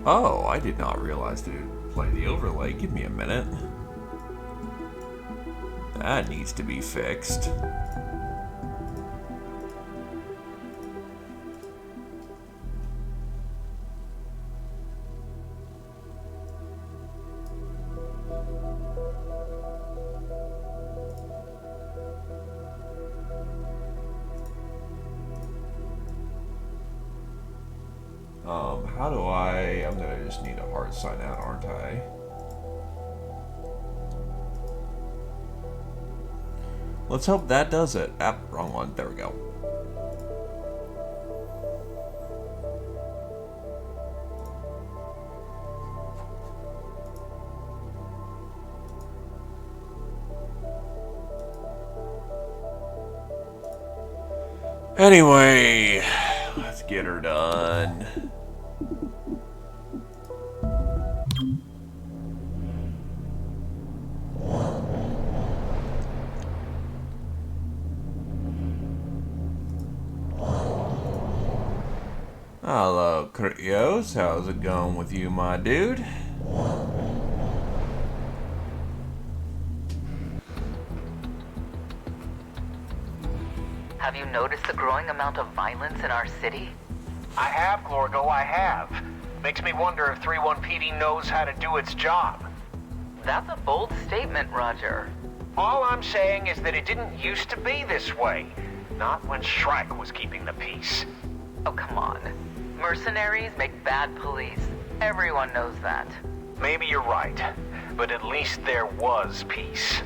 Oh, I did not realize to play the overlay. Give me a minute. That needs to be fixed. How do I'm gonna just need a hard sign out, aren't I? Let's hope that does it. Wrong one. There we go. Anyway, let's get her done. Hello, Krios. How's it going with you, my dude? Have you noticed the growing amount of violence in our city? I have, Glorgo, I have. Makes me wonder if 3-1 PD knows how to do its job. That's a bold statement, Roger. All I'm saying is that it didn't used to be this way. Not when Shrike was keeping the peace. Oh, come on. Mercenaries make bad police. Everyone knows that. Maybe you're right, but at least there was peace.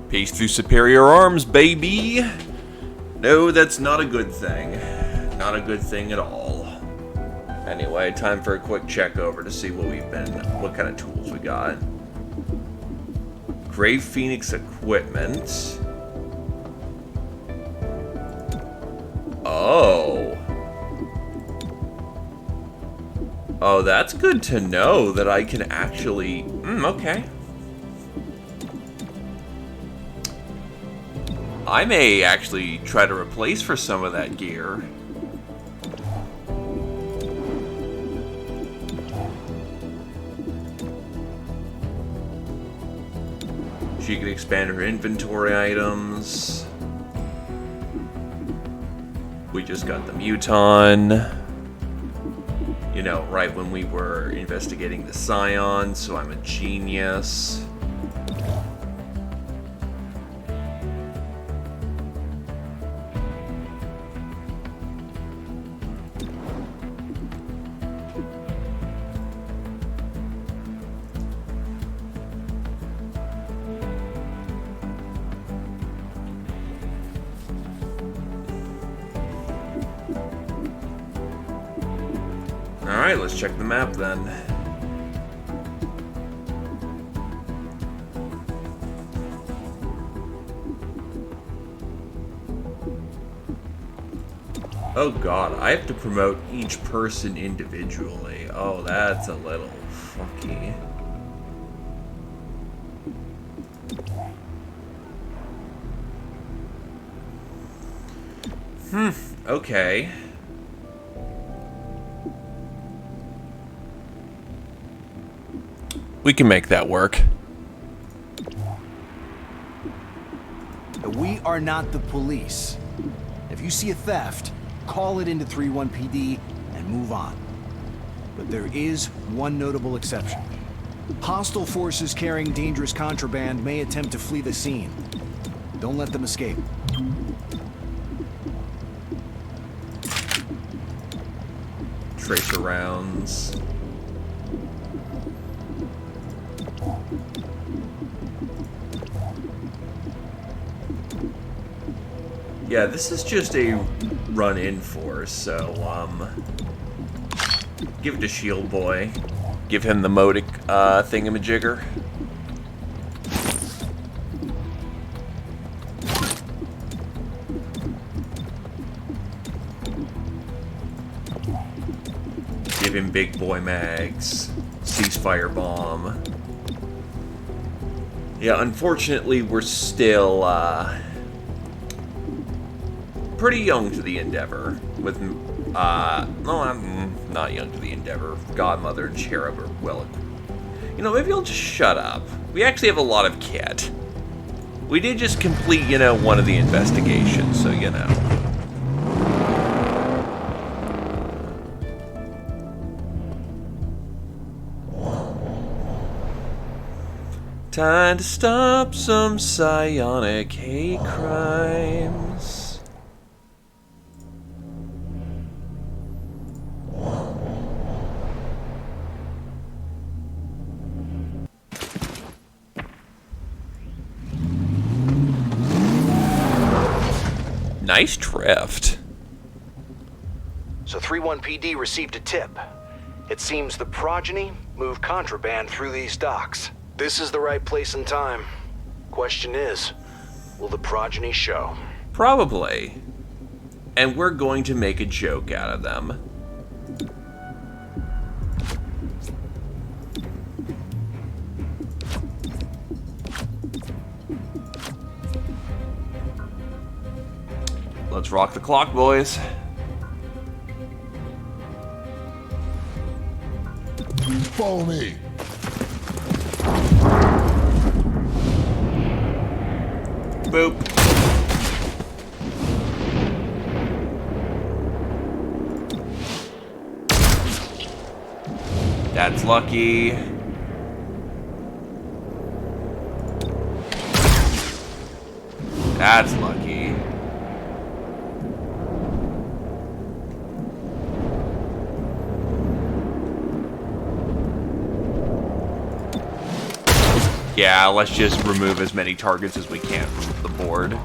Peace through superior arms, baby! No, that's not a good thing. Not a good thing at all. Anyway, time for a quick check over to see what kind of tools we got. Grave Phoenix equipment. Oh. Oh, that's good to know that I can actually... okay. I may actually try to replace for some of that gear. She can expand her inventory items. We just got the Muton. You know, right when we were investigating the Scion, so I'm a genius. Alright, let's check the map then. Oh god, I have to promote each person individually. Oh, that's a little funky. Okay. We can make that work. We are not the police. If you see a theft, call it into 3-1 PD and move on. But there is one notable exception. Hostile forces carrying dangerous contraband may attempt to flee the scene. Don't let them escape. Tracer rounds. Yeah, this is just a run-in force, so, give it to Shield Boy. Give him the Modic, thingamajigger. Give him Big Boy Mags. Ceasefire Bomb. Yeah, unfortunately, we're still, pretty young to the endeavor with not young to the endeavor. Godmother and Cherub are well... You know, maybe you'll just shut up. We actually have a lot of kit. We did just complete, you know, one of the investigations, so you know. Time to stop some psionic hate crimes. Nice drift. So 3-1 PD received a tip. It seems the progeny moved contraband through these docks. This is the right place and time. Question is, will the progeny show? Probably. And we're going to make a joke out of them. Let's rock the clock, boys. Follow me. Boop. That's lucky. That's lucky. Yeah, let's just remove as many targets as we can from the board.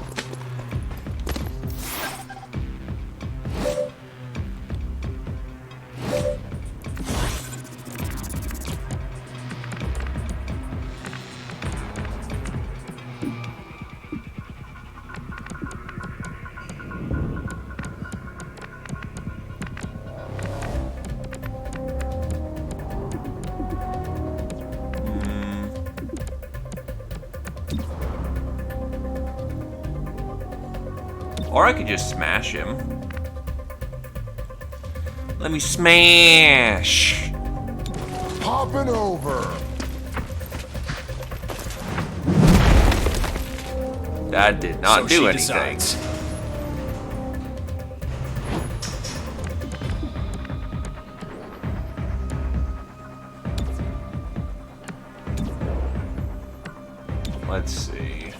Or I could just smash him. Let me smash! Popping over. That did not do anything. Let's see.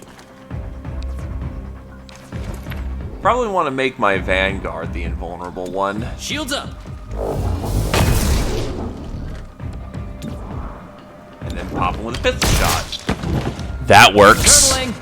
Probably want to make my Vanguard the invulnerable one. Shields up! And then pop him with a pistol shot. That works. Turtling!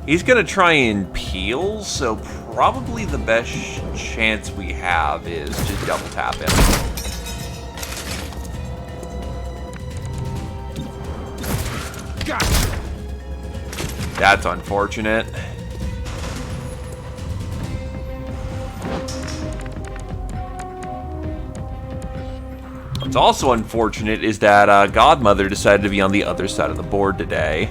He's gonna try and peel, so probably the best chance we have is to double tap him. Gotcha. That's unfortunate. What's also unfortunate is that Godmother decided to be on the other side of the board today.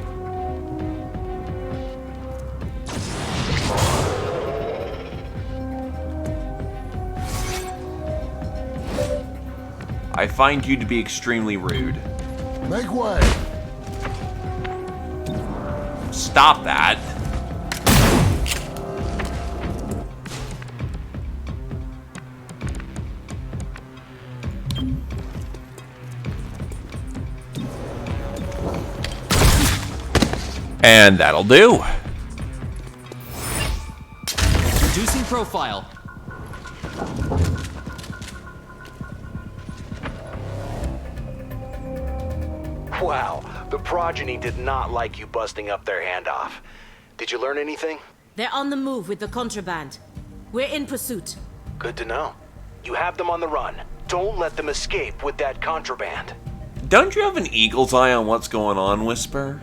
I find you to be extremely rude. Make way. Stop that. And that'll do. Reducing profile. Wow, the progeny did not like you busting up their handoff. Did you learn anything? They're on the move with the contraband. We're in pursuit. Good to know. You have them on the run. Don't let them escape with that contraband. Don't you have an eagle's eye on what's going on, Whisper?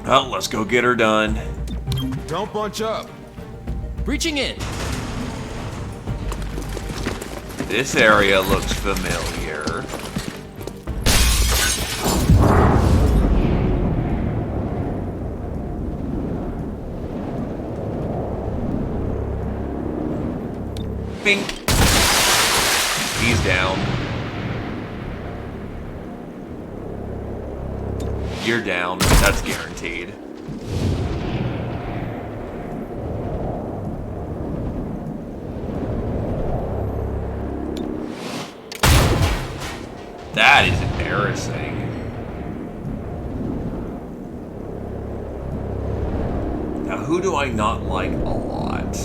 Well, let's go get her done. Don't bunch up. Breaching in. This area looks familiar. Bing. He's down. You're down. That's guaranteed. That is embarrassing. Now, who do I not like a lot?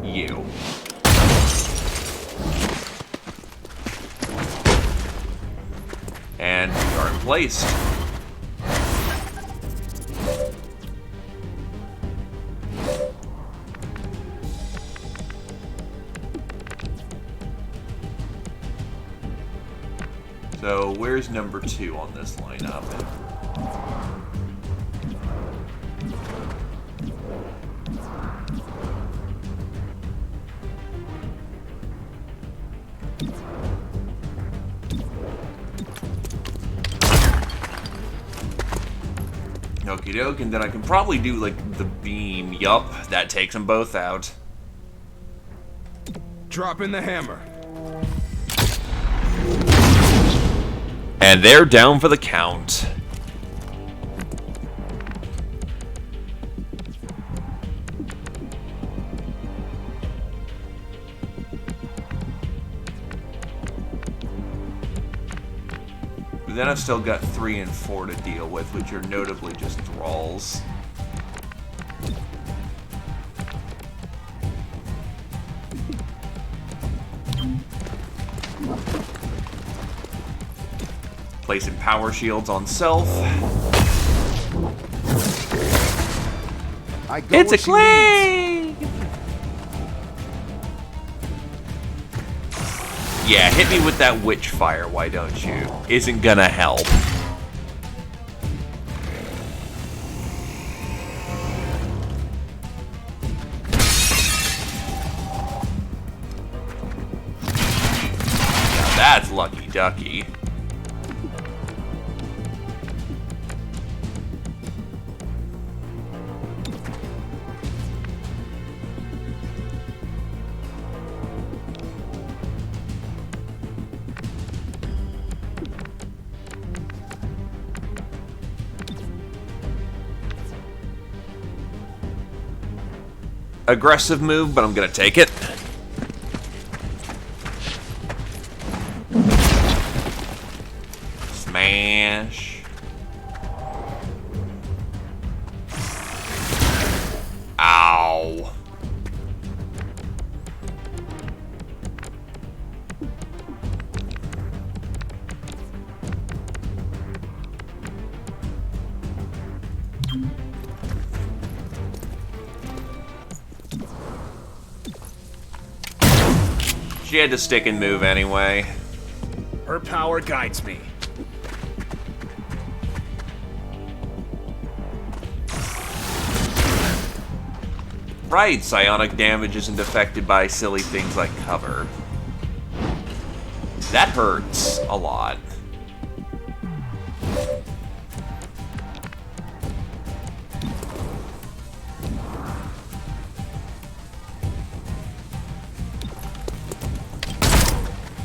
You. And we are in place. So, where's number 2 on this lineup? Okie doke, and then I can probably do, like, the beam. Yup, that takes them both out. Drop in the hammer. And they're down for the count. But then I've still got 3 and 4 to deal with, which are notably just thralls. Placing power shields on self. It's a clay! Yeah, hit me with that witch fire, why don't you? Isn't gonna help. Now that's lucky ducky. Aggressive move, but I'm gonna take it. Smash. Ow. She had to stick and move anyway. Her power guides me. Right, psionic damage isn't affected by silly things like cover. That hurts a lot.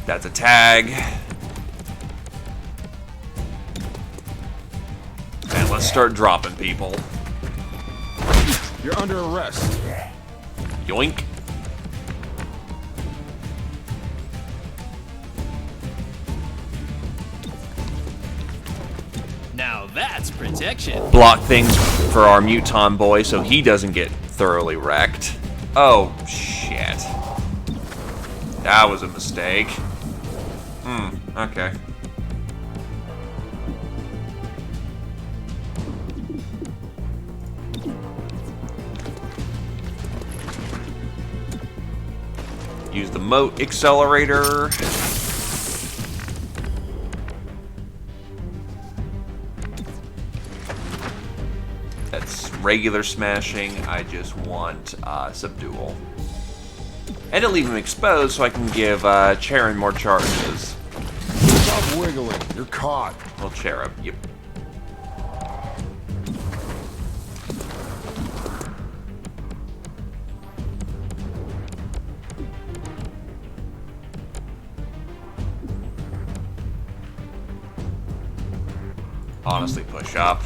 That's a tag. And let's start dropping people. You're under arrest. Yoink. Now that's protection. Block things for our muton boy so he doesn't get thoroughly wrecked. Oh, shit. That was a mistake. Okay. Use the moat accelerator. That's regular smashing. I just want subdual. And to leave him exposed so I can give Charon more charges. Stop wiggling. You're caught. Well, Cherub, yep. Honestly, push up.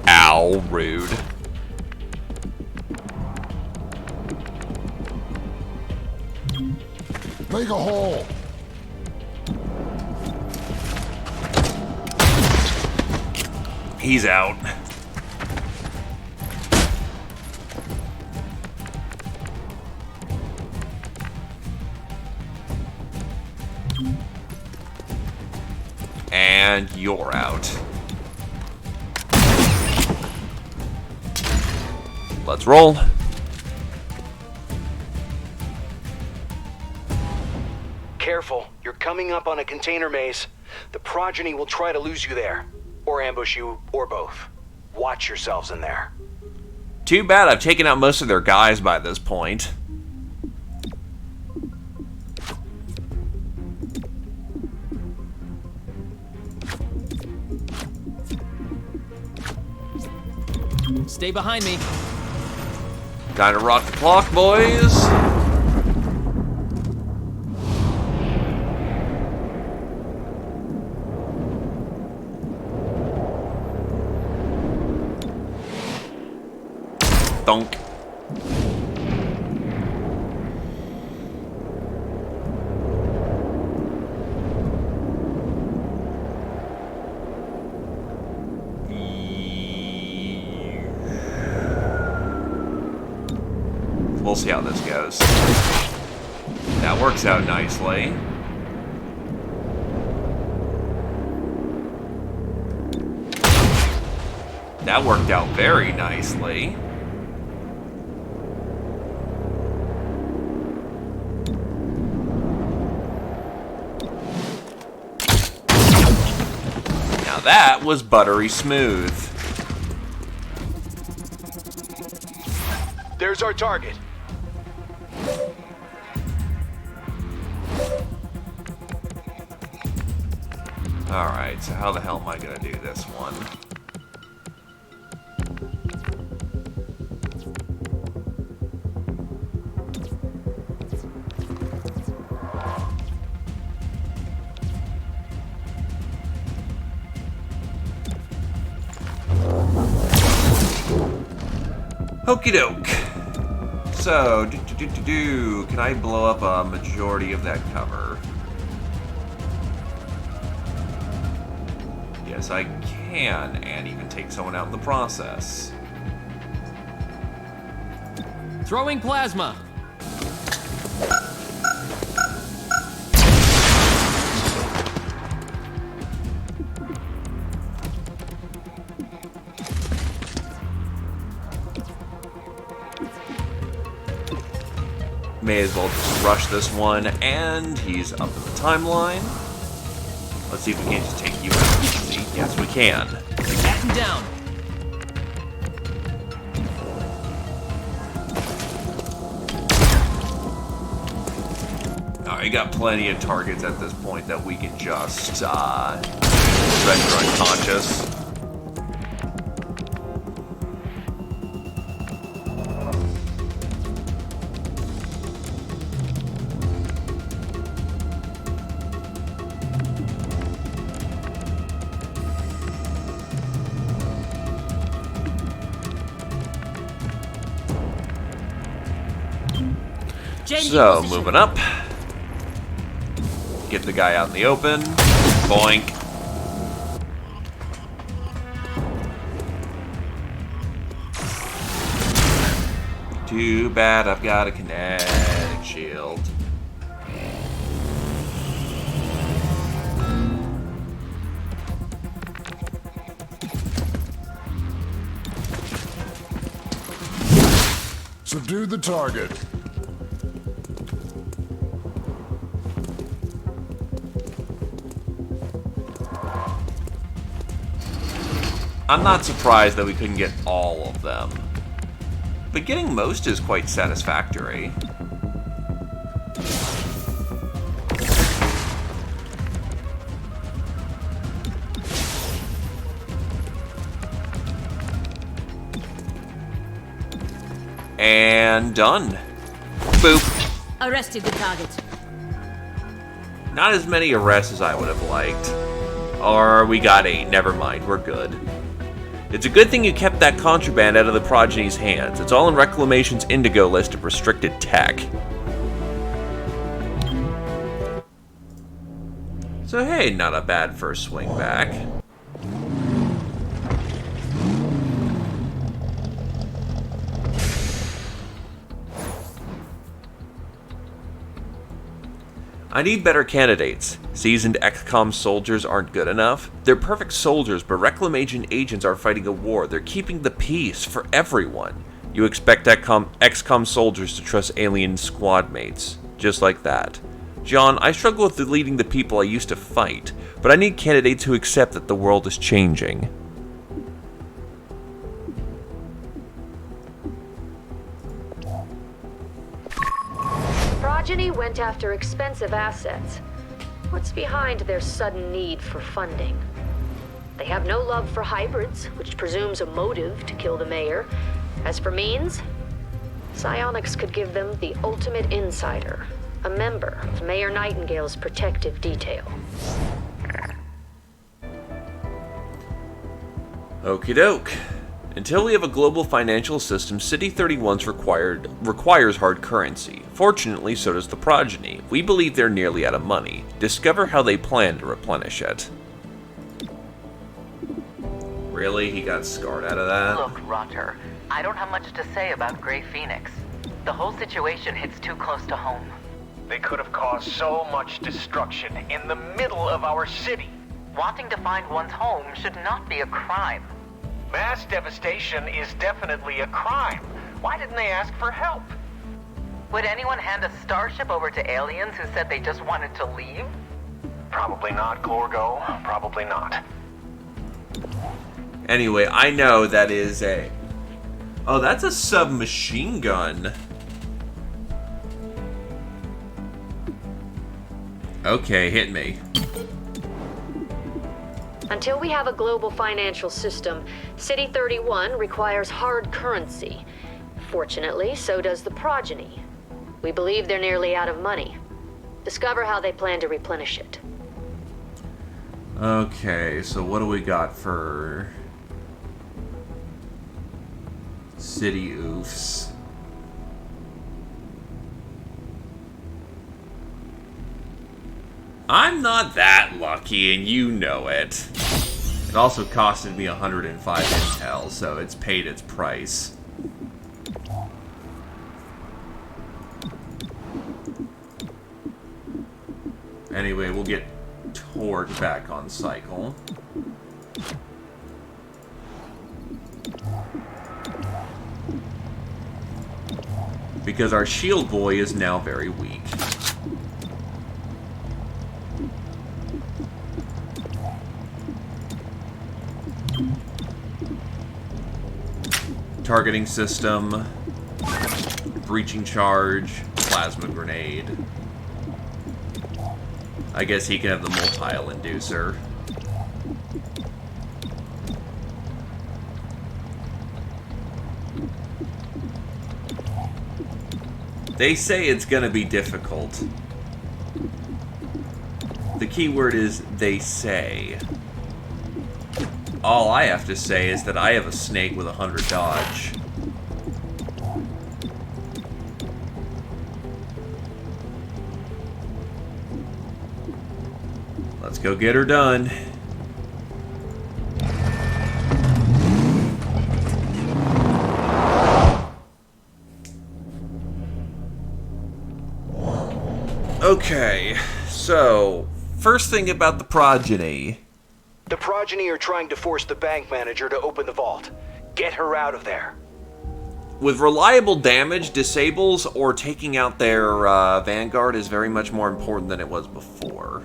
Ow, rude. Make a hole. He's out. And you're out. Let's roll. Careful, you're coming up on a container maze. The progeny will try to lose you there. Or ambush you, or both. Watch yourselves in there. Too bad I've taken out most of their guys by this point. Stay behind me. Time to rock the clock, boys. Thunk. We'll see how this goes. That works out nicely. That worked out very nicely. Now that was buttery smooth. There's our target. Alright, so how the hell am I gonna do this one? Okie doke. So, can I blow up a majority of that cover? Yes, I can, and even take someone out in the process. Throwing plasma. May as well just rush this one, and he's up in the timeline. Let's see if we can't just take you out easy. Yes, we can. Batten down. Alright, got plenty of targets at this point that we can just render unconscious. So, moving up. Get the guy out in the open. Boink. Too bad I've got a kinetic shield. Subdue the target. I'm not surprised that we couldn't get all of them. But getting most is quite satisfactory. And done. Boop. Arrested the target. Not as many arrests as I would have liked. Or we got 8. Never mind, we're good. It's a good thing you kept that contraband out of the Progeny's hands. It's all in Reclamation's Indigo list of restricted tech. So hey, not a bad first swing back. I need better candidates. Seasoned XCOM soldiers aren't good enough. They're perfect soldiers, but Reclamation agents are fighting a war. They're keeping the peace for everyone. You expect XCOM soldiers to trust alien squad mates. Just like that. John, I struggle with leading the people I used to fight, but I need candidates who accept that the world is changing. Progeny went after expensive assets. What's behind their sudden need for funding? They have no love for hybrids, which presumes a motive to kill the mayor. As for means, psionics could give them the ultimate insider, a member of Mayor Nightingale's protective detail. Okie doke. Until we have a global financial system, City 31's requires hard currency. Fortunately, so does the Progeny. We believe they're nearly out of money. Discover how they plan to replenish it. Really? He got scarred out of that? Look, Roger, I don't have much to say about Grey Phoenix. The whole situation hits too close to home. They could have caused so much destruction in the middle of our city. Wanting to find one's home should not be a crime. Mass devastation is definitely a crime. Why didn't they ask for help? Would anyone hand a starship over to aliens who said they just wanted to leave? Probably not, Glorgo. Probably not. Anyway, I know that is a... Oh, that's a submachine gun. Okay, hit me. Until we have a global financial system, City 31 requires hard currency. Fortunately, so does the Progeny. We believe they're nearly out of money. Discover how they plan to replenish it. Okay, so what do we got for... City oofs? I'm not that lucky, and you know it. It also costed me 105 intel, so it's paid its price. Anyway, we'll get Torque back on cycle. Because our shield boy is now very weak. Targeting system, breaching charge, plasma grenade. I guess he can have the motile inducer. They say it's gonna be difficult. The key word is they say. All I have to say is that I have a snake with 100 dodge. Let's go get her done. Okay, so, first thing about the Progeny. The Progeny are trying to force the bank manager to open the vault. Get her out of there. with reliable damage, disables or taking out their Vanguard is very much more important than it was before.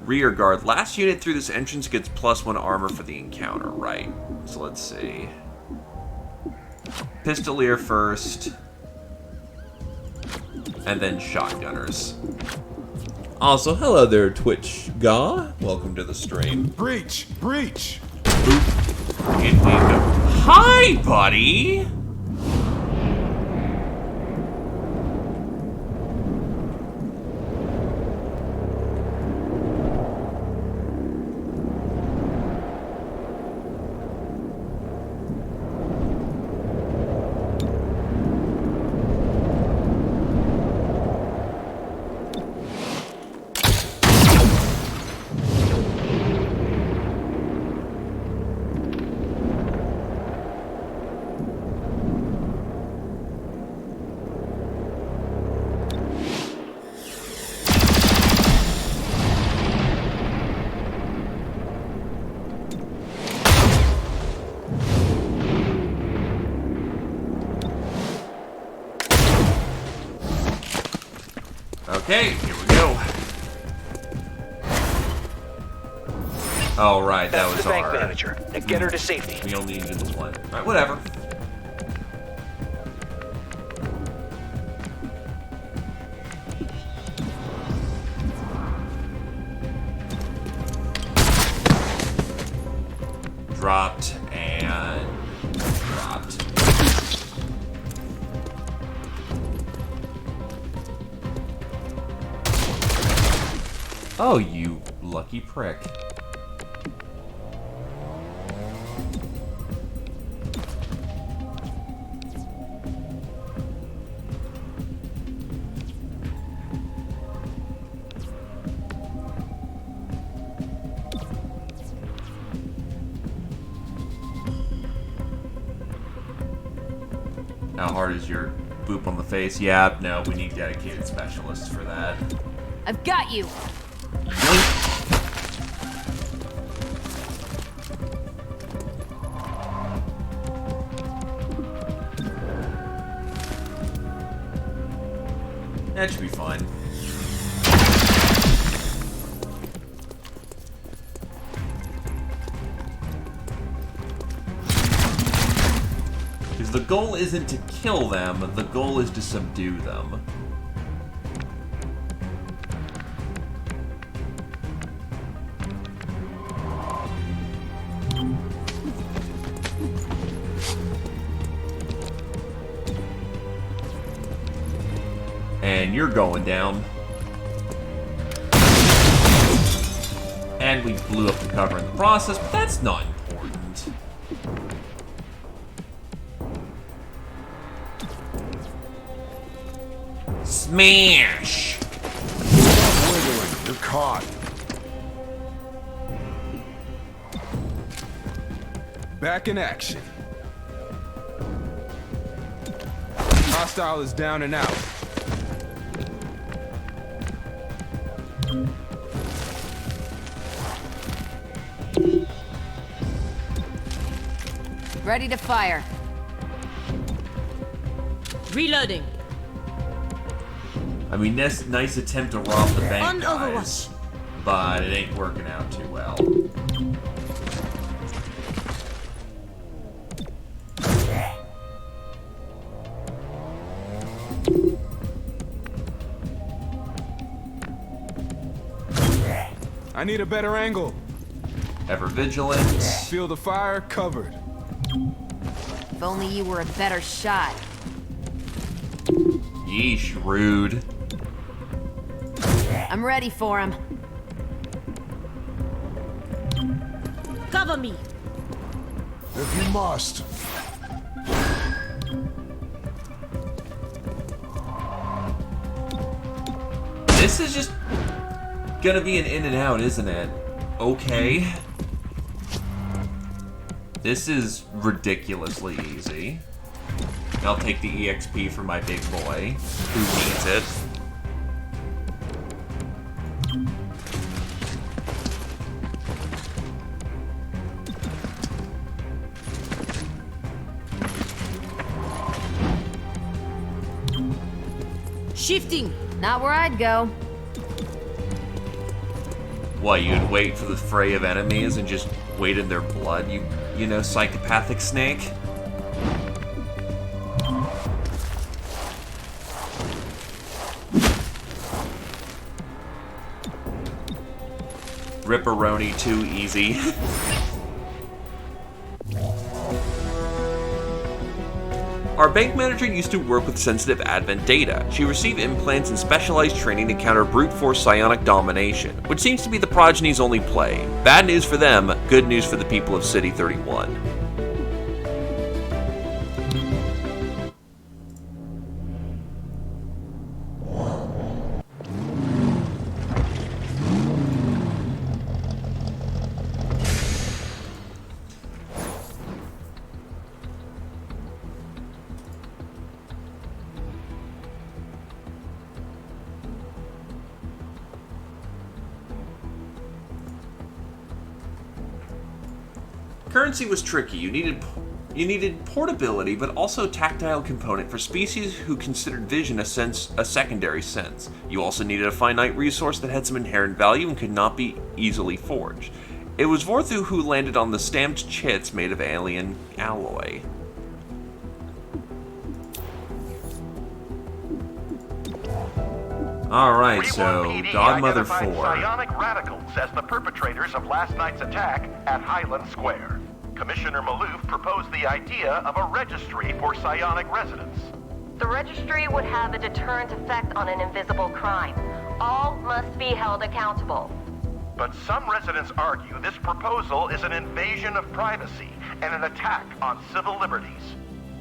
Rear guard. Last unit through this entrance gets +1 armor for the encounter. Right. So let's see. Pistolier first. And then shotgunners. Also, hello there, Twitch Gaw. Welcome to the stream. Breach! Breach! Boop. In we go. Hi, buddy! Okay, here we go. Oh, right, that That's was the bank our... manager. Now get her to safety. We only needed the one. Alright, whatever. Dropped and dropped. Oh, you lucky prick. How hard is your boop on the face? Yeah, no, we need dedicated specialists for that. I've got you. That should be fine. Because the goal isn't to kill them, the goal is to subdue them. And you're going down. And we blew up the cover in the process, but that's not important. Smash! Stop wiggling. You're caught. Back in action. Hostile is down and out. Ready to fire. Reloading. I mean, that's nice attempt to rob the bank, On guys, but it ain't working out too well. I need a better angle. Ever vigilant. Field of fire covered. If only you were a better shot. Yeesh, rude. I'm ready for him. Cover me. If you must. This is just gonna be an in and out, isn't it? Okay. This is ridiculously easy. I'll take the EXP for my big boy, who needs it. Shifting. Not where I'd go. What, you'd wait for the fray of enemies and just wait in their blood, you know, psychopathic snake? Ripperoni too easy. Our bank manager used to work with sensitive Advent data. She received implants and specialized training to counter brute force psionic domination, which seems to be the progeny's only play. Bad news for them, good news for the people of City 31. Currency was tricky. You needed portability, but also tactile component for species who considered vision a secondary sense. You also needed a finite resource that had some inherent value and could not be easily forged. It was Vorthu who landed on the stamped chits made of alien alloy. Alright, so Godmother 4. Psionic radicals as the perpetrators of last night's attack at Highland Square. Commissioner Maloof proposed the idea of a registry for psionic residents. The registry would have a deterrent effect on an invisible crime. All must be held accountable. But some residents argue this proposal is an invasion of privacy and an attack on civil liberties.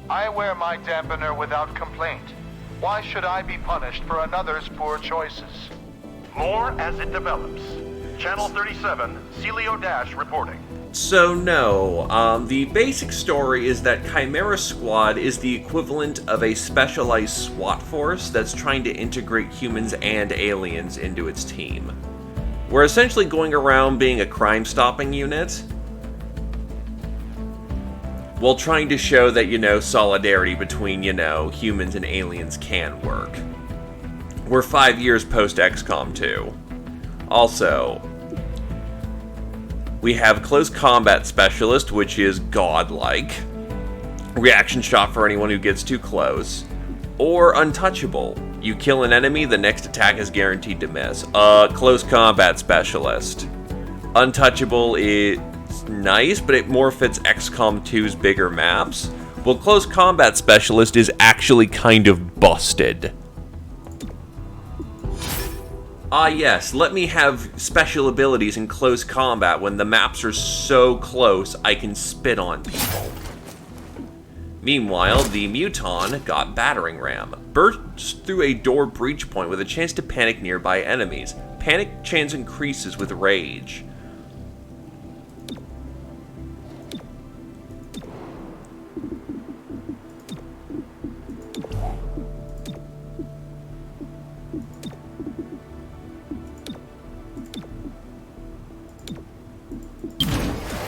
I wear my dampener without complaint. Why should I be punished for another's poor choices? More as it develops. Channel 37, Celio Dash reporting. So no, the basic story is that Chimera Squad is the equivalent of a specialized SWAT force that's trying to integrate humans and aliens into its team. We're essentially going around being a crime-stopping unit, while trying to show that, you know, solidarity between, you know, humans and aliens can work. We're 5 years post-XCOM 2. Also, we have Close Combat Specialist, which is godlike. Reaction shot for anyone who gets too close. Or Untouchable. You kill an enemy, the next attack is guaranteed to miss. Close Combat Specialist. Untouchable is nice, but it more fits XCOM 2's bigger maps. Well, Close Combat Specialist is actually kind of busted. Ah yes, let me have special abilities in close combat when the maps are so close I can spit on people. Meanwhile, the Muton got Battering Ram. Bursts through a door breach point with a chance to panic nearby enemies. Panic chance increases with rage.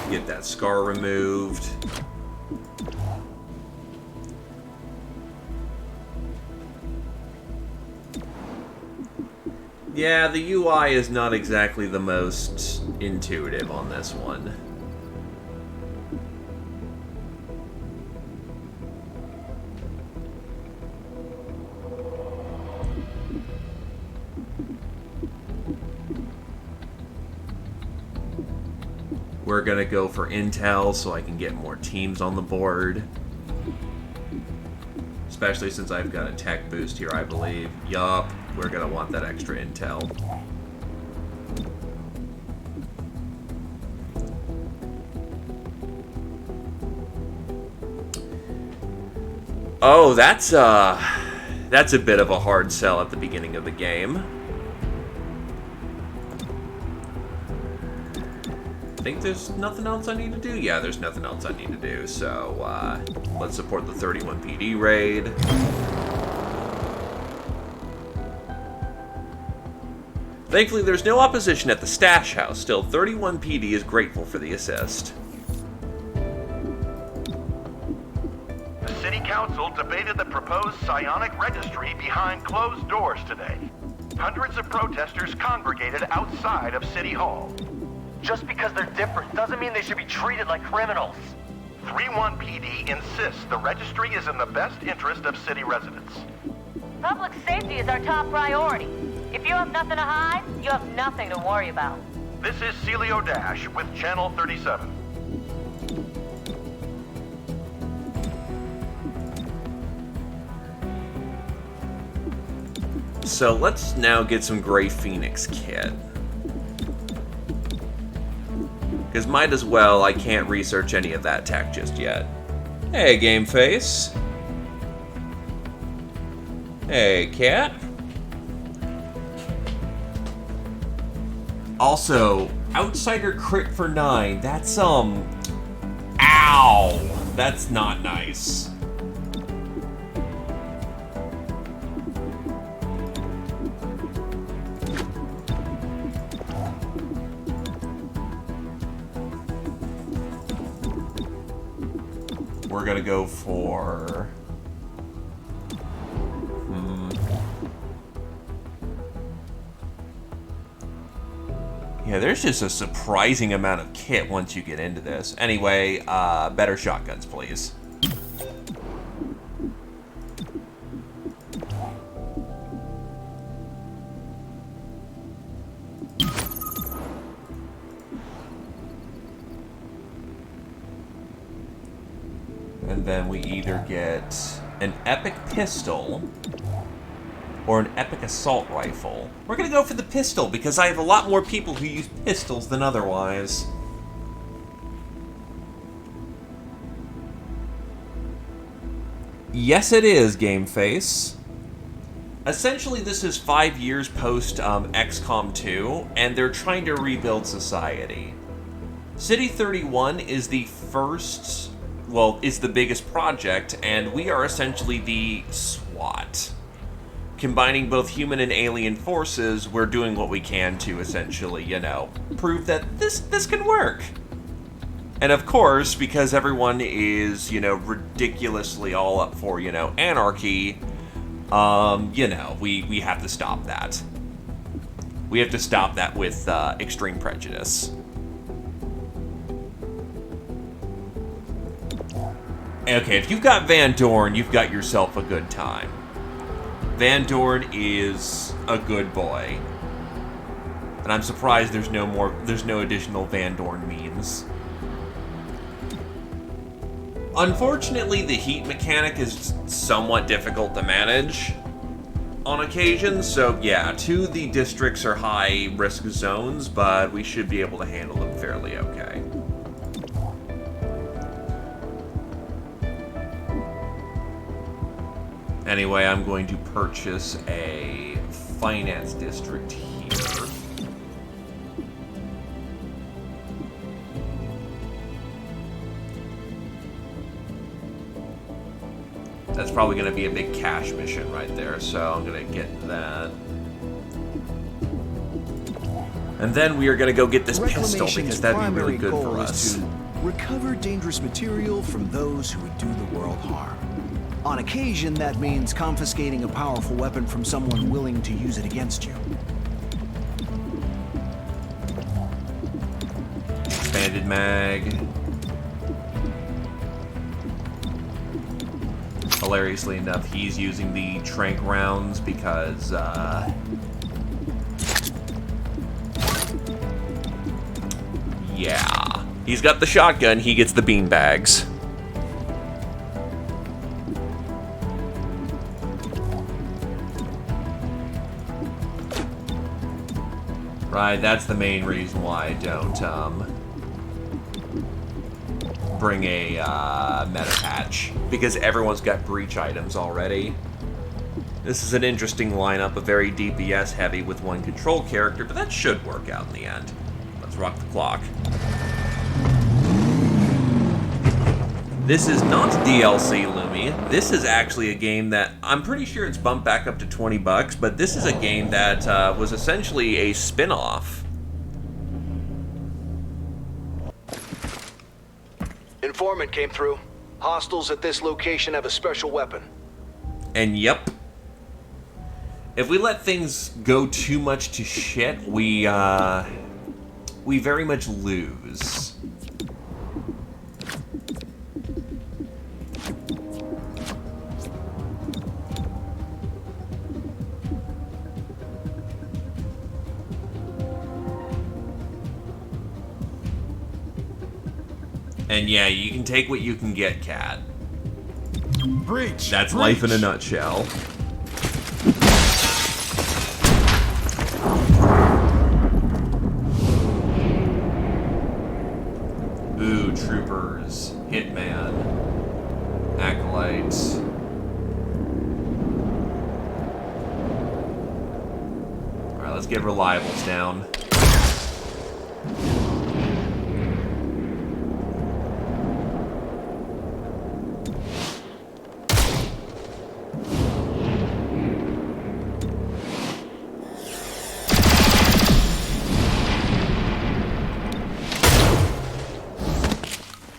Get that scar removed. Yeah, the UI is not exactly the most intuitive on this one. We're gonna go for intel so I can get more teams on the board. Especially since I've got a tech boost here, I believe. Yup, we're gonna want that extra intel. Oh, that's a bit of a hard sell at the beginning of the game. I think there's nothing else I need to do? Yeah, there's nothing else I need to do, so let's support the 31 PD raid. Thankfully, there's no opposition at the stash house. Still, 31 PD is grateful for the assist. The City Council debated the proposed psionic registry behind closed doors today. Hundreds of protesters congregated outside of City Hall. Just because they're different doesn't mean they should be treated like criminals. 3-1 PD insists the registry is in the best interest of city residents. Public safety is our top priority. If you have nothing to hide, you have nothing to worry about. This is Celio Dash with Channel 37. So let's now get some Gray Phoenix kit. Because might as well, I can't research any of that tech just yet. Hey, Game Face. Hey, cat. Also, Outsider crit for 9. That's, ow! That's not nice. We're gonna go for... Yeah, there's just a surprising amount of kit once you get into this. Anyway, better shotguns, please. And then we either get an epic pistol or an epic assault rifle. We're gonna go for the pistol because I have a lot more people who use pistols than otherwise. Yes, it is, Game Face. Essentially, this is 5 years post XCOM 2, and they're trying to rebuild society. City 31 is the first, well, is the biggest project, and we are essentially the SWAT. Combining both human and alien forces, we're doing what we can to essentially, you know, prove that this can work. And of course, because everyone is, you know, ridiculously all up for, you know, anarchy, you know, we have to stop that. We have to stop that with extreme prejudice. Okay, if you've got Van Dorn, you've got yourself a good time. Van Dorn is a good boy. And I'm surprised there's no additional Van Dorn memes. Unfortunately, the heat mechanic is somewhat difficult to manage on occasion, so yeah, 2 of the districts are high-risk zones, but we should be able to handle them fairly okay. Anyway, I'm going to purchase a finance district here. That's probably going to be a big cash mission right there, so I'm going to get that. And then we are going to go get this pistol, because that'd be really good for us. To recover dangerous material from those who would do the world harm. On occasion, that means confiscating a powerful weapon from someone willing to use it against you. Expanded mag. Hilariously enough, he's using the tranq rounds because, yeah. He's got the shotgun, he gets the beanbags. Right, that's the main reason why I don't, bring a, meta patch. Because everyone's got breach items already. This is an interesting lineup, a very DPS heavy with one control character, but that should work out in the end. Let's rock the clock. This is not DLC, Lumi. This is actually a game that, I'm pretty sure it's bumped back up to 20 bucks, but this is a game that was essentially a spin-off. Informant came through. Hostiles at this location have a special weapon. And yep. If we let things go too much to shit, we very much lose. And yeah, you can take what you can get, Cat. Breach! That's breach. life in a nutshell. Ooh, troopers, hitman, acolytes. Alright, let's get reliables down.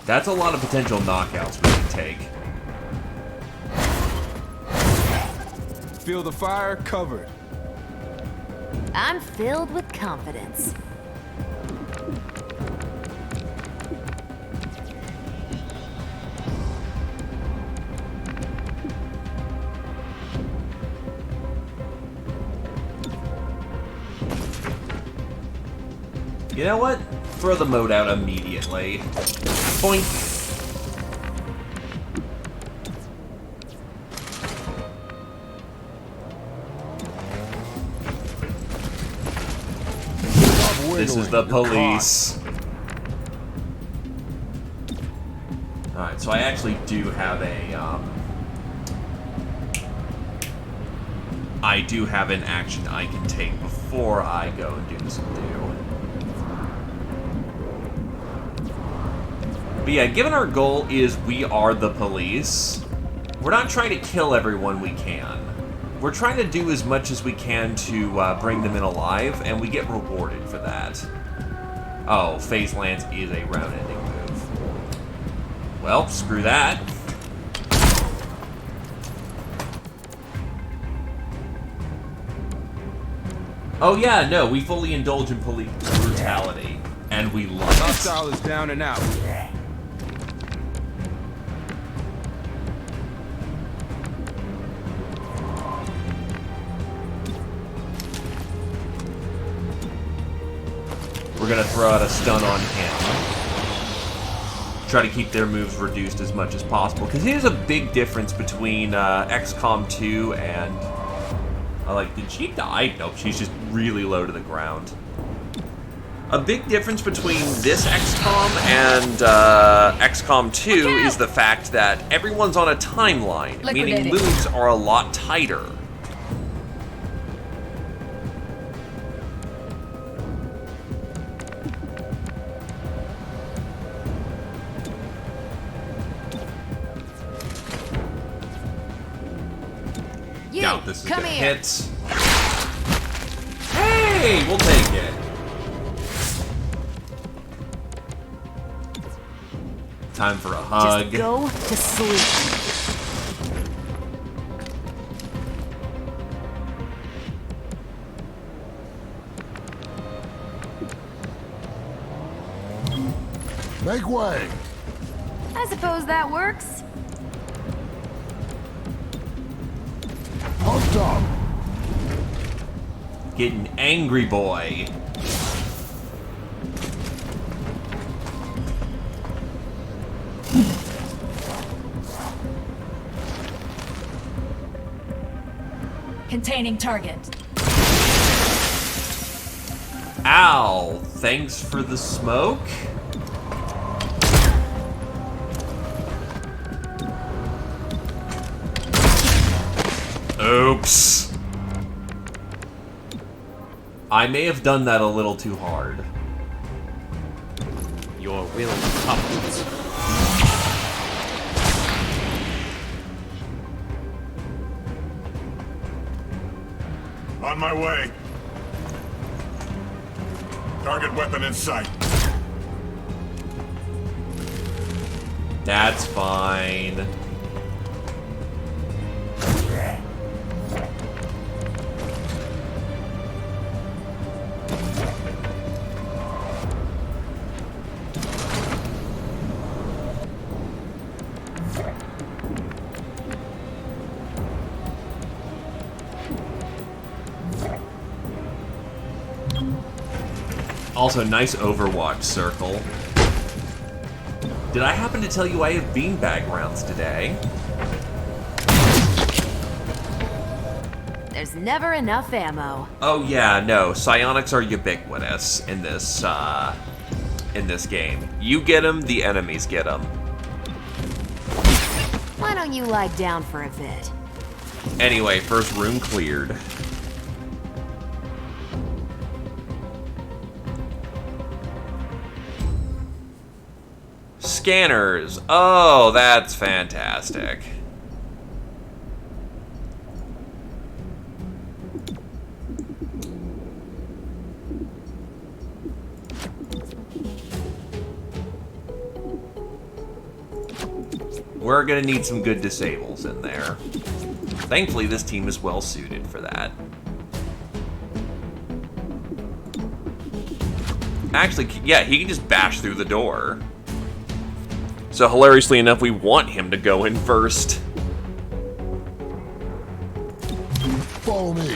That's a lot of potential knockouts we can take. Feel the fire covered. I'm filled with confidence. You know what? Throw the mode out immediately. Boink. This is the police. Alright, so I actually do have a, I do have an action I can take before I go and do some do. But yeah, given our goal is we are the police, we're not trying to kill everyone we can. We're trying to do as much as we can to bring them in alive, and we get rewarded for that. Oh, Phase Lance is a round-ending move. Well, screw that. Oh yeah, no, we fully indulge in police brutality, and we love it. Hostile is down and out. We're gonna throw out a stun on him. Try to keep their moves reduced as much as possible, because here's a big difference between XCOM 2 and... did she die? Nope, she's just really low to the ground. A big difference between this XCOM and XCOM 2 is the fact that everyone's on a timeline, meaning moves are a lot tighter. Doubt this is gonna hit. Hey, we'll take it. Time for a hug. Just go to sleep. Make way. I suppose that works. Humped up. Getting angry, boy. Containing target. Ow! Thanks for the smoke. Oops. I may have done that a little too hard. Your will comes. On my way. Target weapon in sight. That's fine. Also, nice Overwatch circle. Did I happen to tell you I have beanbag rounds today? There's never enough ammo. Oh yeah, no. Psionics are ubiquitous in this game. You get them, the enemies get them. Why don't you lie down for a bit? Anyway, first room cleared. Scanners. Oh, that's fantastic. We're gonna need some good disables in there. Thankfully, this team is well suited for that. Actually, yeah, he can just bash through the door. So hilariously enough, we want him to go in first. Follow me.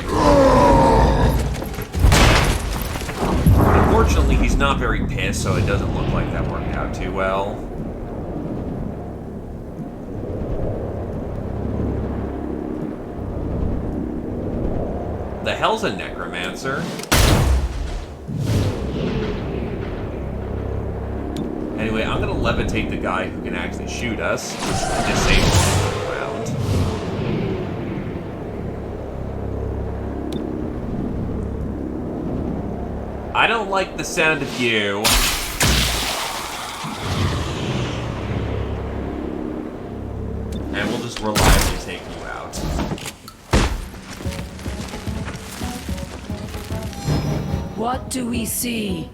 Unfortunately, he's not very pissed, so it doesn't look like that worked out too well. The hell's a necromancer? Anyway, I'm gonna levitate the guy who can actually shoot us, just disable him around. I don't like the sound of you. And we'll just reliably take you out. What do we see?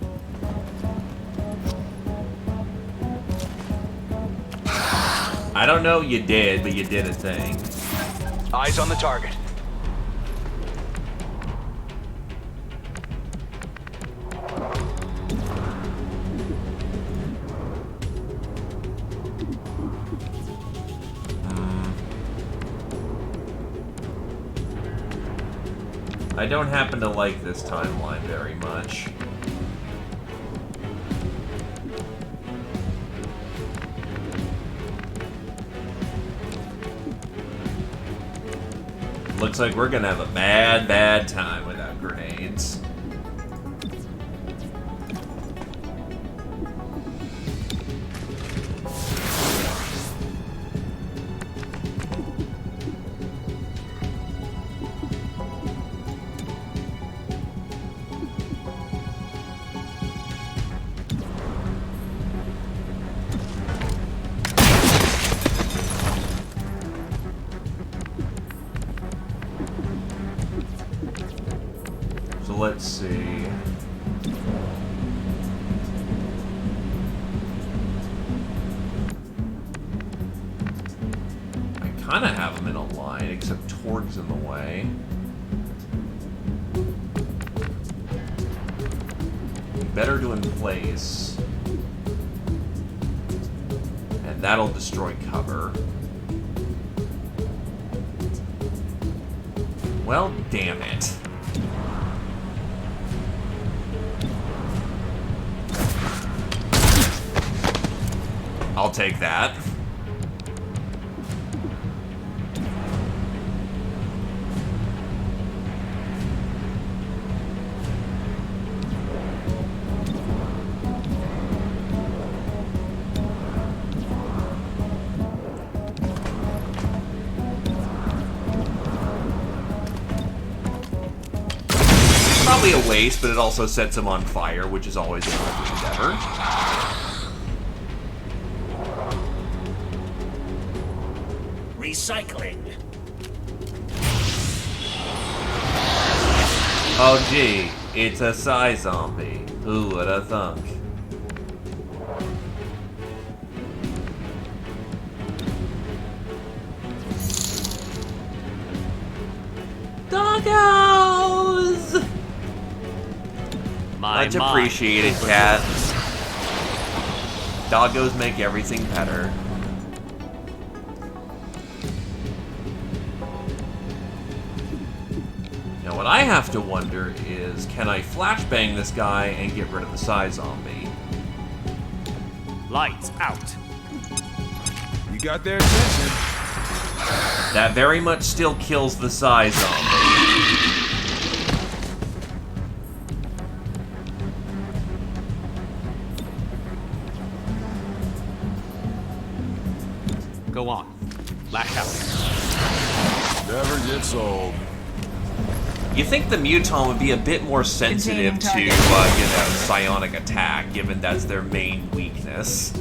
I don't know you did, but you did a thing. Eyes on the target. I don't happen to like this timeline very much. Looks like we're gonna have a bad time without grenades. Let's see. I kind of have them in a line, except Torg's in the way. Better to in place. And that'll destroy cover. Well, damn it. I'll take that. Probably a waste, but it also sets him on fire, which is always a good endeavor. Recycling. Oh gee, it's a Psy zombie. Who would have thunk? Doggos! Much appreciated, cat. Doggos make everything better. Now what I have to wonder is, can I flashbang this guy and get rid of the Psy zombie? Lights out. You got their attention. That very much still kills the Psy zombie. Go on. Lash out. Never gets old. You think the Muton would be a bit more sensitive to, psionic attack, given that's their main weakness.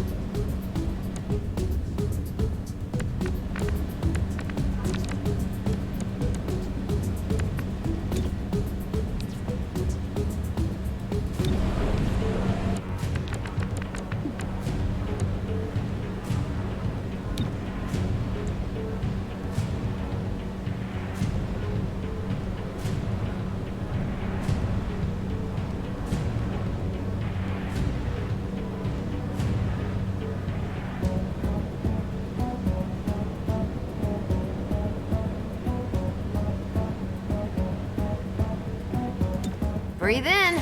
Breathe in.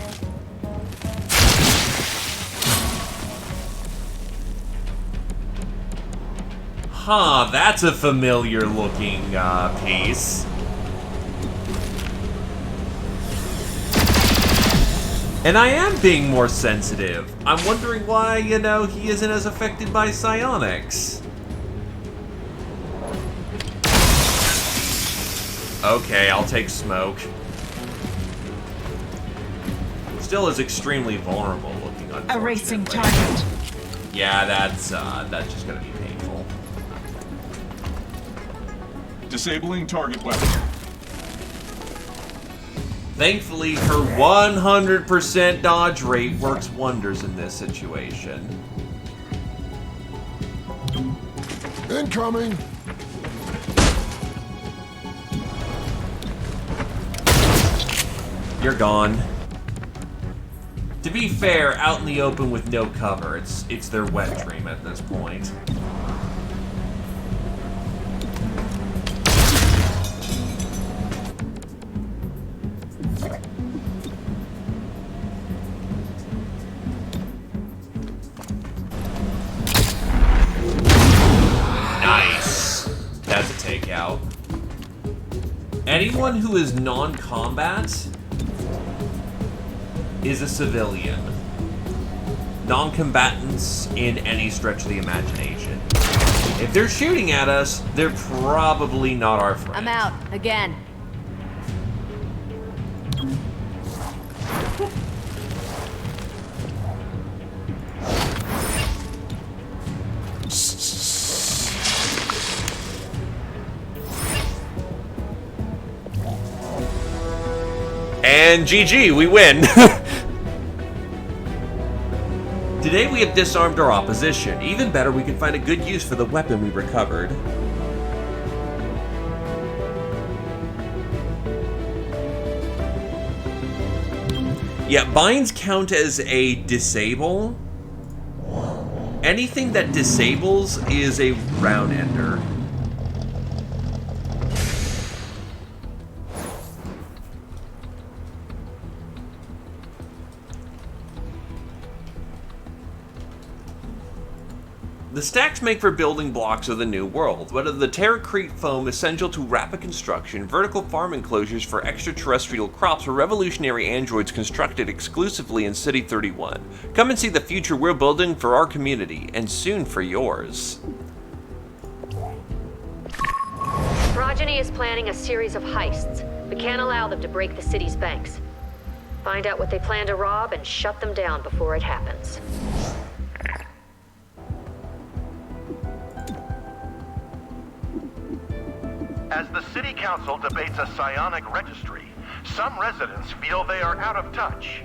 Huh, that's a familiar looking piece. And I am being more sensitive. I'm wondering why, he isn't as affected by psionics. Okay, I'll take smoke. Still is extremely vulnerable looking, unfortunately. Erasing target. Yeah, that's just gonna be painful. Disabling target weapon. Thankfully, her 100% dodge rate works wonders in this situation. Incoming! You're gone. To be fair, out in the open with no cover, it's their wet dream at this point. Nice. That's a takeout. Anyone who is non-combat is a civilian. Non-combatants in any stretch of the imagination. If they're shooting at us, they're probably not our friends. I'm out. Again. And GG, we win! Today we have disarmed our opposition. Even better, we can find a good use for the weapon we recovered. Yeah, binds count as a disable. Anything that disables is a round ender. The stacks make for building blocks of the new world, whether the terracrete foam essential to rapid construction, vertical farm enclosures for extraterrestrial crops, or revolutionary androids constructed exclusively in City 31. Come and see the future we're building for our community, and soon for yours. Progeny is planning a series of heists. We can't allow them to break the city's banks. Find out what they plan to rob and shut them down before it happens. As the City Council debates a psionic registry, some residents feel they are out of touch.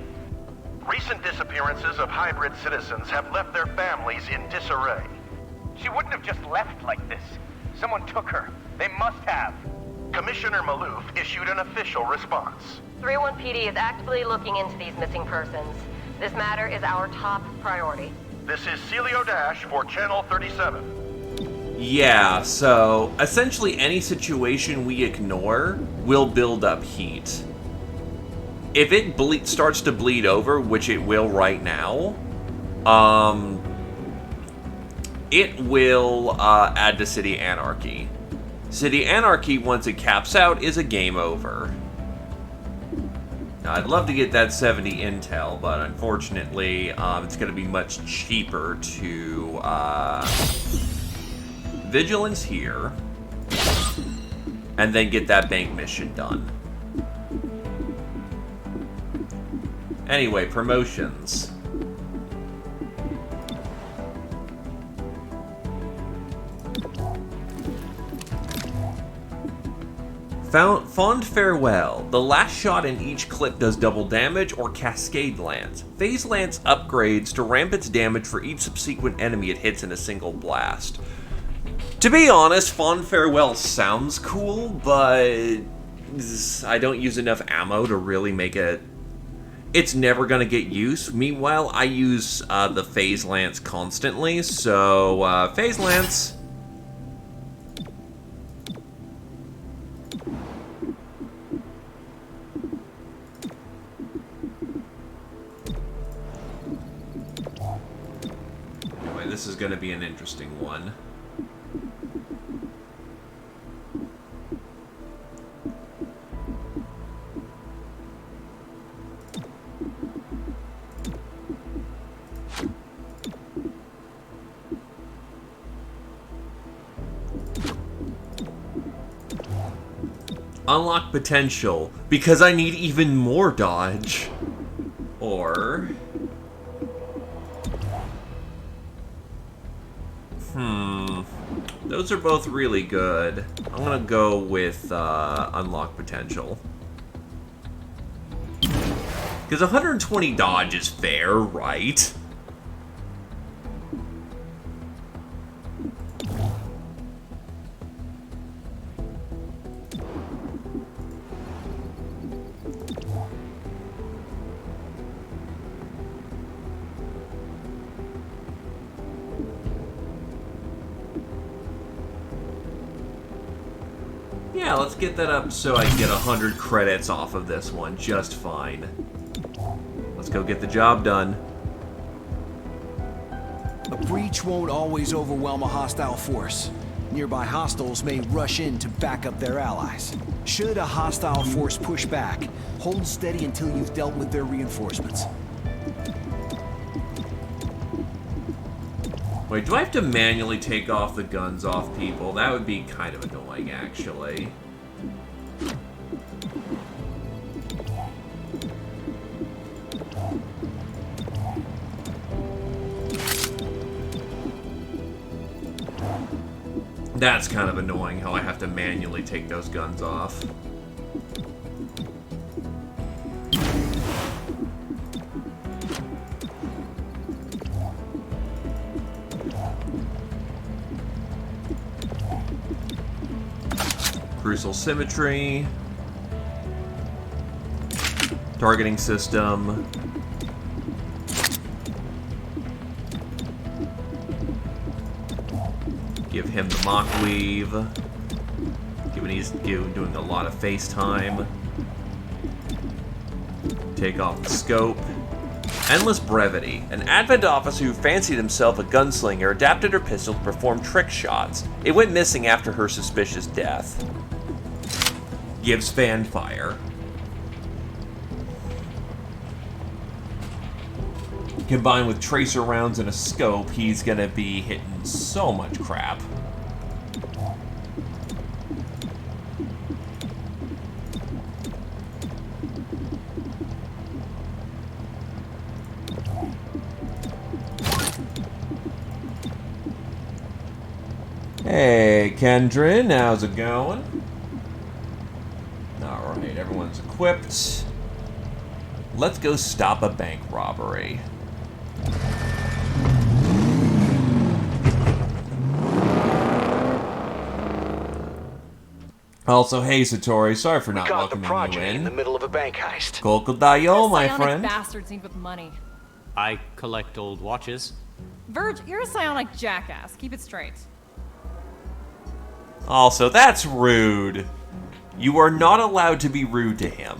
Recent disappearances of hybrid citizens have left their families in disarray. She wouldn't have just left like this. Someone took her. They must have. Commissioner Maloof issued an official response. 3-1 PD is actively looking into these missing persons. This matter is our top priority. This is Celio Dash for Channel 37. Yeah, so essentially any situation we ignore will build up heat. If it starts to bleed over, which it will right now, it will add to City Anarchy. City Anarchy, once it caps out, is a game over. Now, I'd love to get that 70 intel, but unfortunately, it's going to be much cheaper to Vigilance here, and then get that bank mission done. Anyway, promotions. Fond Farewell. The last shot in each clip does double damage or Cascade Lance. Phase Lance upgrades to ramp its damage for each subsequent enemy it hits in a single blast. To be honest, Fond Farewell sounds cool, but I don't use enough ammo to really make it... It's never going to get use. Meanwhile, I use the Phase Lance constantly, so Phase Lance... Anyway, this is going to be an interesting one. Unlock potential, because I need even more dodge. Or... Those are both really good. I'm gonna go with unlock potential. Because 120 dodge is fair, right? Yeah, let's get that up so I can get 100 credits off of this one just fine. Let's go get the job done. A breach won't always overwhelm a hostile force. Nearby hostiles may rush in to back up their allies. Should a hostile force push back, hold steady until you've dealt with their reinforcements. Wait, do I have to manually take off the guns off people? That would be kind of annoying, actually. That's kind of annoying how I have to manually take those guns off. Crucial symmetry. Targeting system. Give him the mock weave. Given he's doing a lot of FaceTime. Take off the scope. Endless brevity. An Advent officer who fancied himself a gunslinger adapted her pistol to perform trick shots. It went missing after her suspicious death. Gives fanfire. Combined with tracer rounds and a scope, he's gonna be hitting so much crap. Hey, Kendrin, how's it going? Alright, everyone's equipped. Let's go stop a bank robbery. Also, hey Satori, sorry for not Got the welcoming you progeny in the in. middle of a bank heist. Kokodayo, my Psionic friend. bastards need with money. I collect old watches. Verge, you're a psionic jackass. Keep it straight. Also, that's rude. You are not allowed to be rude to him.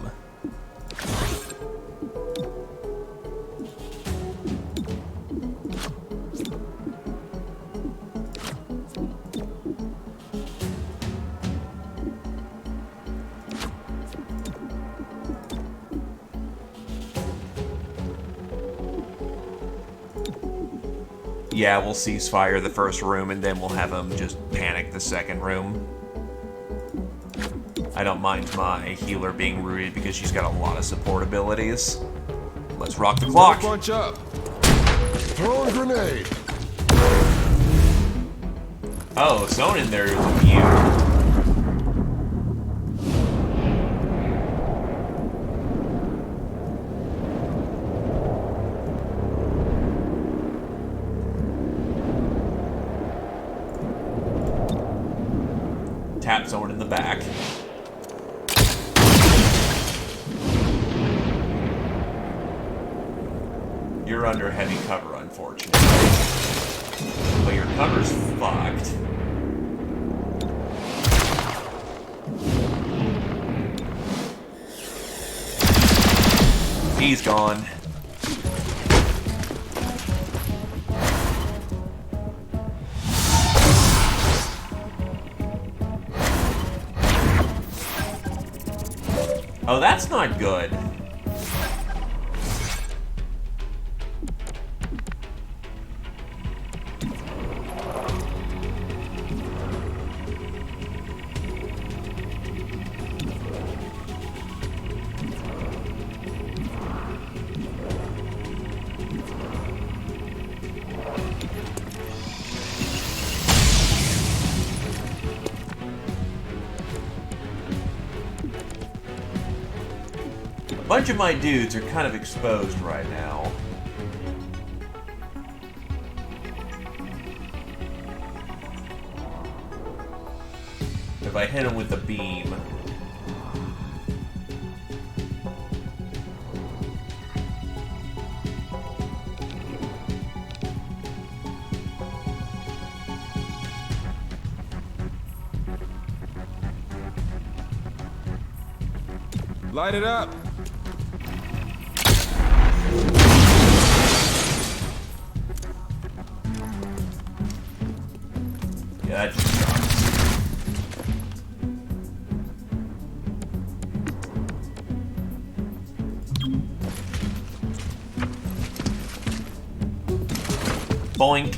Yeah, we'll ceasefire the first room and then we'll have him just panic the second room. I don't mind my healer being rooted because she's got a lot of support abilities. Let's rock the clock. Punch up. Throw a grenade. Oh, someone in there is immune. Tap someone in the back. You're under heavy cover, unfortunately. But your cover's fucked. He's gone. Oh, that's not good. A bunch of my dudes are kind of exposed right now. If I hit him with a beam. Light it up. Yeah, that just sucks. Boink.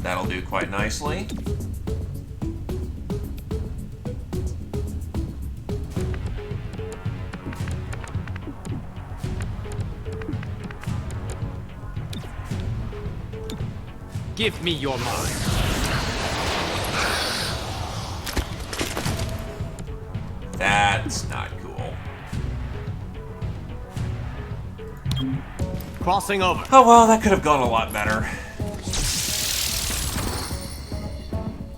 That'll do quite nicely. Give me your mind. That's not cool. Crossing over. Oh well, that could have gone a lot better.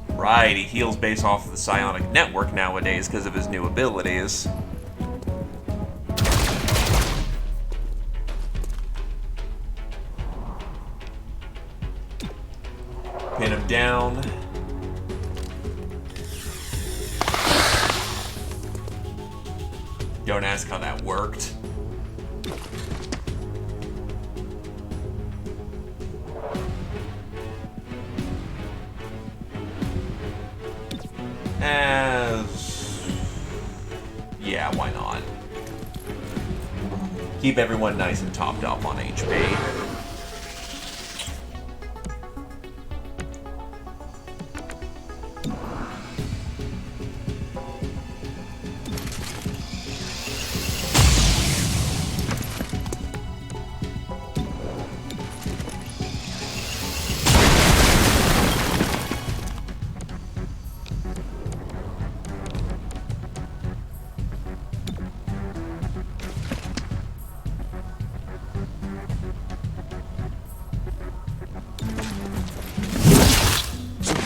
Right, he heals based off of the psionic network nowadays because of his new abilities. Pin him down. Don't ask how that worked. Yeah, why not? Keep everyone nice and topped up on HP.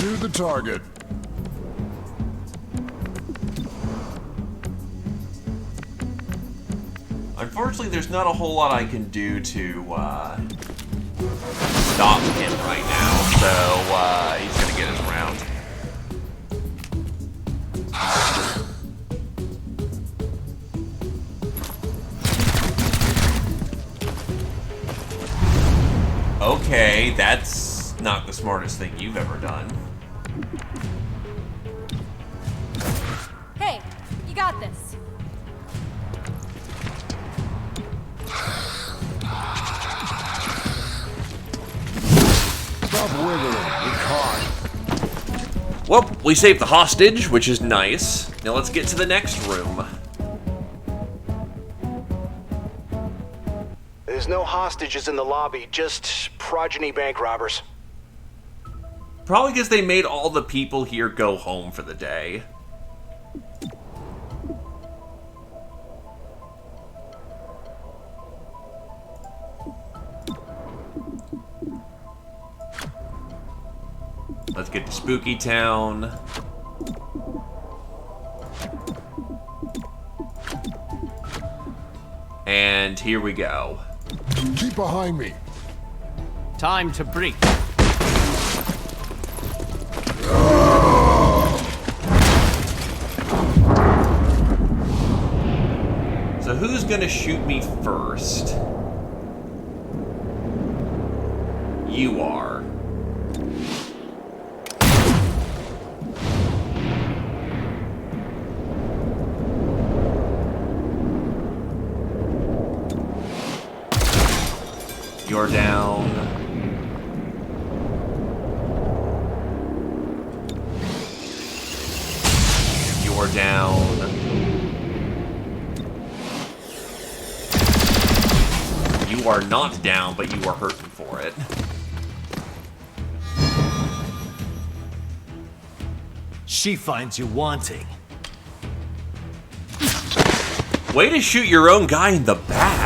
to the target. Unfortunately, there's not a whole lot I can do to stop him right now, so he's gonna get his round. Okay, that's not the smartest thing you've ever done. Hey, you got this. Stop wiggling. You're caught. Well, we saved the hostage, which is nice. Now let's get to the next room. There's no hostages in the lobby, just progeny bank robbers. Probably because they made all the people here go home for the day. Let's get to Spooky Town. And here we go. Keep behind me. Time to breach. So who's gonna shoot me first? You are. You're down. You're down. You are not down, but you are hurting for it. She finds you wanting. Way to shoot your own guy in the back.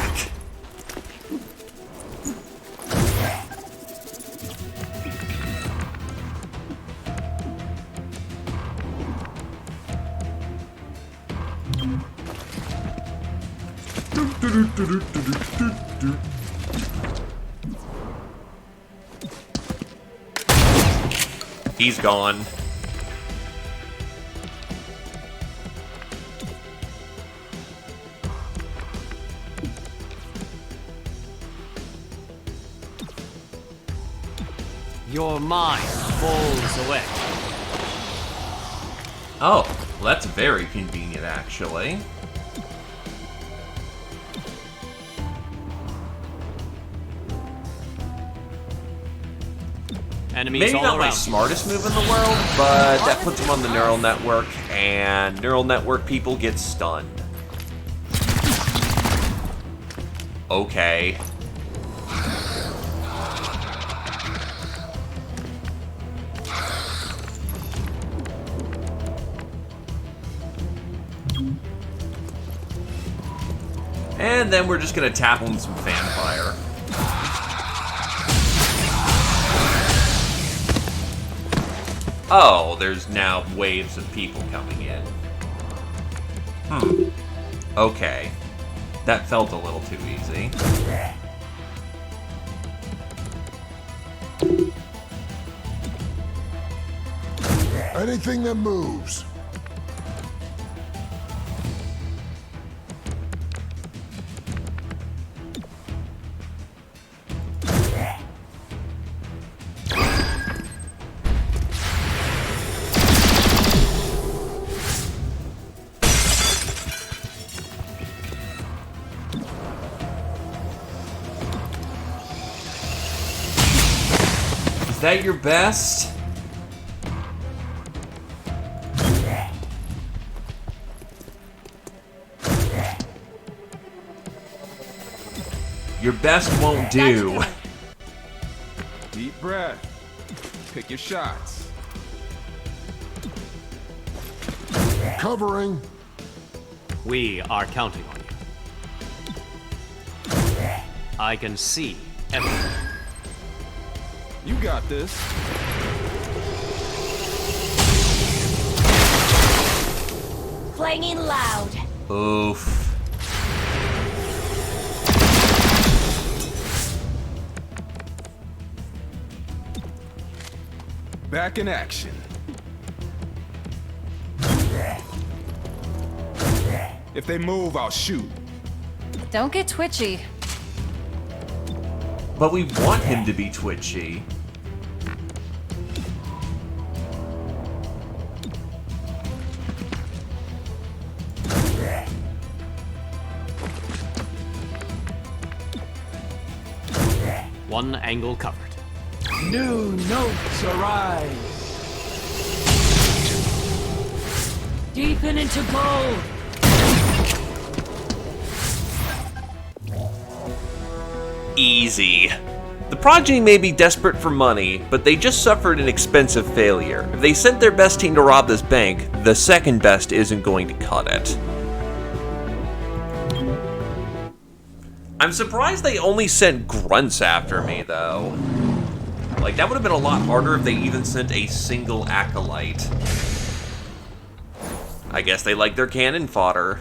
He's gone. Your mind falls away. Oh, well, that's very convenient, actually. Enemies Maybe all not my around. smartest move in the world, but that puts him on the neural network, and neural network people get stunned. Okay. And then we're just gonna tap him with some fanfire. Oh, there's now waves of people coming in. Okay. That felt a little too easy. Anything that moves. Is that your best? Your best won't do. Deep breath. Pick your shots. Covering. We are counting on you. I can see everything. You got this. clanging loud. Oof. Back in action. If they move, I'll shoot. Don't get twitchy. But we want him to be twitchy. One angle covered. New notes arise. Deepen into gold. Easy. The progeny may be desperate for money, but they just suffered an expensive failure. If they sent their best team to rob this bank, the second best isn't going to cut it. I'm surprised they only sent grunts after me, though. Like, that would have been a lot harder if they even sent a single acolyte. I guess they like their cannon fodder.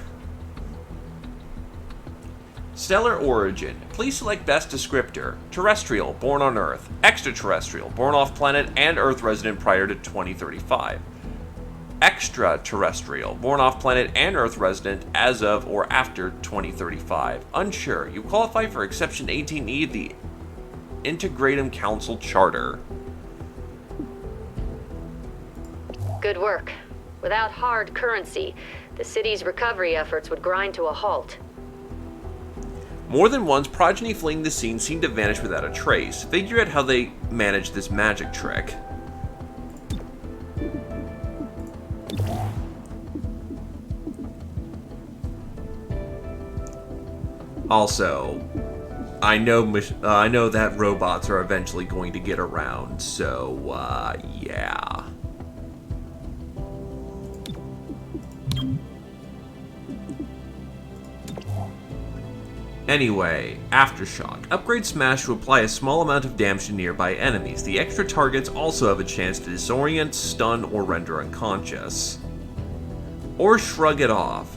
Stellar origin. Please select best descriptor. Terrestrial, born on Earth. Extraterrestrial, born off planet and Earth resident prior to 2035. Extraterrestrial, born off planet and Earth resident as of or after 2035. Unsure. You qualify for Exception 18E of the Integratum Council Charter. Good work. Without hard currency, the city's recovery efforts would grind to a halt. More than once, progeny fleeing the scene seemed to vanish without a trace. Figure out how they managed this magic trick. Also, I know that robots are eventually going to get around, so, yeah. Anyway, Aftershock. Upgrade Smash to apply a small amount of damage to nearby enemies. The extra targets also have a chance to disorient, stun, or render unconscious. Or Shrug It Off.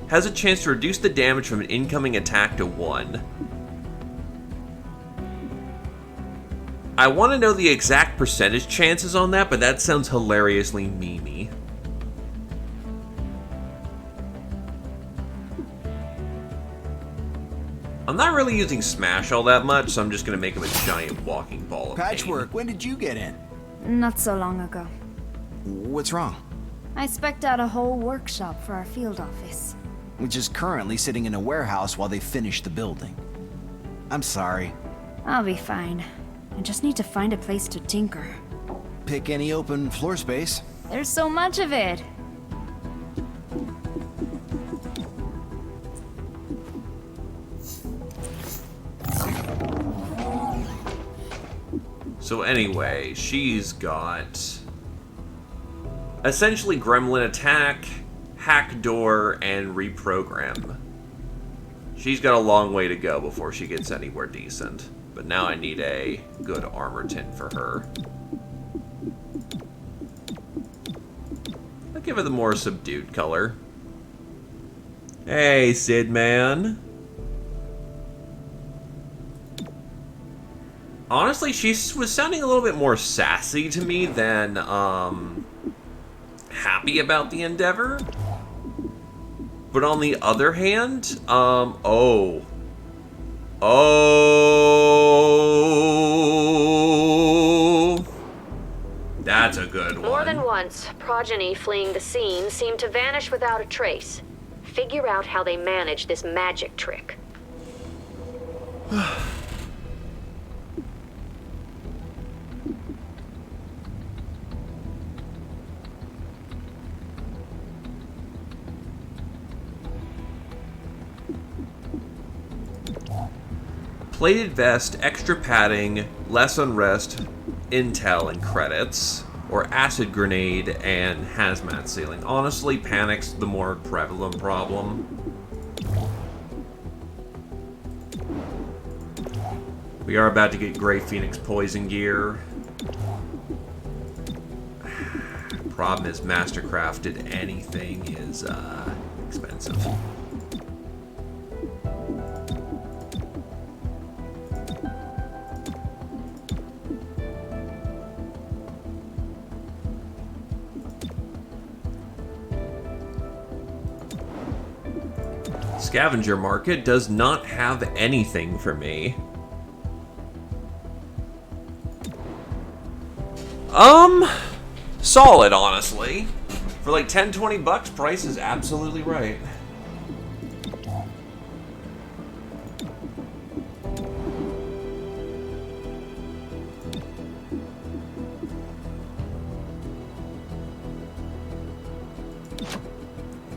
Has a chance to reduce the damage from an incoming attack to 1. I want to know the exact percentage chances on that, but that sounds hilariously memey. I'm not really using Smash all that much, so I'm just going to make him a giant walking ball of Patchwork, pain. when did you get in? Not so long ago. What's wrong? I spec'd out a whole workshop for our field office. Which is currently sitting in a warehouse while they finish the building. I'm sorry. I'll be fine. I just need to find a place to tinker. Pick any open floor space. There's so much of it. So anyway, she's got essentially Gremlin Attack, Hack Door, and Reprogram. She's got a long way to go before she gets anywhere decent. But now I need a good armor tint for her. I'll give her the more subdued color. Hey, Sid Man. Honestly, she was sounding a little bit more sassy to me than, happy about the endeavor. But on the other hand, oh, that's a good one. More than once, progeny fleeing the scene seemed to vanish without a trace. Figure out how they manage this magic trick. Plated vest, extra padding, less unrest, intel, and credits. Or acid grenade and hazmat ceiling. Honestly, panic's the more prevalent problem. We are about to get Grey Phoenix poison gear. Problem is, mastercrafted anything is expensive. Scavenger market does not have anything for me. Solid, honestly. For like 10-20 bucks, price is absolutely right.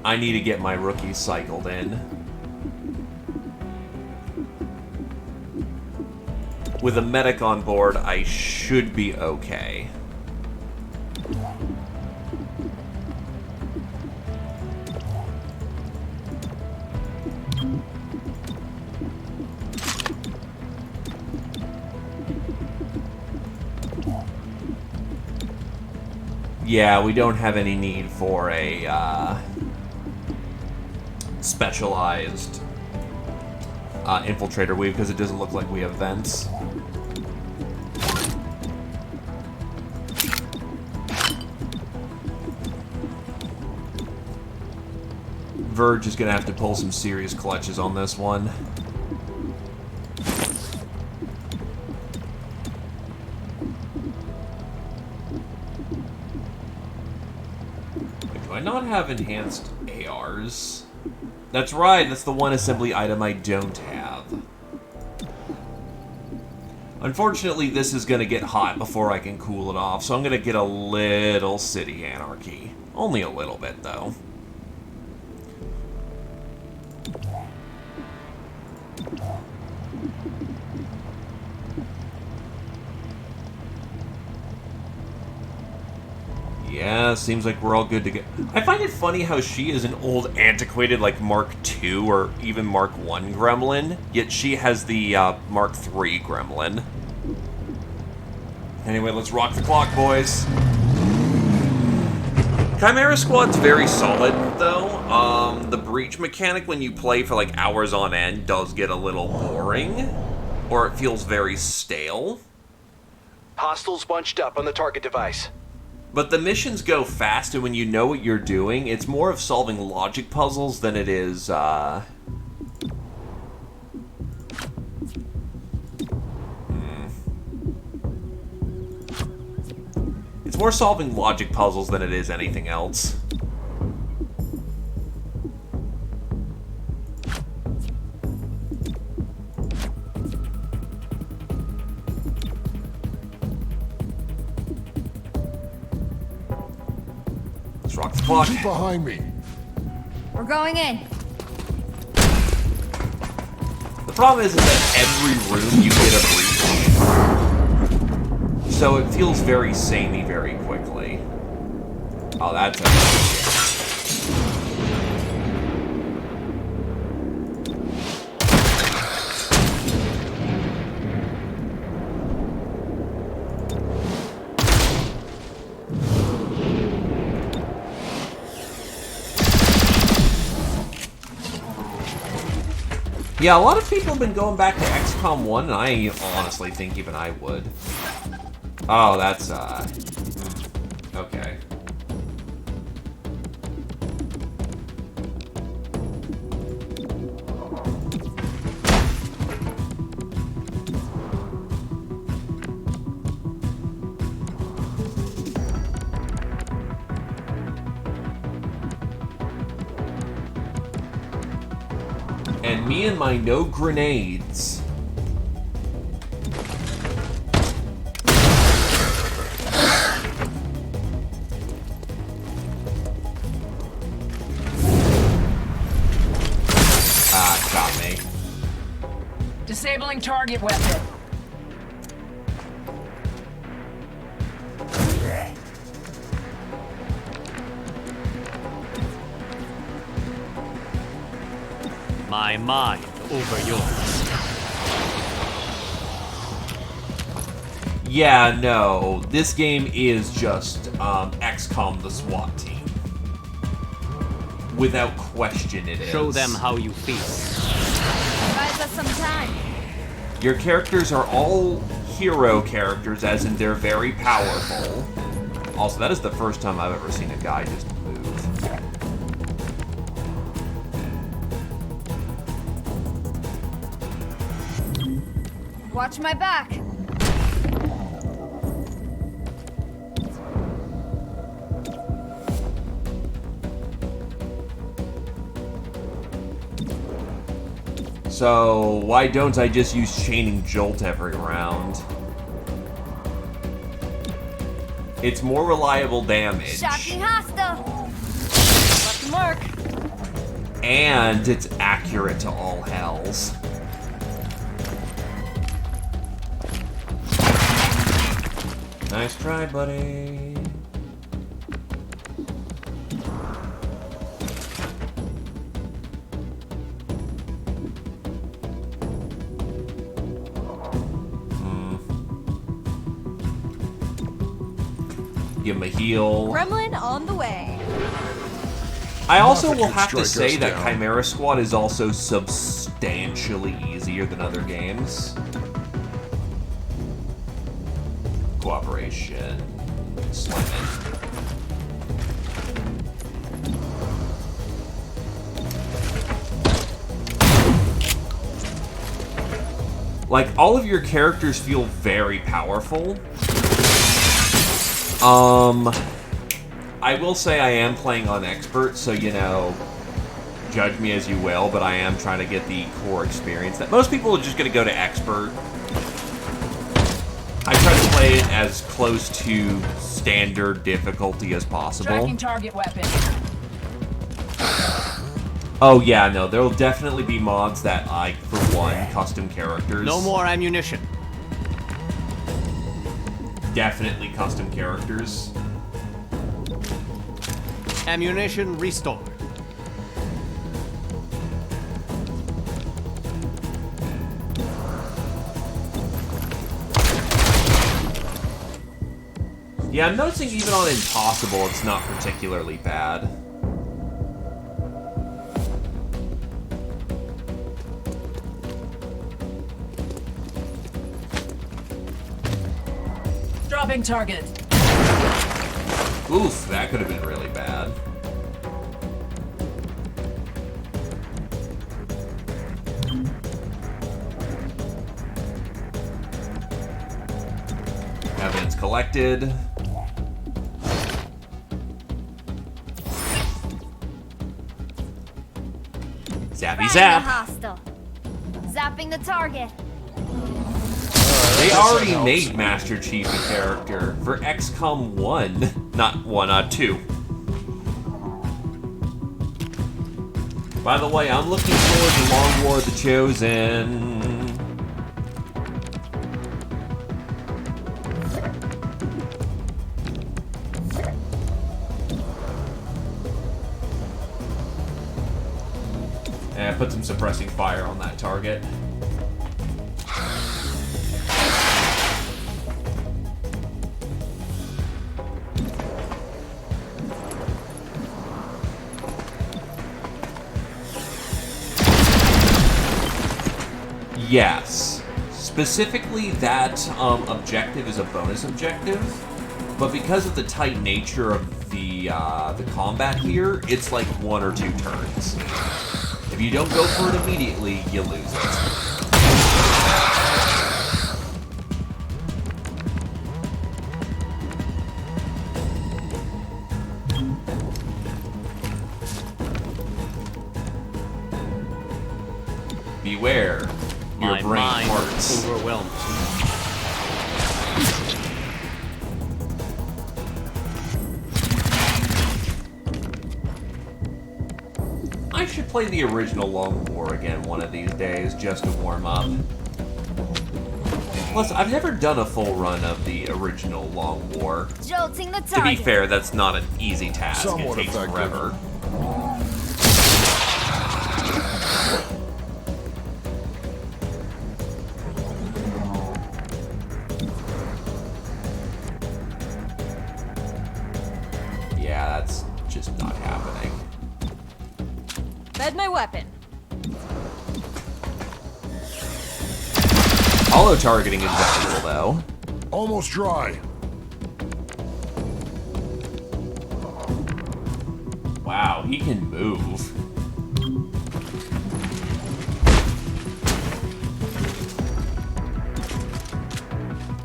I need to get my rookies cycled in. With a medic on board, I should be okay. Yeah, we don't have any need for a specialized infiltrator weave because it doesn't look like we have vents. Verge is going to have to pull some serious clutches on this one. Do I not have enhanced ARs? That's right, that's the one assembly item I don't have. Unfortunately, this is going to get hot before I can cool it off, so I'm going to get a little city anarchy. Only a little bit, though. Yeah, seems like we're all good to go. I find it funny how she is an old, antiquated, like, Mark II or even Mark I gremlin, yet she has the Mark III gremlin. Anyway, let's rock the clock, boys. Chimera Squad's very solid, though. The breach mechanic, when you play for, like, hours on end, does get a little boring. Or it feels very stale. Hostiles bunched up on the target device. But the missions go fast, and when you know what you're doing, it's more of solving logic puzzles than it is, It's more solving logic puzzles than it is anything else. Let's rock the clock. Keep behind me. We're going in. The problem is that every room you get a breach. So it feels very samey very quickly. Oh, that's a... Yeah, a lot of people have been going back to XCOM 1, and I honestly think even I would. Oh, that's, okay. And me and my no grenades. Got me. Disabling target weapon. My mind over yours. Yeah, no. This game is just XCOM the SWAT team. Without question, it is. Show them how you feel. Buys us some time. Your characters are all hero characters, as in they're very powerful. Also, that is the first time I've ever seen a guy just move. Watch my back. So, why don't I just use Chaining Jolt every round? It's more reliable damage. Shocking hostile. Left mark. And it's accurate to all hells. Nice try, buddy. Give him a heal. Gremlin on the way. I also will have to strike say us that down. Chimera Squad is also substantially easier than other games. Cooperation. Slam it. Like, all of your characters feel very powerful. I will say I am playing on Expert, so, you know, judge me as you will, but I am trying to get the core experience. That most people are just going to go to Expert. I try to play it as close to standard difficulty as possible. Tracking target weapon. Oh yeah, no, there will definitely be mods that, like, for one, custom characters. No more ammunition. Definitely custom characters. Ammunition restored. Yeah, I'm noticing even on Impossible, it's not particularly bad. Dropping target. Oof, that could have been really bad. Evidence collected. Zappy zap. Hostile. Zapping the target. They already made Master Chief a character for XCOM 1. Not 1, 2. By the way, I'm looking forward to Long War of the Chosen. And put some suppressing fire on that target. Yes. Specifically, that objective is a bonus objective, but because of the tight nature of the combat here, it's like 1 or 2 turns. If you don't go for it immediately, you lose it. Beware. Your My brain mind hurts. overwhelmed. I should play the original Long War again one of these days, just to warm up. Plus, I've never done a full run of the original Long War. Jolting the target. To be fair, that's not an easy task. Somewhat it takes effective. forever. Fed my weapon. Auto targeting is valuable, though. Almost dry. Wow, he can move.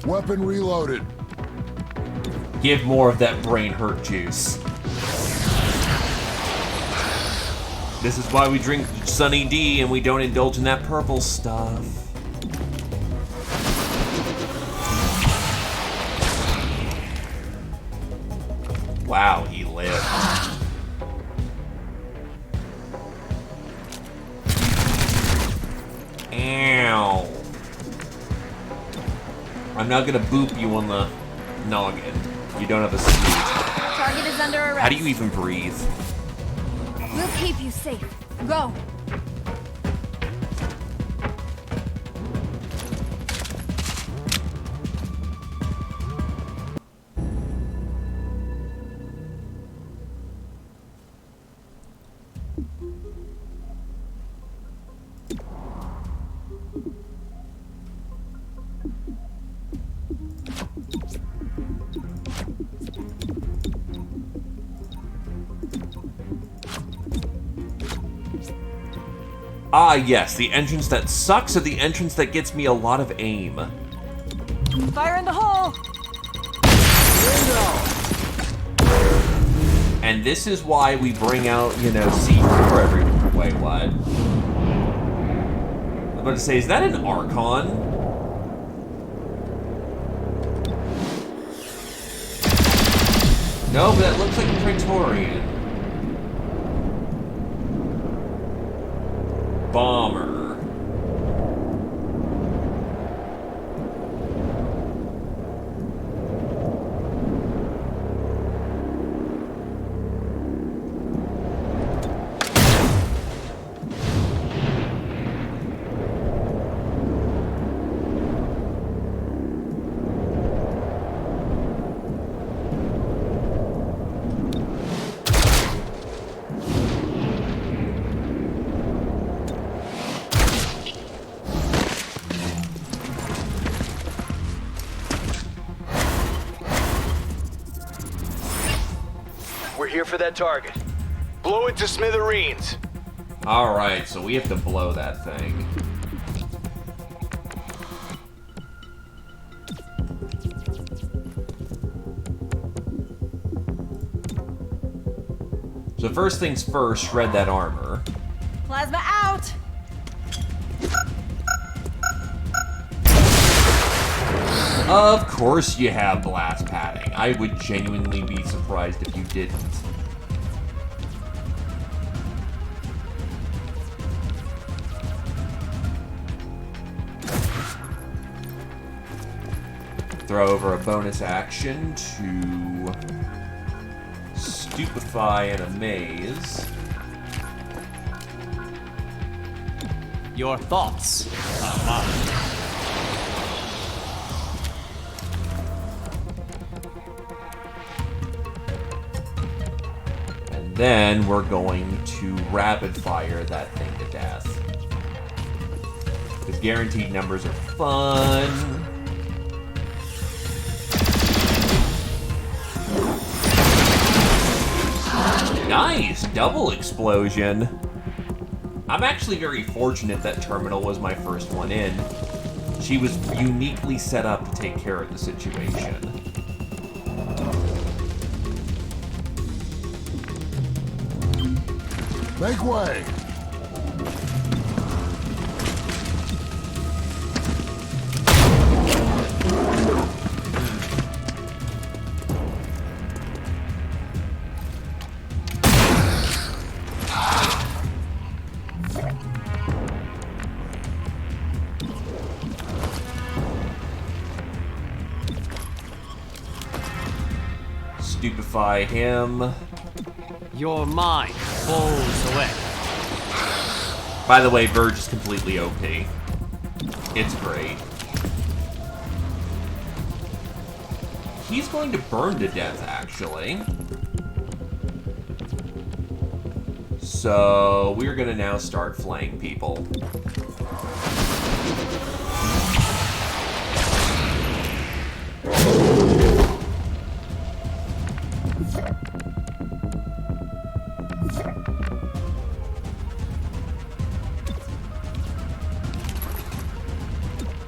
Weapon reloaded. Give more of that brain hurt juice. This is why we drink Sunny D and we don't indulge in that purple stuff. Wow, he lived. Ow. I'm not gonna boop you on the noggin. You don't have a suit. Target is under arrest. How do you even breathe? We'll keep you safe. Go. Ah, yes, the entrance that sucks or the entrance that gets me a lot of aim. Fire in the hole. And this is why we bring out, C4 every... Wait, what? I was about to say, is that an Archon? No, but that looks like a Praetorian. Bomber. We're here for that target. Blow it to smithereens. Alright, so we have to blow that thing. So first things first, shred that armor. Plasma out. Of course you have blast padding. I would genuinely be surprised if you didn't. Throw over a bonus action to stupefy and amaze. Your thoughts are mine. Then we're going to rapid fire that thing to death. Because guaranteed numbers are fun. Nice! Double explosion. I'm actually very fortunate that Terminal was my first one in. She was uniquely set up to take care of the situation. Make way! Stupefy him. Your mind falls away. By the way, Verge is completely OP. It's great. He's going to burn to death, actually. So So we're gonna now start flaying people.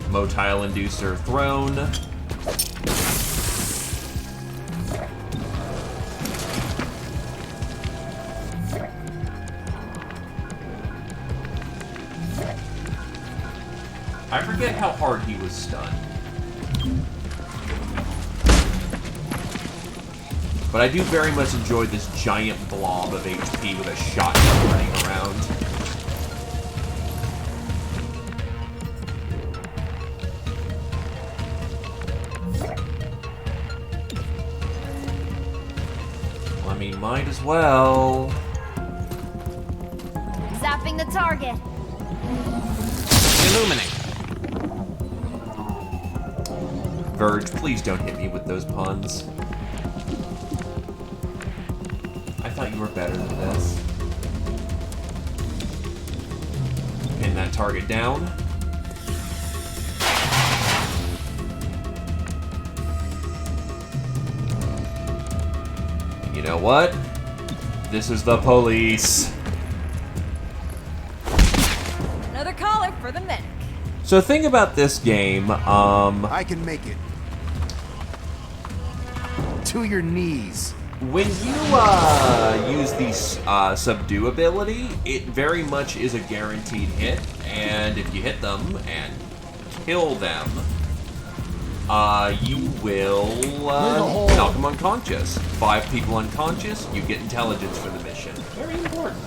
Motile inducer thrown. I forget how hard he was stunned. But I do very much enjoy this giant blob of HP with a shotgun running around. Well, I mean, might as well. Zapping the target. Illuminate. Verge, please don't hit me with those puns. I thought you were better than this. Pin that target down. You know what? This is the police. Another caller for the medic. So think about this game, I can make it. To your knees. When you use the subdue ability, it very much is a guaranteed hit, and if you hit them and kill them, you will knock them unconscious. 5 people unconscious, you get intelligence for the mission. Very important.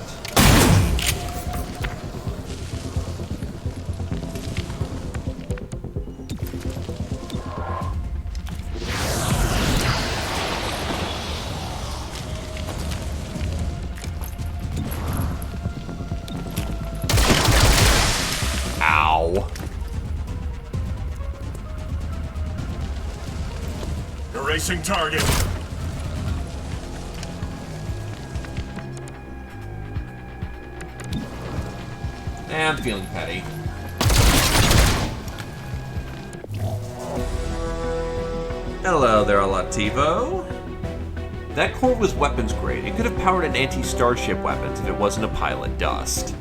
Ow. Erasing target. I'm feeling petty. Hello there, Alativo. That core was weapons grade. It could have powered an anti-starship weapons if it wasn't a pile of dust.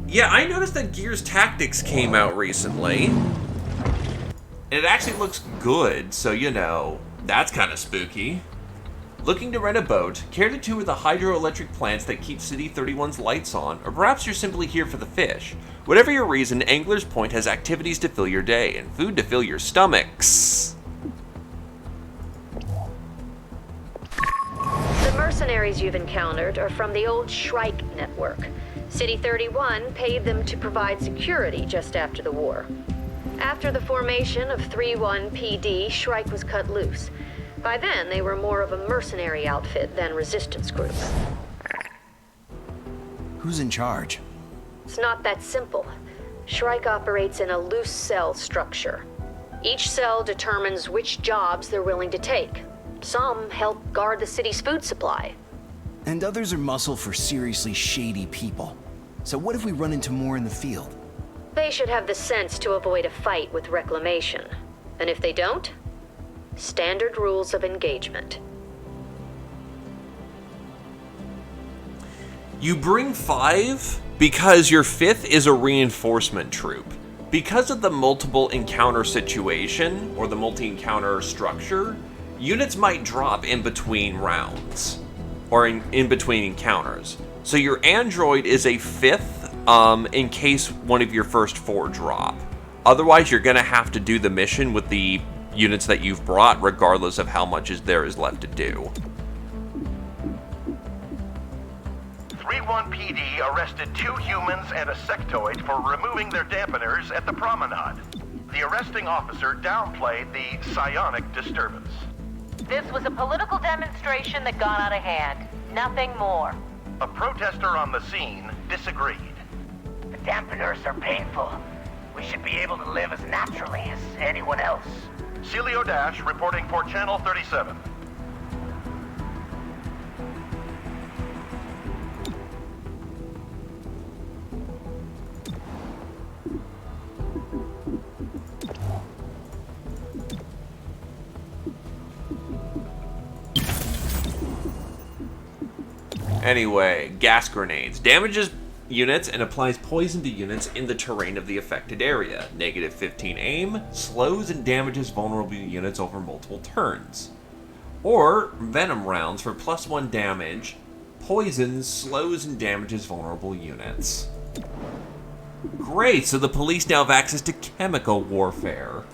Yeah, I noticed that Gears Tactics came out recently. And it actually looks good, so you know, that's kind of spooky. Looking to rent a boat, care to tour the hydroelectric plants that keep City 31's lights on, or perhaps you're simply here for the fish. Whatever your reason, Angler's Point has activities to fill your day and food to fill your stomachs. The mercenaries you've encountered are from the old Shrike network. City 31 paid them to provide security just after the war. After the formation of 3-1 PD, Shrike was cut loose. By then, they were more of a mercenary outfit than resistance group. Who's in charge? It's not that simple. Shrike operates in a loose cell structure. Each cell determines which jobs they're willing to take. Some help guard the city's food supply. And others are muscle for seriously shady people. So what if we run into more in the field? They should have the sense to avoid a fight with reclamation. And if they don't, standard rules of engagement. You bring 5 because your 5th is a reinforcement troop. Because of the multiple encounter situation, or the multi-encounter structure, units might drop in between rounds, or in between encounters. So your android is a 5th in case one of your first 4 drop. Otherwise, you're going to have to do the mission with the units that you've brought, regardless of how much there is left to do. 3-1 PD arrested 2 humans and a sectoid for removing their dampeners at the promenade. The arresting officer downplayed the psionic disturbance. This was a political demonstration that got out of hand. Nothing more. A protester on the scene disagreed. The dampeners are painful. We should be able to live as naturally as anyone else. Celio Dash reporting for Channel 37. Anyway, gas grenades. Damages units and applies poison to units in the terrain of the affected area. Negative 15 aim. Slows and damages vulnerable units over multiple turns. Or venom rounds for +1 damage. Poison slows and damages vulnerable units. Great, so the police now have access to chemical warfare.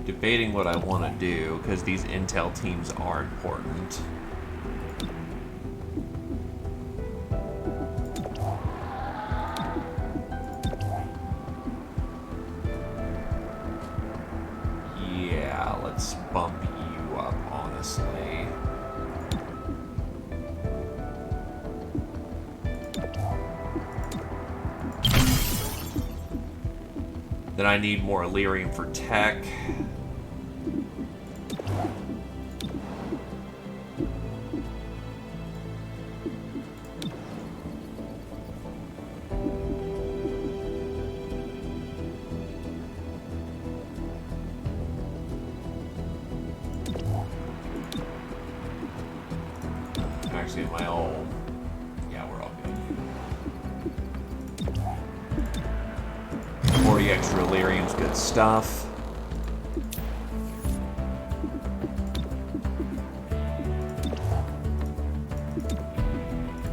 Debating what I want to do, because these intel teams are important. Yeah, let's bump you up, honestly. Then I need more Illyrium for tech. Actually, my old... Yeah, we're all good. 40 extra Illyrium's good stuff.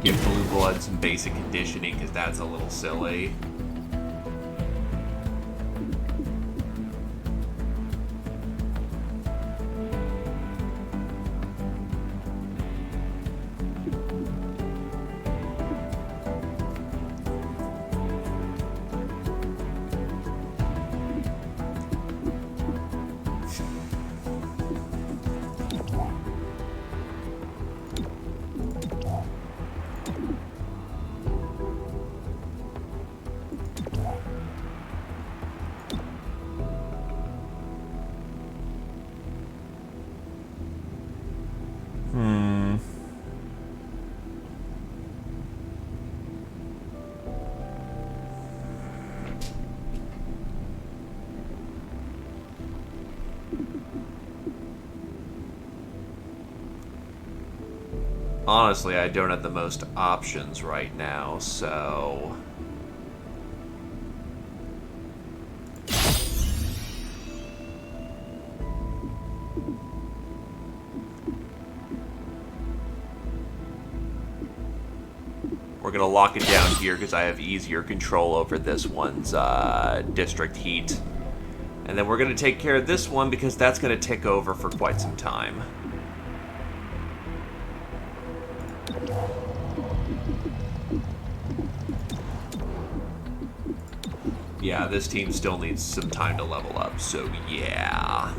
Give Blue Blood some basic conditioning, because that's a little silly. Honestly, I don't have the most options right now, so... We're gonna lock it down here because I have easier control over this one's district heat. And then we're gonna take care of this one because that's gonna tick over for quite some time. Yeah, this team still needs some time to level up, so yeah.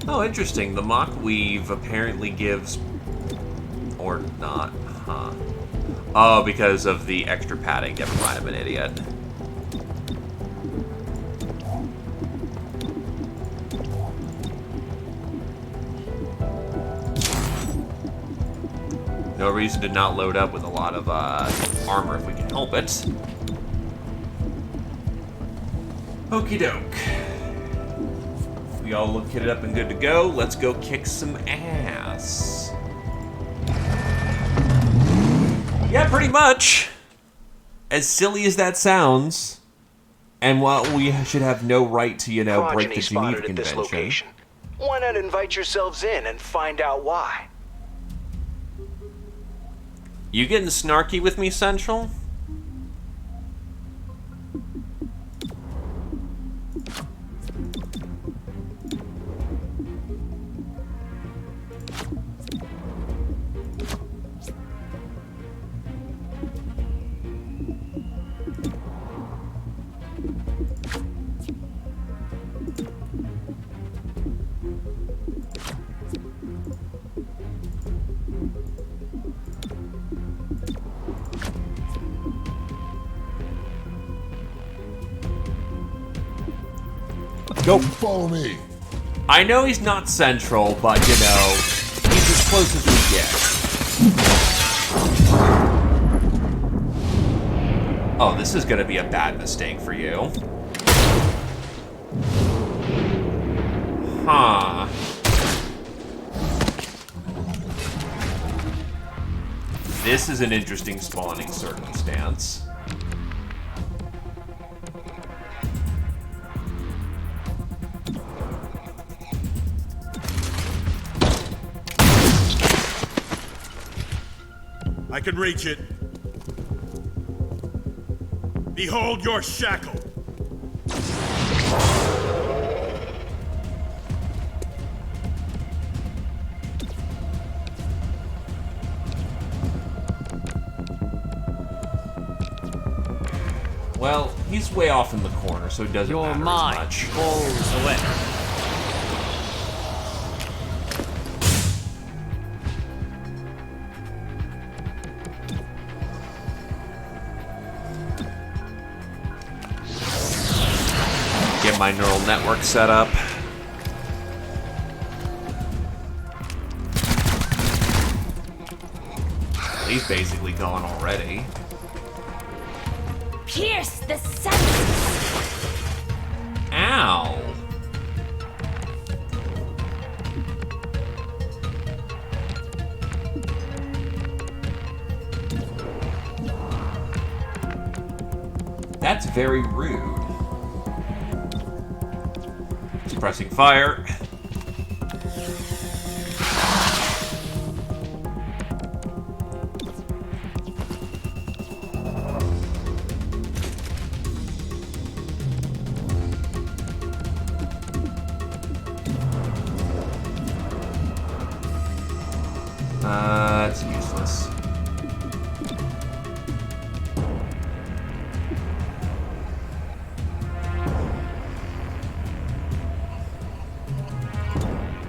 Oh, interesting. The Mock Weave apparently gives... Or not, huh? Oh, because of the extra padding. Never mind, I'm an idiot. No reason to not load up with a lot of armor if we can help it. Okie doke. We all look kitted up and good to go. Let's go kick some ass. Yeah, pretty much. As silly as that sounds, and while we should have no right to, you know, break the Geneva Convention. Why not invite yourselves in and find out why? You getting snarky with me, Central? Go follow me. I know he's not Central, but, you know, he's as close as we get. Oh, this is gonna be a bad mistake for you. Huh. This is an interesting spawning circumstance. I can reach it. Behold your shackle. Well, he's way off in the corner, so it doesn't matter as much. Falls away. Get my neural network set up. He's basically gone already. Pierce the senses! Ow! That's very rude. Suppressing fire. It's useless.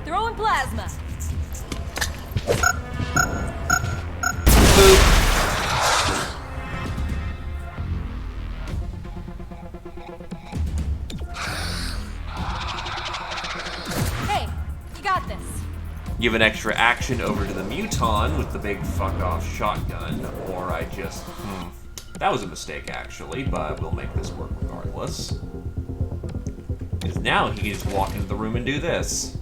Throwing plasma. Hey, you got this. Give an extra action over to the Muton with the big fuck-off shotgun, or I just... That was a mistake, actually, but we'll make this work regardless. Because now he can just walk into the room and do this.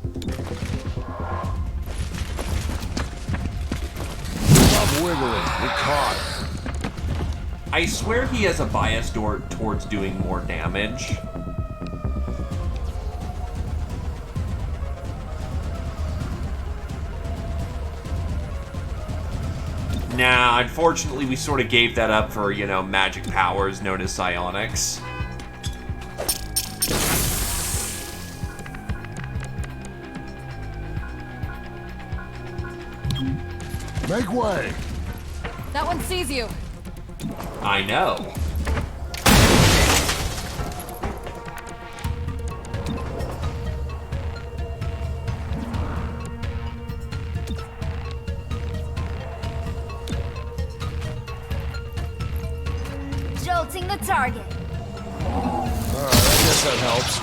Stop wiggling. You're caught. I swear he has a bias towards doing more damage. Nah, unfortunately we sort of gave that up for, you know, magic powers known as psionics. Make way. That one sees you. I know. Jolting the target. Alright, I guess that helps.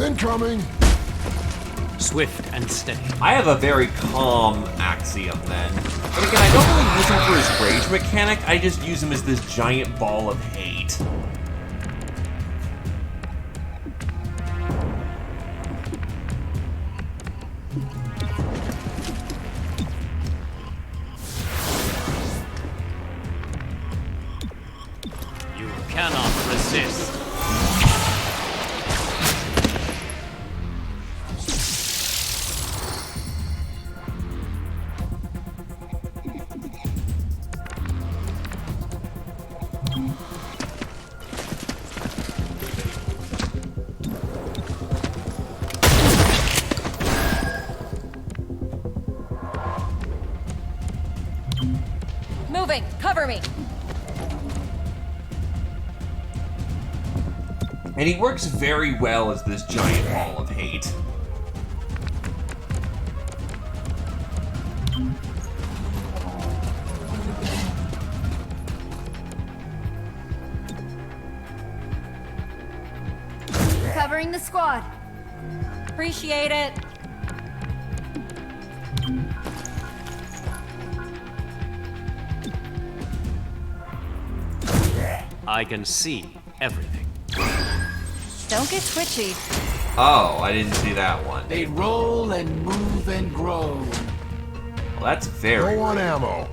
Incoming! Swift and steady. I have a very calm Axiom then. But again, I don't really use him for his rage mechanic, I just use him as this giant ball of hate. You cannot resist. Moving! Cover me! And he works very well as this giant ball of hate. Covering the squad. Appreciate it. I can see everything. Don't get twitchy. Oh, I didn't see that one. They roll and move and grow. Well, that's very... Low on ammo.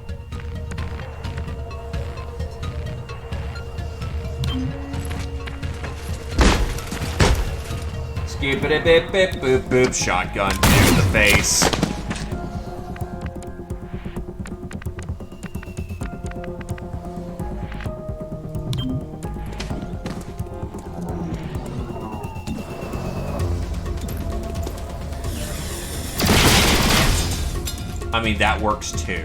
Skippity bip bip boop boop, shotgun to the face. I mean, that works too.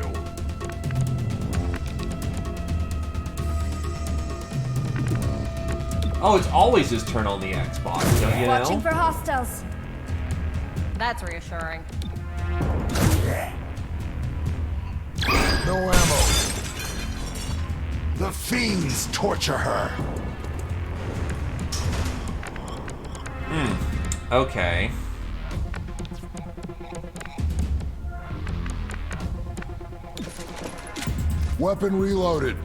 Oh, it's always his turn on the Xbox, don't you know? Watching for hostiles. That's reassuring. No ammo. The fiends torture her. Okay. Weapon reloaded.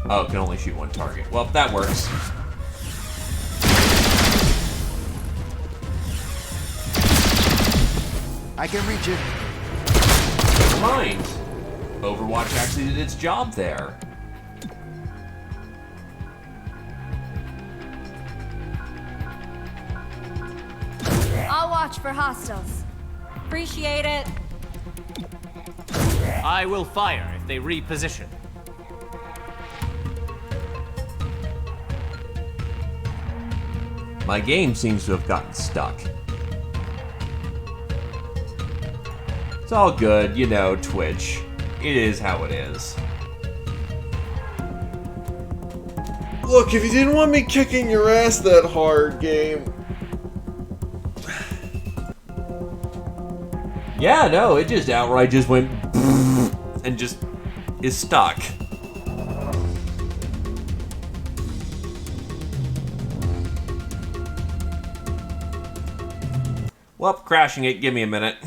Oh, it can only shoot one target. Well, that works. I can reach it. Never mind. Overwatch actually did its job there. I'll watch for hostiles. Appreciate it. I will fire if they reposition. My game seems to have gotten stuck. It's all good, you know, Twitch. It is how it is. Look, if you didn't want me kicking your ass that hard, game. Yeah, no, it just outright just went and just is stuck. Well, crashing it. Give me a minute.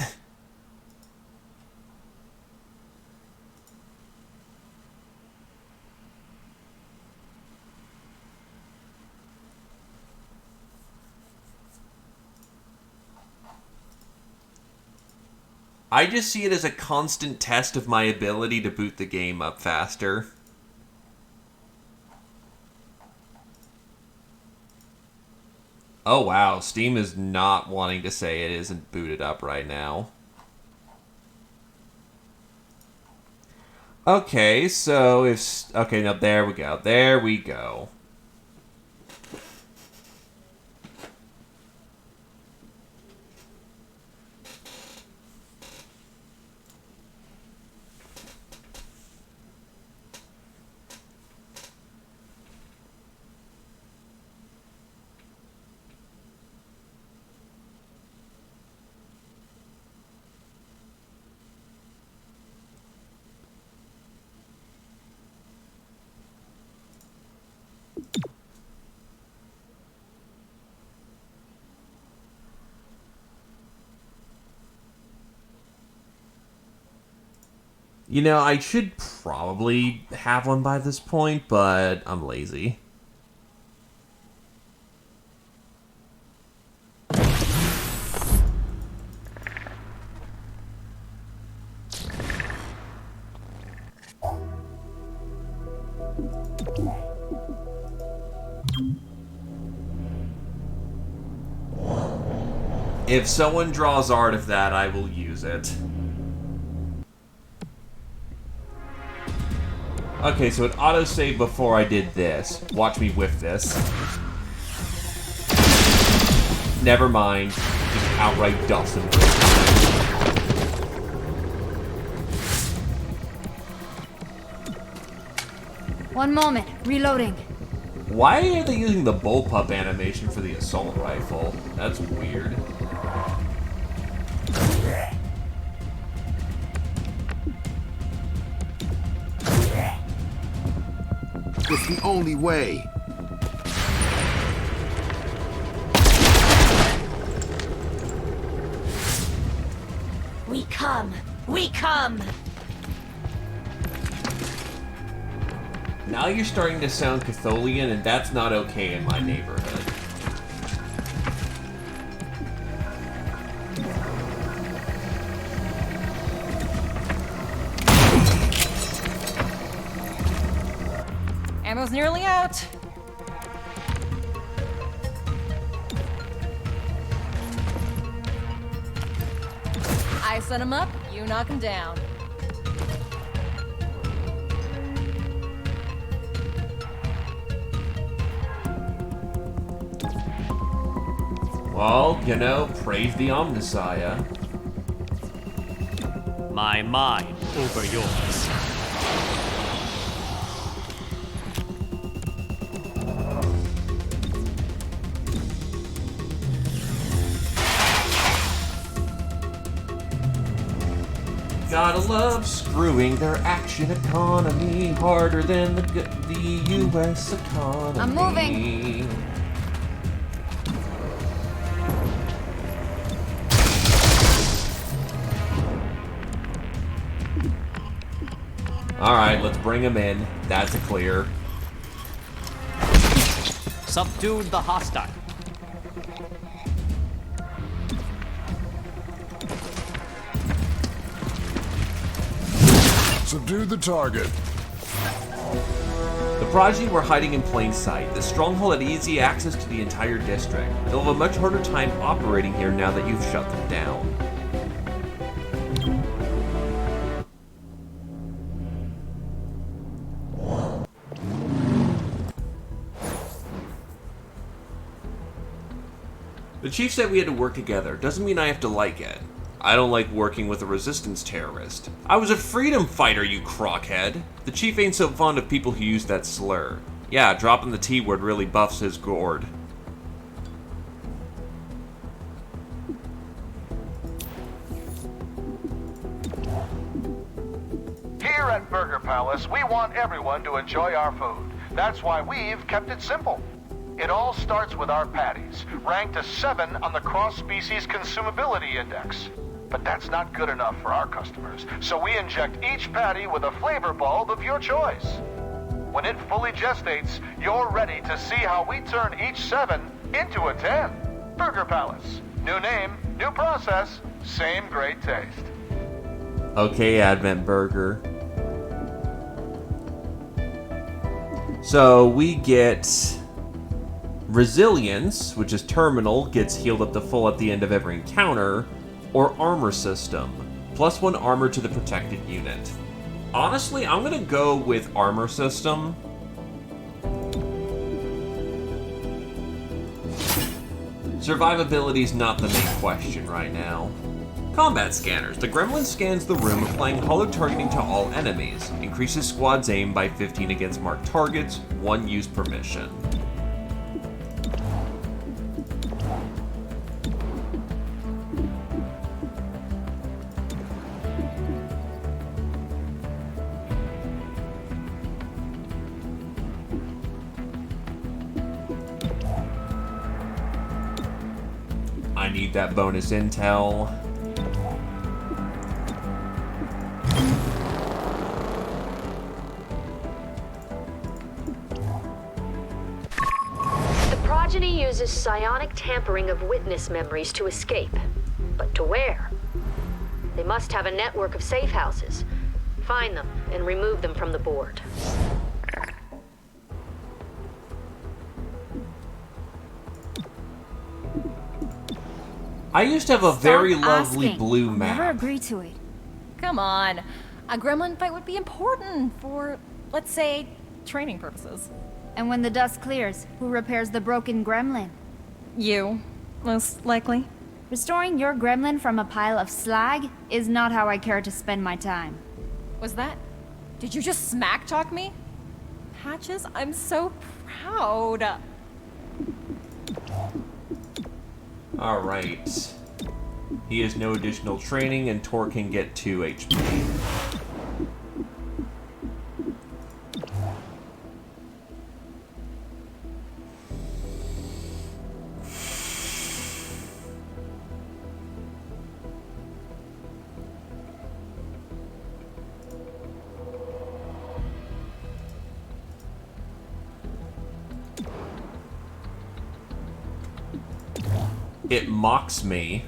I just see it as a constant test of my ability to boot the game up faster. Oh wow, Steam is not wanting to say it isn't booted up right now. Okay, so if... Okay, now there we go. There we go. You know, I should probably have one by this point, but I'm lazy. If someone draws art of that, I will use it. Okay, so it autosaved before I did this. Watch me whiff this. Never mind. Just outright dust him. One moment. Reloading. Why are they using the bullpup animation for the assault rifle? That's weird. It's the only way. We come! We come! Now you're starting to sound Catholian, and that's not okay in my neighborhood. Ammo's nearly out. I set him up, you knock him down. Well, you know, praise the Omnissiah. My mind over yours. Gotta love screwing their action economy harder than the U.S. economy. I'm moving. Alright, let's bring him in. That's a clear. Subdued the hostile. Subdue the target. The prodigy were hiding in plain sight. The stronghold had easy access to the entire district. They'll have a much harder time operating here now that you've shut them down. The chief said we had to work together. Doesn't mean I have to like it. I don't like working with a resistance terrorist. I was a freedom fighter, you crockhead. The chief ain't so fond of people who use that slur. Yeah, dropping the T word really buffs his gourd. Here at Burger Palace, we want everyone to enjoy our food. That's why we've kept it simple. It all starts with our patties, ranked a 7 on the cross-species consumability index. But that's not good enough for our customers, so we inject each patty with a flavor bulb of your choice. When it fully gestates, you're ready to see how we turn each 7 into a 10. Burger Palace. New name, new process, same great taste. Okay, Advent Burger. So we get Resilience, which is terminal, gets healed up to full at the end of every encounter, or Armor System, +1 armor to the protected unit. Honestly, I'm gonna go with Armor System. Survivability's not the main question right now. Combat Scanners. The gremlin scans the room, applying hollow targeting to all enemies. Increases squad's aim by 15 against marked targets, 1 use per mission. I need that bonus intel. progeny uses psionic tampering of witness memories to escape. But to where? They must have a network of safe houses. Find them and remove them from the board. I used to have a very Stop lovely asking. blue I'll map. never agree to it. Come on. A gremlin fight would be important for, let's say, training purposes. And when the dust clears, who repairs the broken gremlin? You, most likely. Restoring your gremlin from a pile of slag is not how I care to spend my time. Was that? Did you just smack talk me? Patches, I'm so proud. Alright. He has no additional training, and Tor can get 2 HP. It mocks me.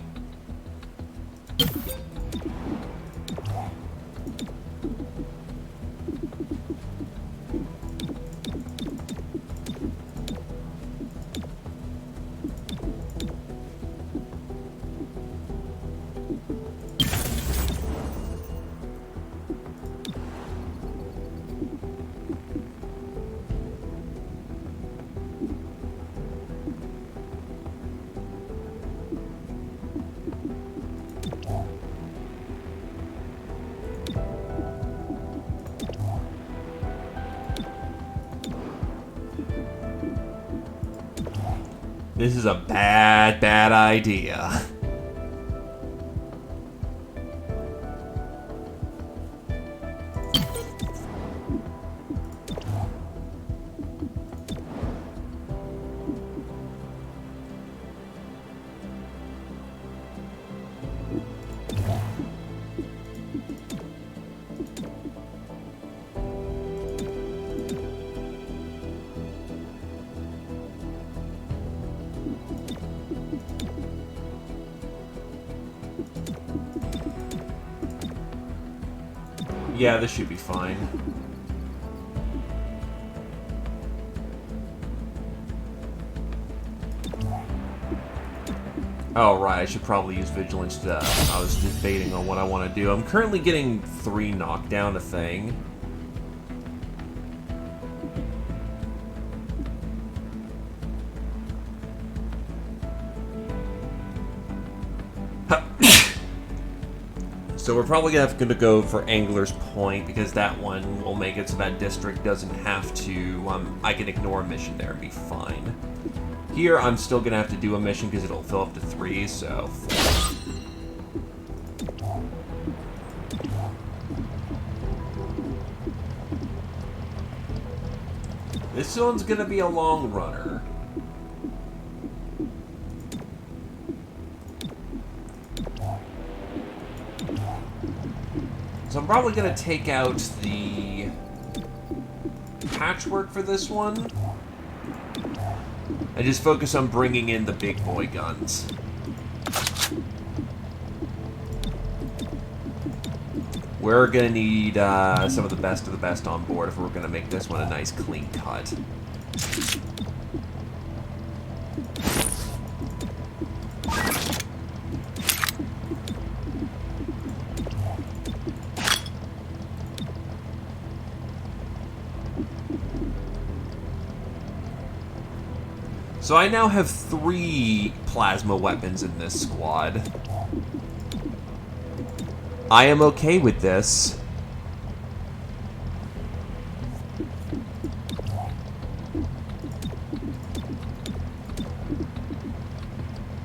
This is a bad idea. Yeah, this should be fine. Oh, right, I should probably use Vigilance. I was debating on what I want to do. I'm currently getting 3 knockdown a thing. So we're probably gonna have to go for Angler's Point, because that one will make it so that district doesn't have to, I can ignore a mission there and be fine. Here, I'm still gonna have to do a mission because it'll fill up to 3, so... This one's gonna be a long runner. So I'm probably going to take out the patchwork for this one and just focus on bringing in the big boy guns. We're going to need some of the best on board if we're going to make this one a nice clean cut. So I now have 3 plasma weapons in this squad. I am okay with this.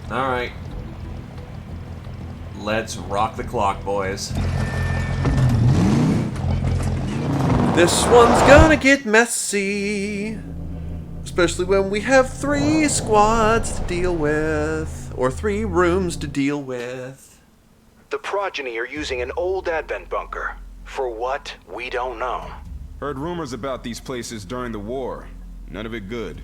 Alright. Let's rock the clock, boys. This one's gonna get messy. Especially when we have 3 squads to deal with. Or 3 rooms to deal with. The progeny are using an old Advent bunker. For what? We don't know. Heard rumors about these places during the war. None of it good.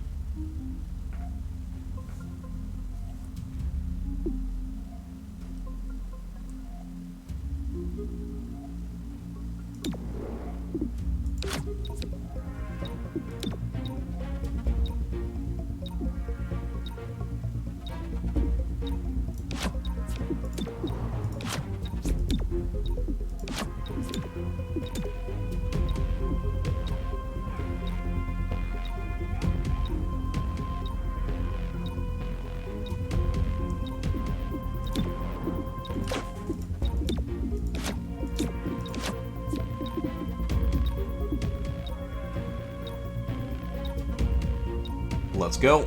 go.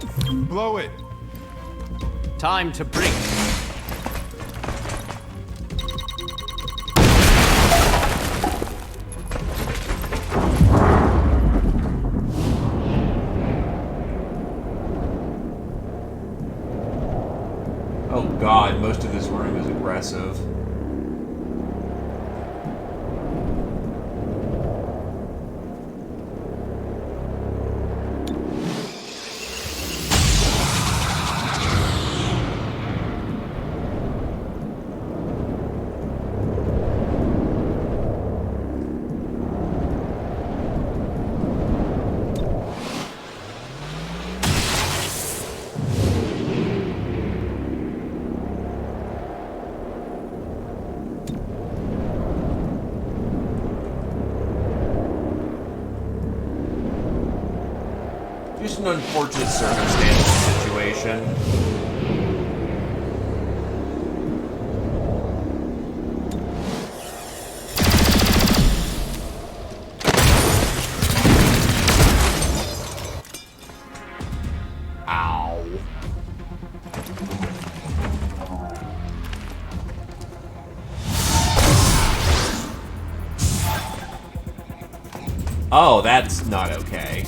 Blow it. Time to break. Oh god, most of this room is aggressive. Just an unfortunate circumstance situation. Ow. Oh, that's not okay.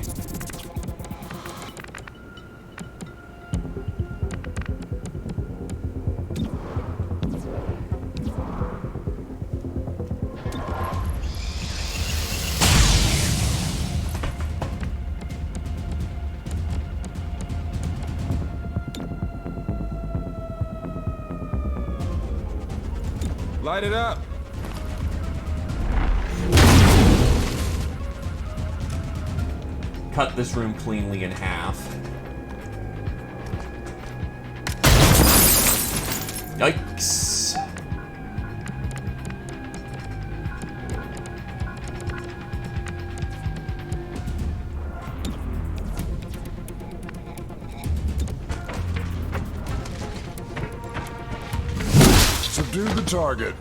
Light it up. Cut this room cleanly in half. Yikes. Subdue the target.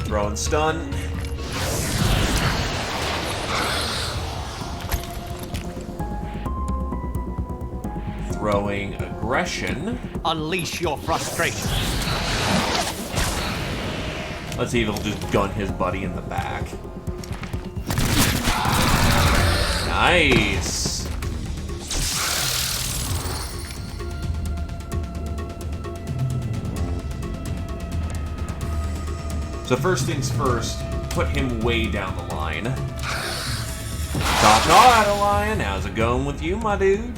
Throwing stun. Throwing aggression. Unleash your frustration. Let's see if he'll just gun his buddy in the back. Nice. So first things first, put him way down the line. Talk Adeline, how's it going with you, my dude?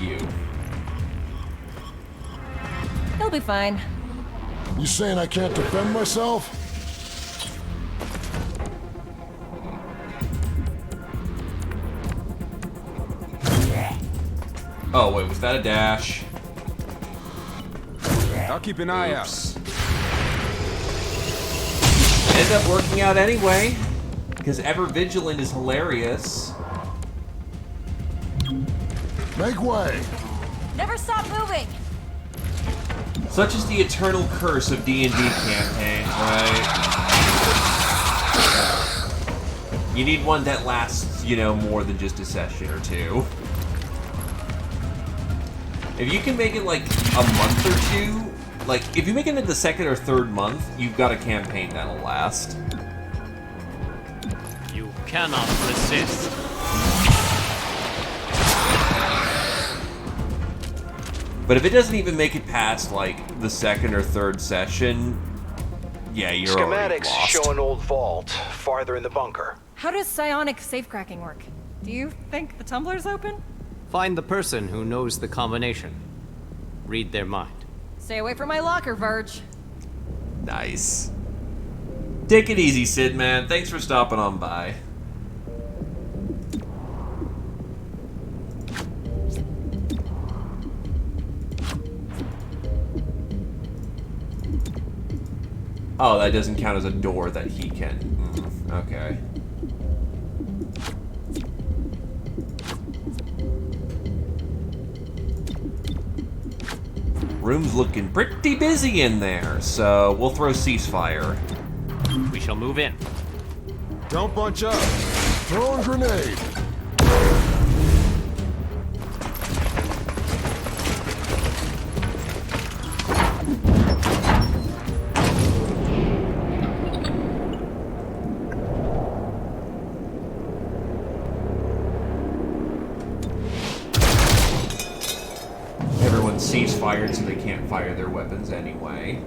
You. He'll be fine. You saying I can't defend myself? Oh, wait, was that a dash? I'll keep an eye out. Ended up working out anyway, because Ever Vigilant is hilarious. Make way! Never stop moving! Such is the eternal curse of D&D campaigns, right? You need one that lasts, you know, more than just a session or two. If you can make it like a month or two, like if you make it in the second or third month, you've got a campaign that'll last. You cannot resist. But if it doesn't even make it past like the second or third session, yeah, you're already Schematics lost. show an old vault farther in the bunker. How does psionic safecracking work? Do you think the tumbler's open? Find the person who knows the combination. Read their mind. Stay away from my locker, Verge. Nice. Take it easy, Sid, man. Thanks for stopping on by. Oh, that doesn't count as a door that he can. Okay. room's looking pretty busy in there, so we'll throw ceasefire. We shall move in. Don't bunch up. Throwing grenade. Everyone ceasefired so they can't fire their weapons anyway.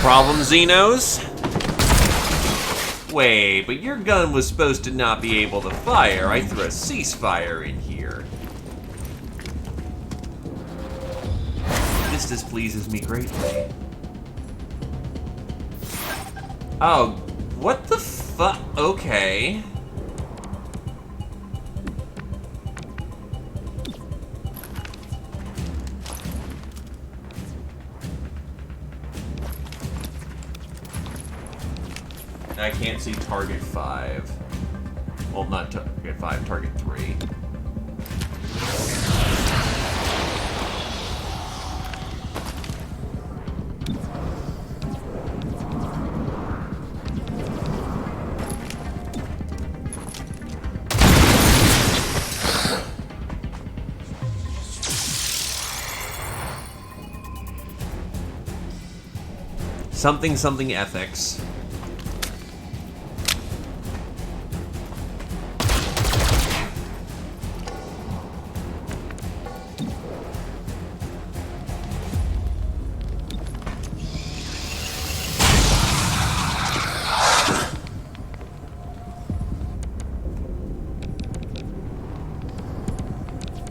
Problem, Xenos? Wait, but your gun was supposed to not be able to fire. I threw a ceasefire in here. This displeases me greatly. Oh, what the fuck? Okay. I can't see target 5. Well, not target 5, target 3. Something ethics.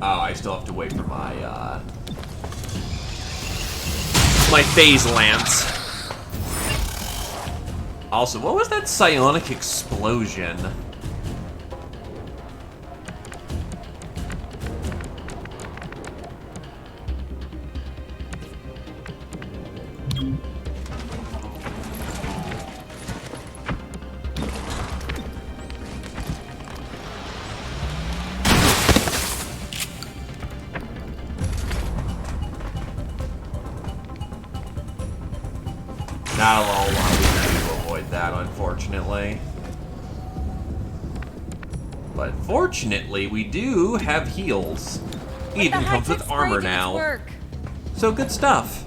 Oh, I still have to wait for my, my phase lance. Also, what was that psionic explosion? Not a lot we can do to avoid that, unfortunately. But fortunately, we do have heals. It even comes with armor now. So good stuff.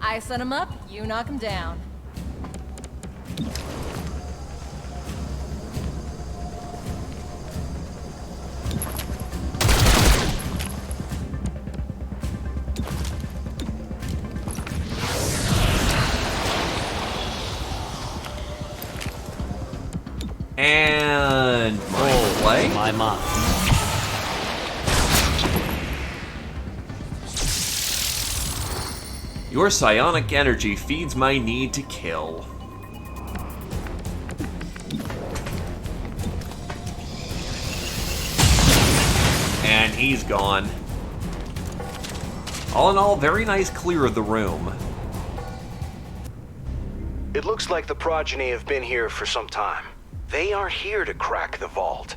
I set him up, you knock him down. And play my mind. Your psionic energy feeds my need to kill. And he's gone. All in all, very nice clear of the room. It looks like the progeny have been here for some time. They aren't here to crack the vault.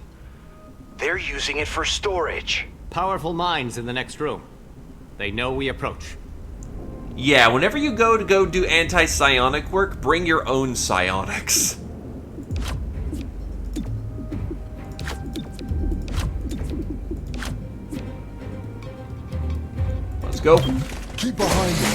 They're using it for storage. Powerful minds in the next room. They know we approach. Yeah, whenever you go do anti-psionic work, bring your own psionics. Let's go. Keep behind me.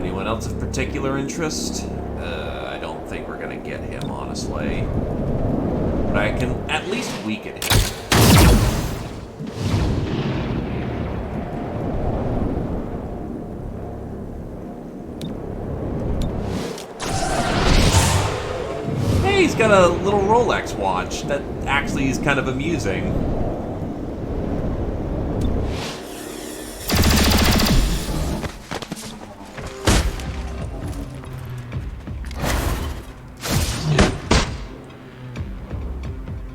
Anyone else of particular interest? I don't think we're gonna get him, honestly. But I can at least weaken him. Hey, he's got a little Rolex watch that actually is kind of amusing.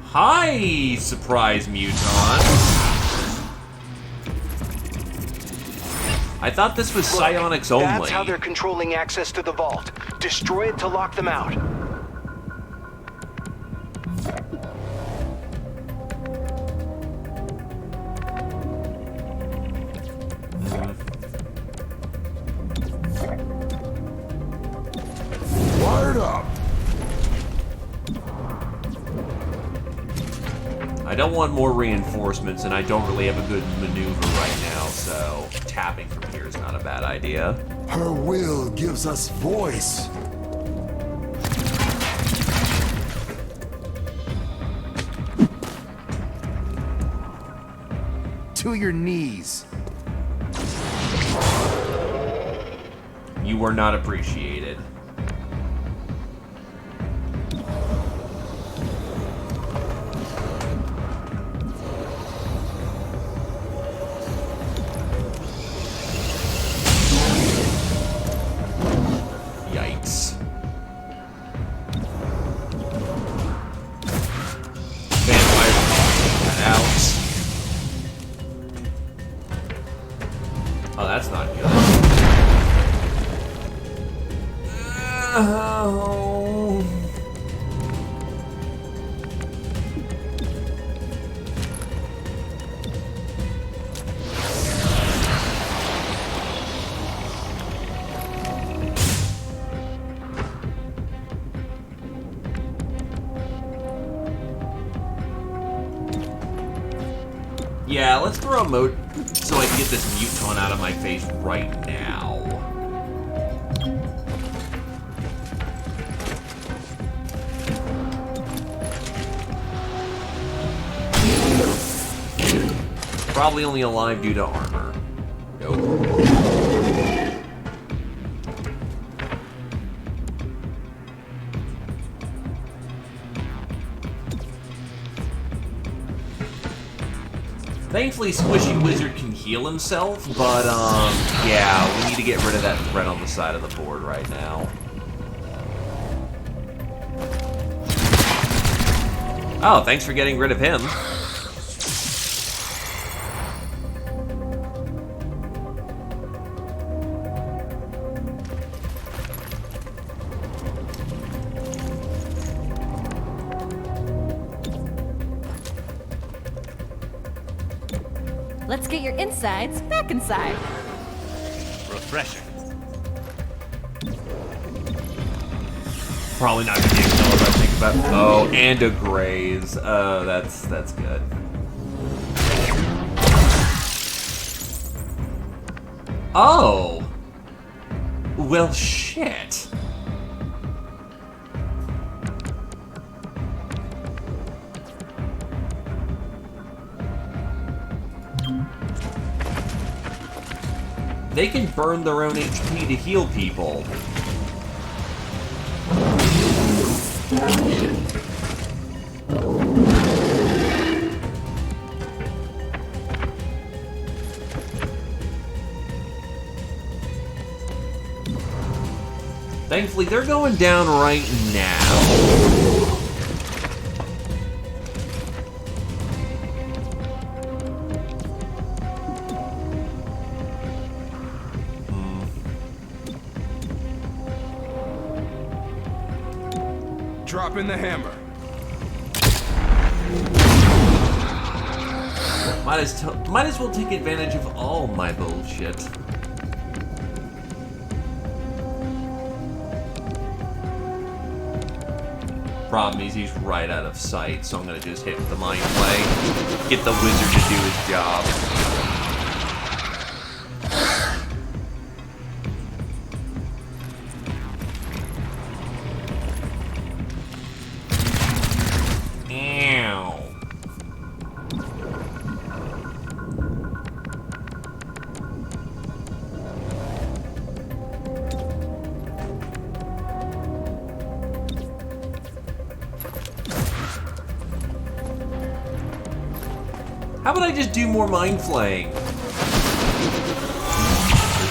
Hi, surprise mutant. I thought this was psionics only. That's how they're controlling access to the vault. Destroy it to lock them out. Wired up. I don't want more reinforcements, and I don't really have a good maneuver right now, so tapping from here is not a bad idea. Her will gives us voice. To your knees. You were not appreciated. Yikes. Vampire out. Oh, that's not good. Oh. Yeah, let's throw a moat so I can get this muton out of my face right now. Probably only alive due to armor. Nope. Thankfully, Squishy Wizard can heal himself, but, yeah, we need to get rid of that threat on the side of the board right now. Oh, thanks for getting rid of him. Let's get your insides back inside. Refreshing. Probably not gonna be a kill if I think about. Oh, and a graze. Oh, that's good. Oh. Well, shit. They can burn their own HP to heal people. Thankfully, they're going down right now. Drop in the hammer. Might as well take advantage of all my bullshit. Problem is he's right out of sight, so I'm gonna just hit with the mind play. Get the wizard to do his job. How about I just do more mind flaying? There's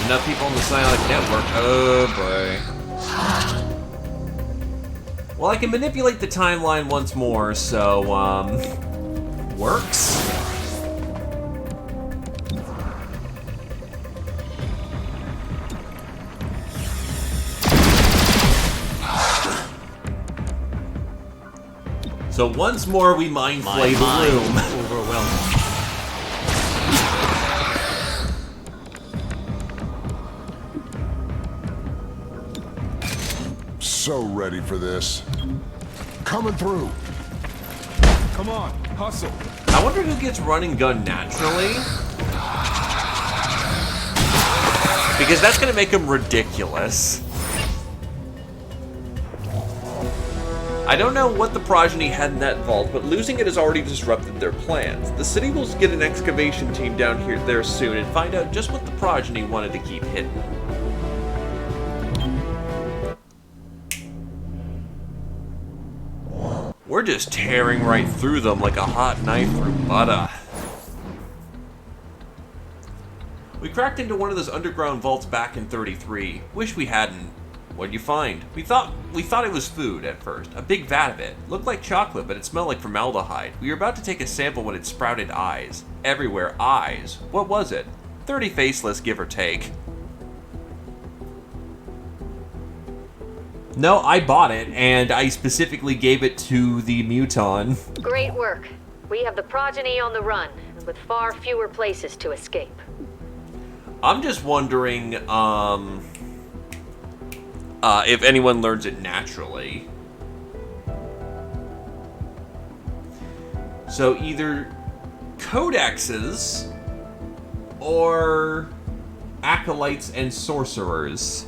enough people on the Psionic network. Oh boy. Well, I can manipulate the timeline once more, so, works? So once more, we mind flay the room. Overwhelmed. So ready for this. Coming through. Come on, hustle. I wonder who gets run and gun naturally. Because that's going to make him ridiculous. I don't know what the progeny had in that vault, but losing it has already disrupted their plans. The city will get an excavation team down there soon and find out just what the progeny wanted to keep hidden. We're just tearing right through them like a hot knife through butter. We cracked into one of those underground vaults back in 33. Wish we hadn't. What'd you find? We thought it was food at first. A big vat of it. Looked like chocolate, but it smelled like formaldehyde. We were about to take a sample when it sprouted eyes. Everywhere, eyes. What was it? 30 faceless, give or take. No, I bought it, and I specifically gave it to the Muton. Great work. We have the progeny on the run, with far fewer places to escape. I'm just wondering, if anyone learns it naturally. So either codexes or acolytes and sorcerers.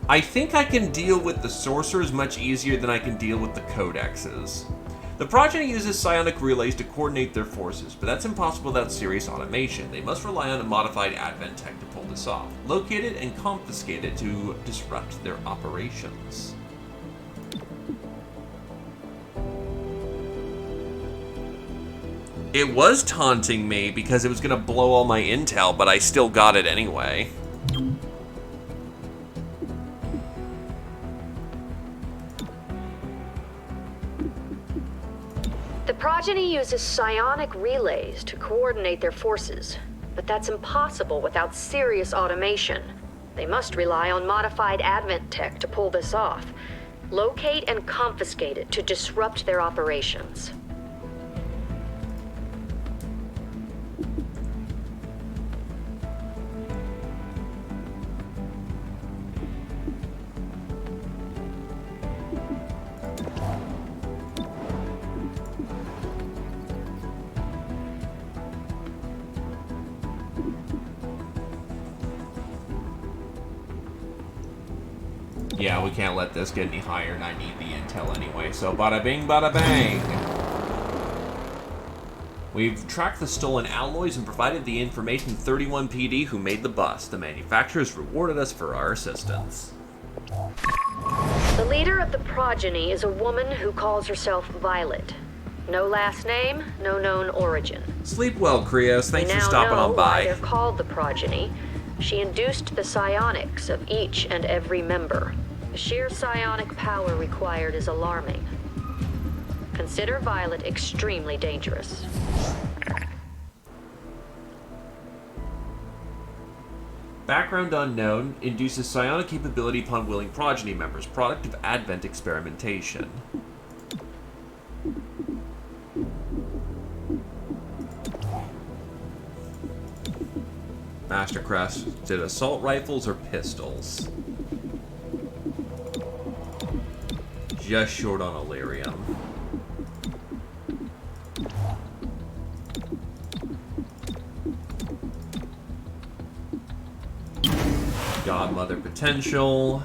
I think I can deal with the sorcerers much easier than I can deal with the codexes. The progeny uses psionic relays to coordinate their forces, but that's impossible without serious automation. They must rely on a modified advent tech to pull this off. Locate it and confiscate it to disrupt their operations. It was taunting me because it was going to blow all my intel, but I still got it anyway. The progeny uses psionic relays to coordinate their forces, but that's impossible without serious automation. They must rely on modified advent tech to pull this off. Locate and confiscate it to disrupt their operations. Yeah, we can't let this get any higher, and I need the intel anyway, so bada bing, bada bang! We've tracked the stolen alloys and provided the information to 31 PD who made the bus. The manufacturers rewarded us for our assistance. The leader of the progeny is a woman who calls herself Violet. No last name, no known origin. Sleep well, Krios. Thanks for stopping on why by. they're called the progeny. She induced the psionics of each and every member. The sheer psionic power required is alarming. Consider Violet extremely dangerous. Background unknown, induces psionic capability upon willing progeny members, product of Advent experimentation. Mastercraft did assault rifles or pistols? Just short on Illyrium. Godmother potential.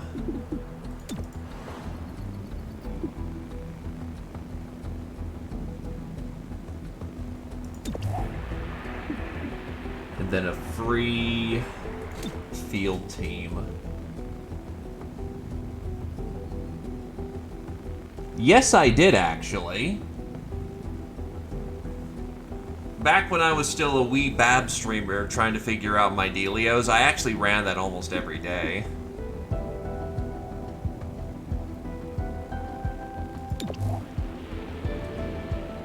And then a free field team. Yes, I did actually. back when I was still a wee bab streamer trying to figure out my dealios, I actually ran that almost every day.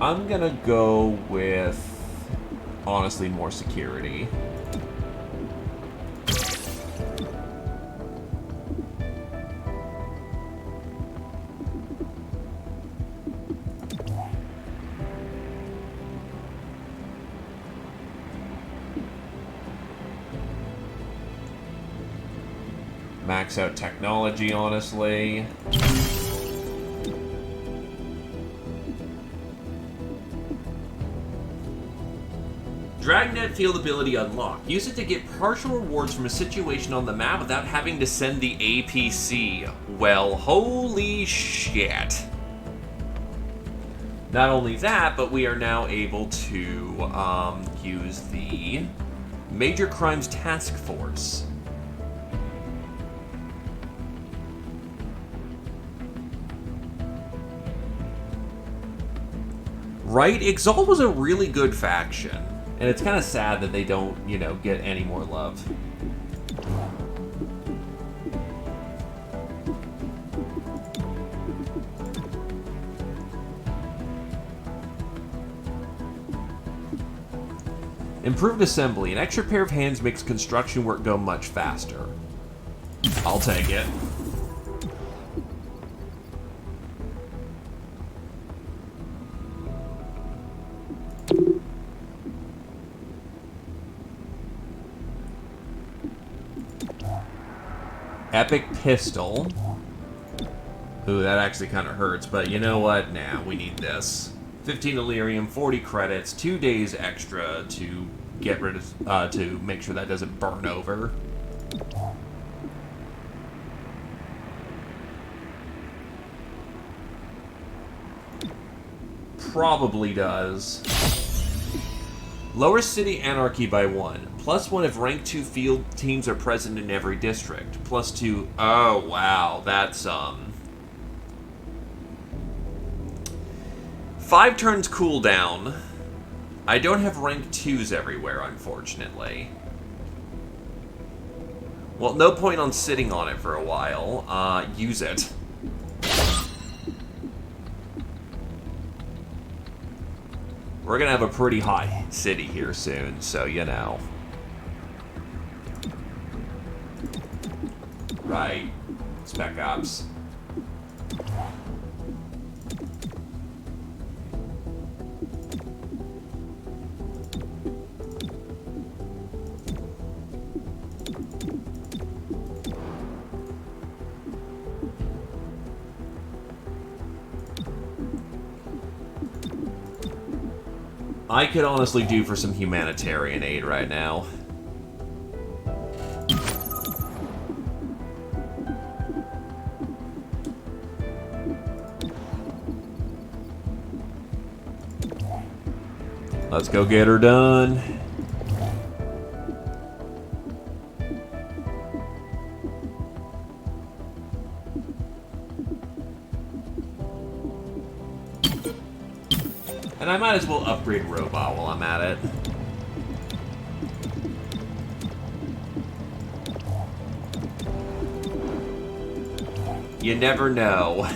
I'm gonna go with, honestly, more security. Max out technology, honestly. Dragnet field ability unlocked. Use it to get partial rewards from a situation on the map without having to send the APC. Well, holy shit. Not only that, but we are now able to use the Major Crimes Task Force. Right? Exalt was a really good faction. And it's kind of sad that they don't, you know, get any more love. Improved assembly. An extra pair of hands makes construction work go much faster. I'll take it. Epic pistol. Ooh, that actually kind of hurts, but you know what? Nah, we need this. 15 Illyrium, 40 credits, 2 days extra to get rid of, to make sure that doesn't burn over. Probably does. Lower city anarchy by 1. +1 if rank 2 field teams are present in every district. +2. Oh, wow. That's, 5 turns cooldown. I don't have rank 2s everywhere, unfortunately. Well, no point on sitting on it for a while. Use it. We're gonna have a pretty hot city here soon, so you know. Right. Spec Ops. I could honestly do for some humanitarian aid right now. Let's go get her done. And I might as well upgrade Robot while I'm at it. You never know.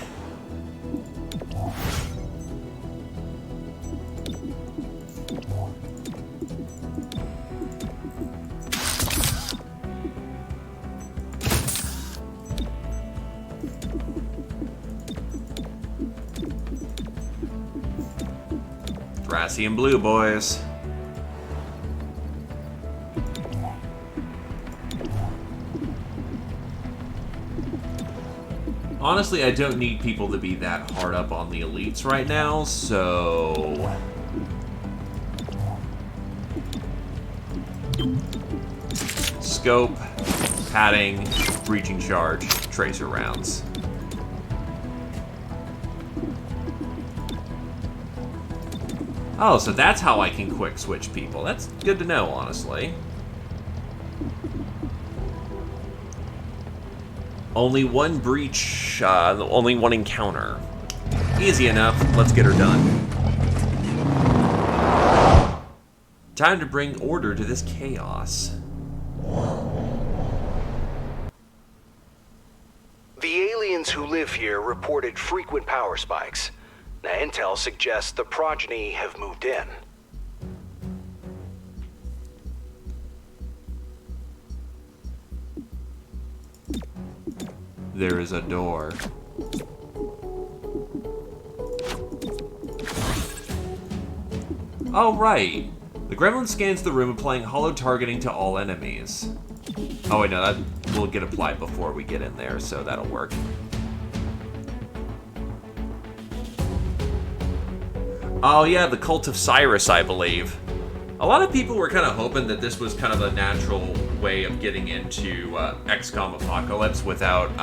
Grassy and blue, boys. Honestly, I don't need people to be that hard up on the elites right now, so... Scope, padding, breaching charge, tracer rounds. Oh, so that's how I can quick switch people. That's good to know, honestly. Only one breach, only one encounter. Easy enough. Let's get her done. Time to bring order to this chaos. The aliens who live here reported frequent power spikes. Now, intel suggests the progeny have moved in. There is a door. Oh, right. The gremlin scans the room, applying hollow targeting to all enemies. Oh, wait, no, that will get applied before we get in there, so that'll work. Oh, yeah, the Cult of Cyrus, I believe. A lot of people were kind of hoping that this was kind of a natural way of getting into XCOM Apocalypse without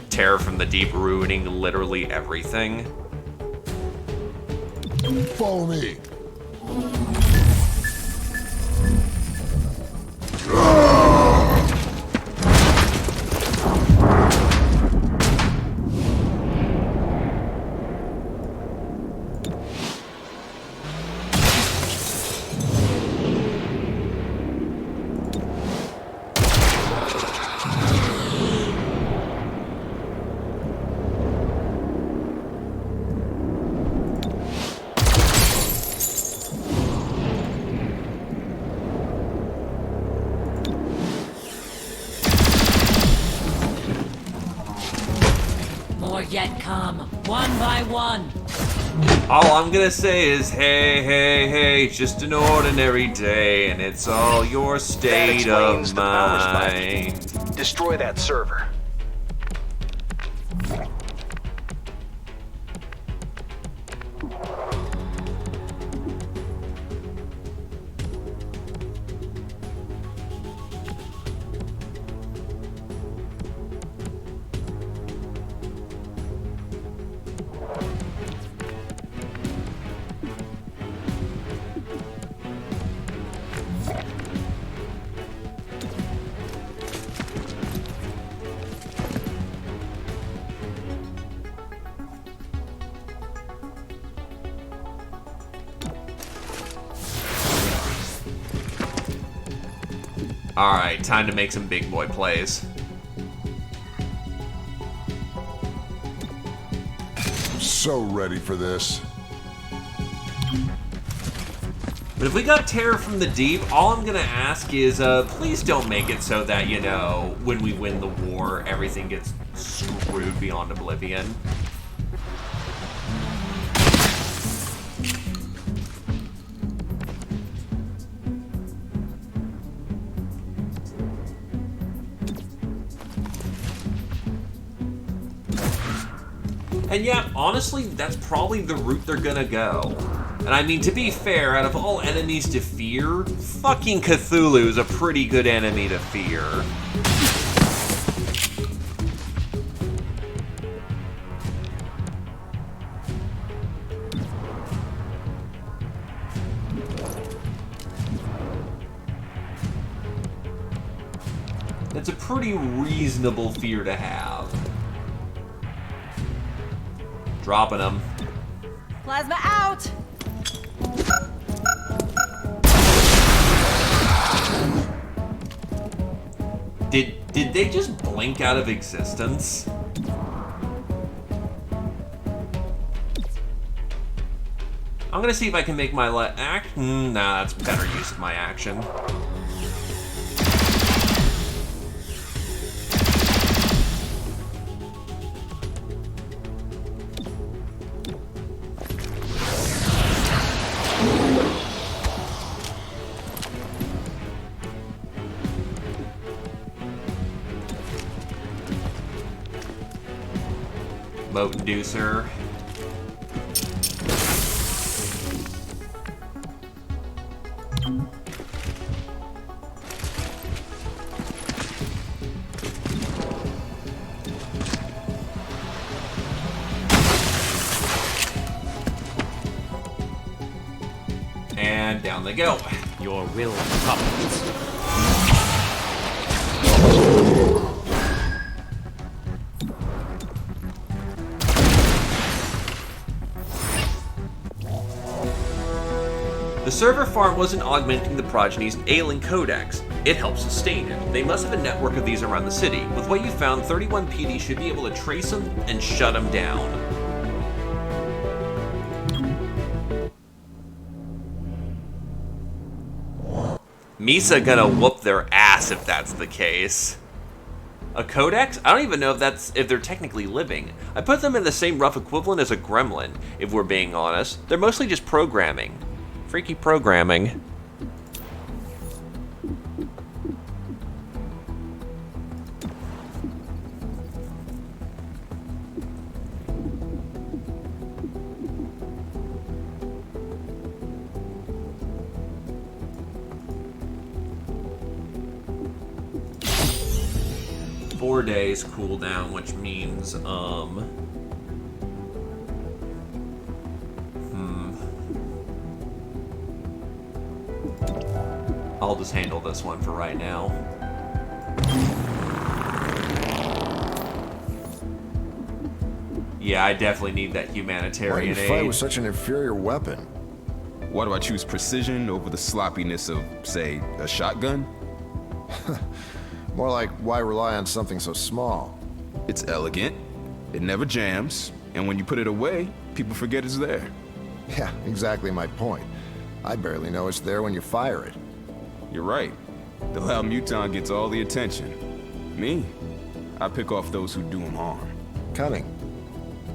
Terror from the Deep ruining literally everything. Follow me. More yet come, one by one. All I'm gonna say is, hey, hey, hey, just an ordinary day, and it's all your state of mind. Destroy that server. Alright, time to make some big boy plays. So ready for this. But if we got Terror from the Deep, all I'm gonna ask is, please don't make it so that, you know, when we win the war, everything gets screwed beyond oblivion. And yeah, honestly, that's probably the route they're gonna go. And I mean, to be fair, out of all enemies to fear, fucking Cthulhu is a pretty good enemy to fear. It's a pretty reasonable fear to have. Dropping them. Plasma out! Did they just blink out of existence? I'm gonna see if I can make my nah, that's better use of my action. Moat inducer. And down they go. Your will comes. The server farm wasn't augmenting the progeny's ailing codex. It helped sustain it. They must have a network of these around the city. With what you found, 31 PD should be able to trace them and shut them down. Misa gonna whoop their ass if that's the case. A codex? I don't even know if they're technically living. I put them in the same rough equivalent as a gremlin, if we're being honest. They're mostly just programming. Freaky programming. Four days cooldown, which means, I'll just handle this one for right now. Yeah, I definitely need that humanitarian Why do you fight with such an inferior weapon? Why do I choose precision over the sloppiness of, say, a shotgun? More like, why rely on something so small? It's elegant, it never jams, and when you put it away, people forget it's there. Yeah, exactly my point. I barely know it's there when you fire it. You're right. The loud muton gets all the attention. Me, I pick off those who do him harm. Cunning.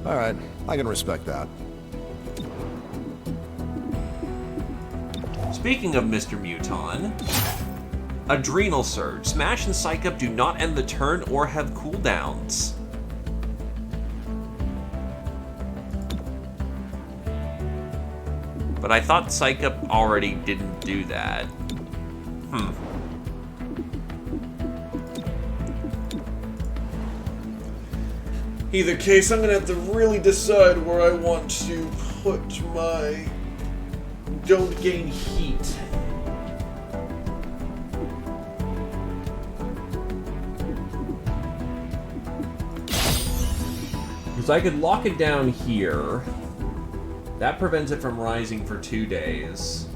Alright, I can respect that. Speaking of Mr. Muton, Adrenal Surge. Smash and Psych Up do not end the turn or have cooldowns. But I thought Psych Up already didn't do that. Either case, I'm gonna have to really decide where I want to put my don't gain heat. Because I could lock it down here. That prevents it from rising for 2 days.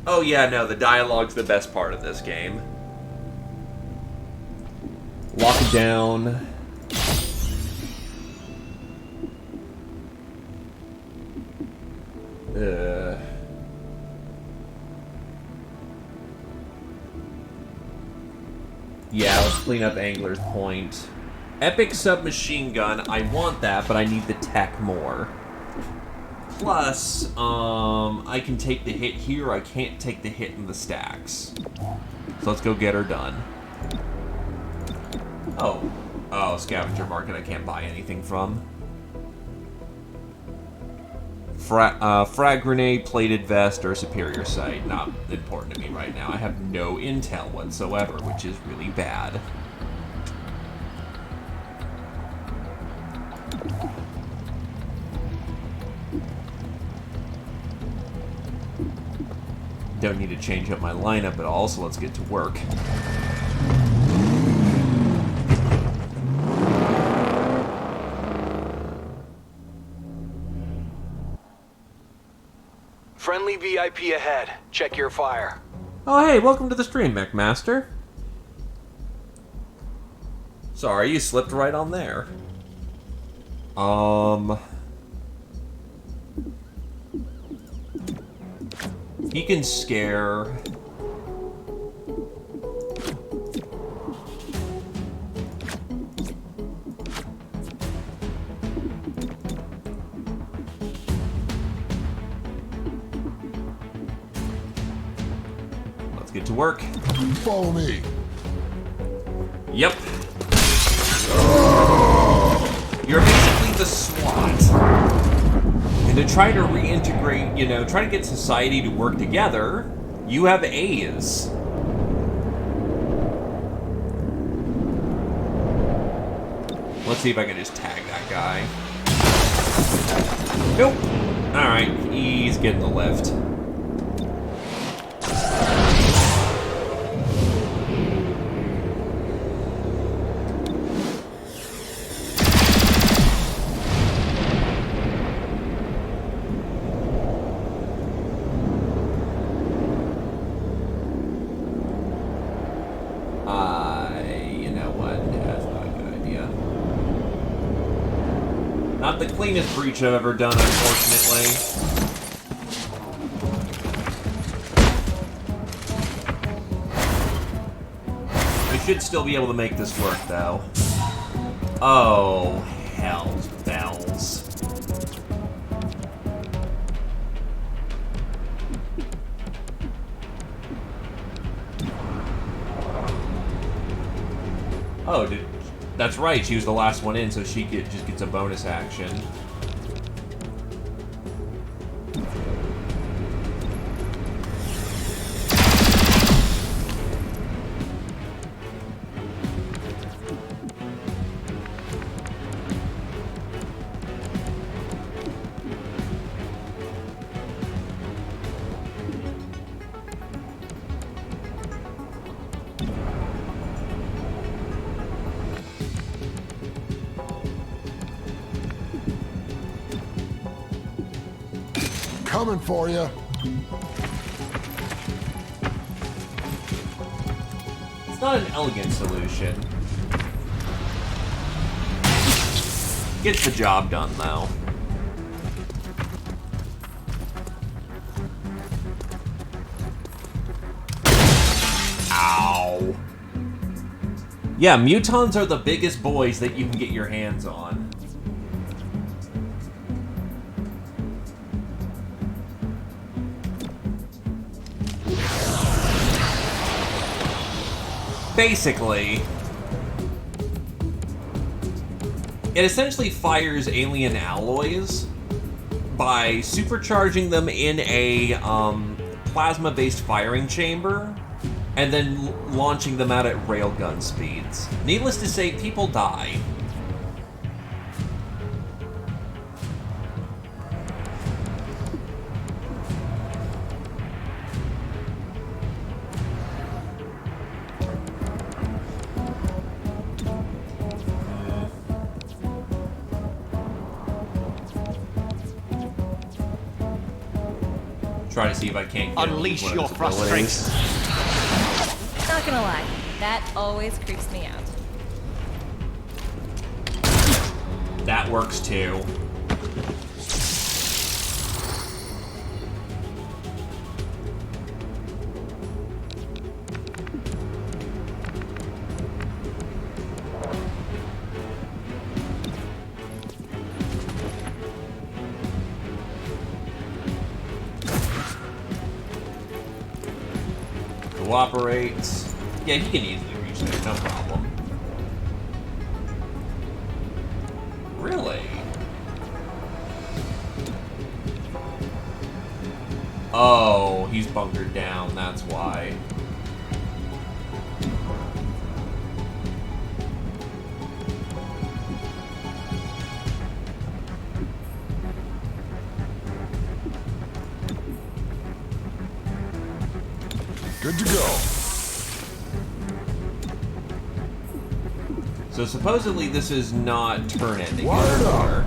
Oh yeah, no, the dialogue's the best part of this game. Lock it down. Yeah, let's clean up Angler's Point. Epic Submachine Gun, I want that, but I need the tech more. Plus, I can take the hit here, I can't take the hit in the stacks. So let's go get her done. Oh, Scavenger Market I can't buy anything from. Frag Grenade, Plated Vest, or Superior Sight. Not important to me right now. I have no intel whatsoever, which is really bad. Don't need to change up my lineup at all, so let's get to work. Friendly VIP ahead. Check your fire. Oh hey, welcome to the stream, MechMaster. Sorry, you slipped right on there. He can scare. Let's get to work. Follow me. Yep. You're basically the SWAT. And to try to reintegrate, you know, try to get society to work together, you have A's. Let's see if I can just tag that guy. Nope. Alright, he's getting the lift. cleanest breach I've ever done, unfortunately. We should still be able to make this work, though. Oh, hell's bells. Oh, that's right, she was the last one in, so she just gets a bonus action. Coming for you. It's not an elegant solution. Gets the job done, though. Ow. Yeah, mutons are the biggest boys that you can get your hands on. Basically, it essentially fires alien alloys by supercharging them in a plasma-based firing chamber and then launching them out at railgun speeds. Needless to say, people die. Try to see if I can't get unleash one of your his frustration. abilities. Not gonna lie, that always creeps me out. That works too. Cooperates. Yeah, he can easily reach there, no problem. Really? Oh, he's bunkered down, that's why. Good to go. So supposedly this is not turn-ending Wired anymore.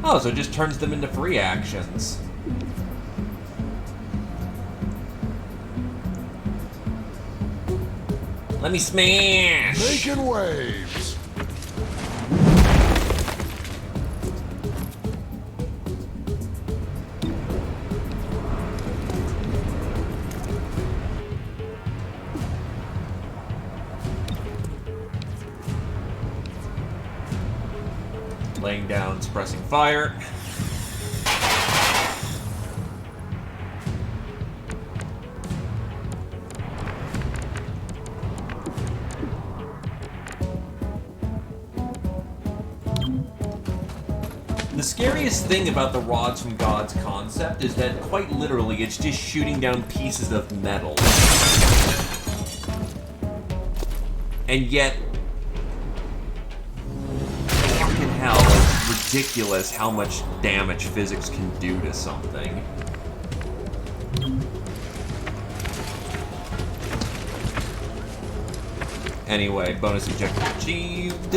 Oh, so it just turns them into free actions. Let me smash! Making waves. Laying down, suppressing fire. The scariest thing about the Rods from Gods concept is that, quite literally, it's just shooting down pieces of metal. And yet, fucking hell, it's ridiculous how much damage physics can do to something. Anyway, bonus objective achieved.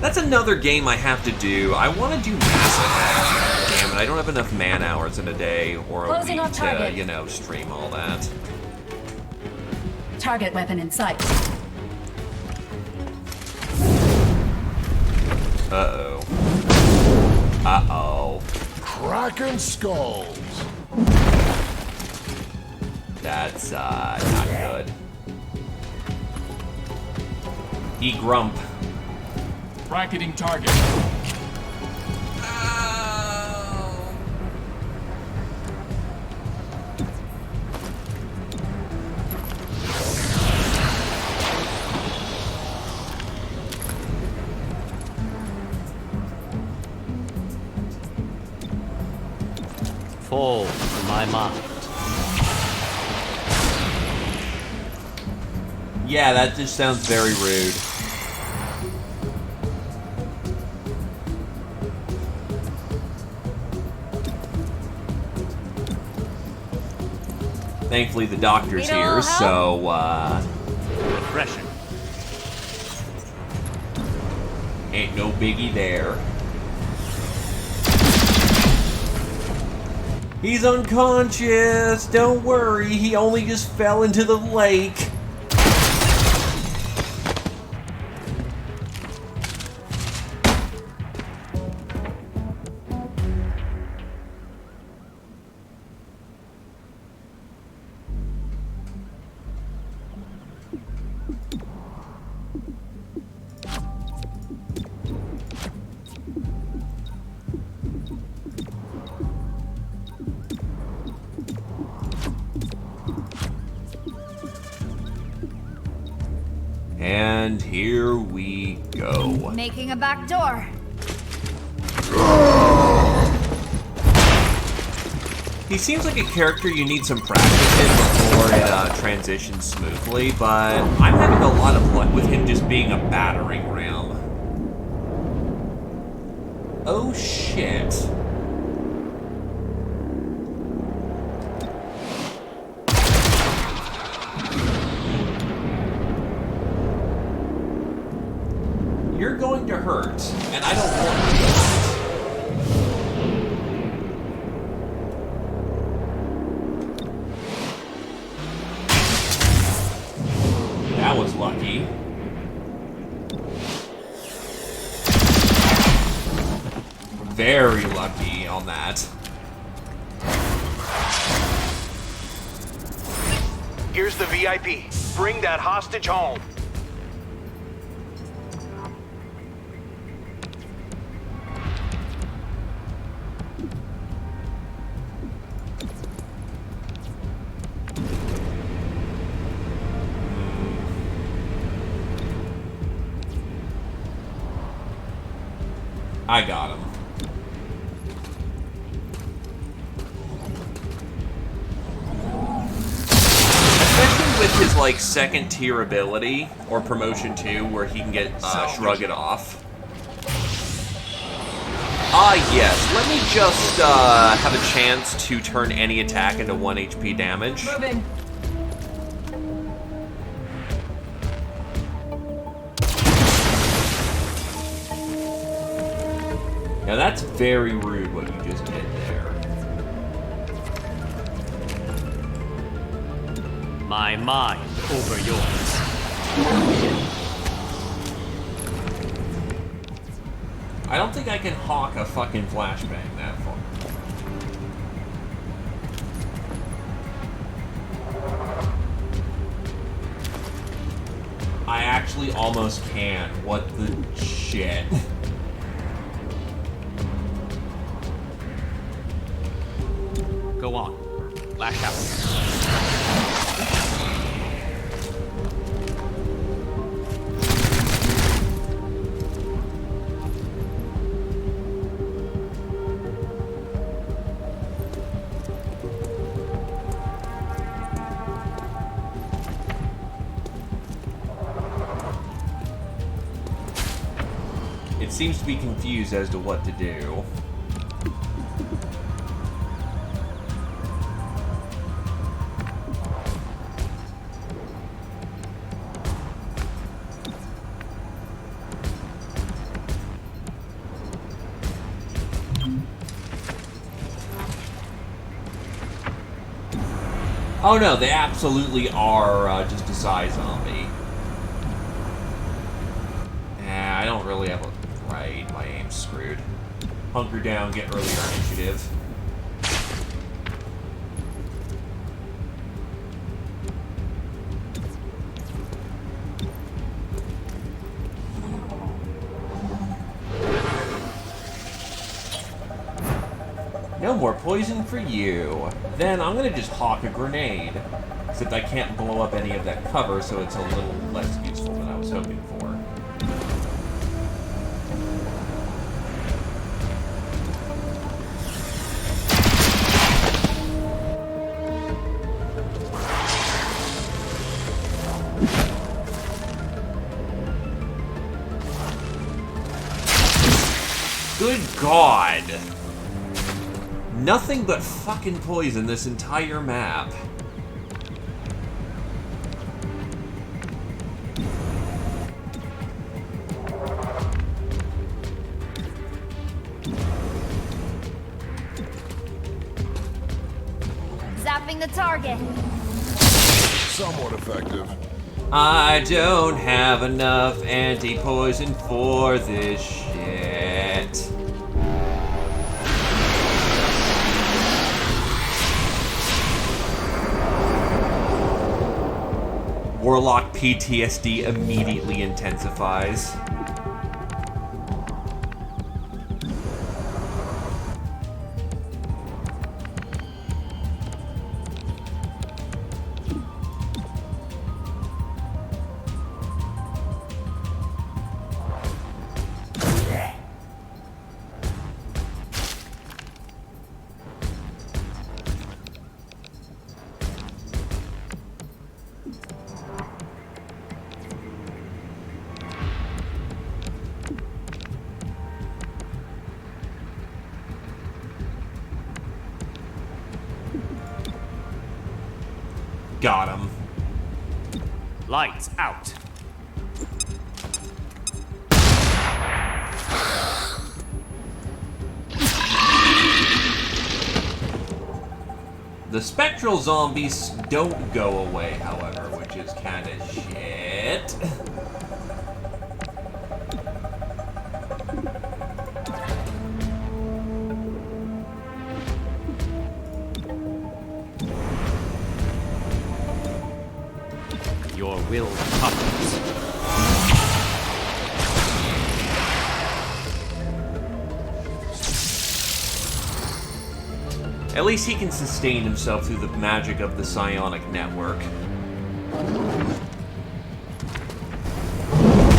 That's another game I have to do. I want to do Mass Effect. Damn it, I don't have enough man hours in a day or a Closing week off target. to, you know, stream all that. Target weapon in sight. Uh-oh. Uh-oh. Kraken skulls. That's, not good. E-grump. Bracketing target. Fall to my mind. Yeah, that just sounds very rude. Thankfully, the doctor's Need a little here, help? so, Refreshing. ain't no biggie there. He's unconscious! Don't worry, he only just fell into the lake. And here we go. Making a back door. He seems like a character you need some practice in before it transitions smoothly, but I'm having a lot of luck with him just being a battering ram. Oh shit. You're going to hurt, and I don't want to. That was lucky. Very lucky on that. Here's the VIP. Bring that hostage home. I got him. Especially with his, like, second tier ability, or promotion 2, where he can get, shrug it off. Yes, let me just, have a chance to turn any attack into 1 HP damage. Moving. Now that's very rude what you just did there. My mind over yours. I don't think I can hawk a fucking flashbang that far. I actually almost can. What the shit? Go on. Lash out. It seems to be confused as to what to do. Oh no, they absolutely are just a Psy zombie. I don't really have a... Right, my screwed. Hunker down, get earlier initiative. No more poison for you. Then I'm gonna just hawk a grenade. Except I can't blow up any of that cover, so it's a little less useful than I was hoping for. Good God! Nothing but fucking poison this entire map. Zapping the target. Somewhat effective. I don't have enough anti-poison for this shit. Warlock PTSD immediately intensifies. Got him. Lights out. The spectral zombies don't go away, however, which is kind of shit. Your will puppets. At least he can sustain himself through the magic of the psionic network.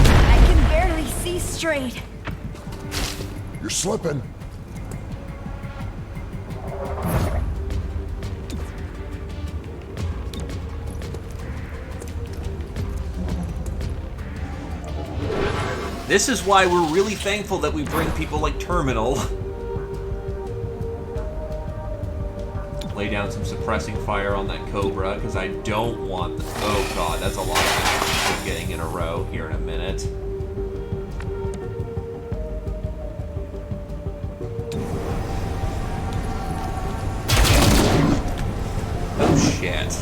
I can barely see straight. You're slipping. This is why we're really thankful that we bring people like Terminal. Lay down some suppressing fire on that Cobra, because I don't want the... Oh god, that's a lot of action we're getting in a row here in a minute. Oh shit.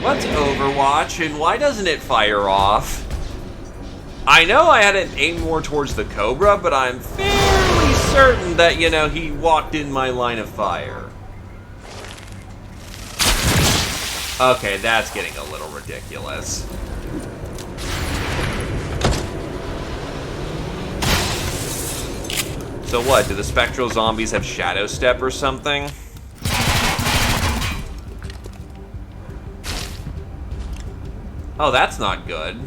What's Overwatch, and why doesn't it fire off? I know I had it aimed more towards the Cobra, but I'm fairly certain that, you know, he walked in my line of fire. Okay, that's getting a little ridiculous. So what, do the spectral zombies have Shadow Step or something? Oh, that's not good.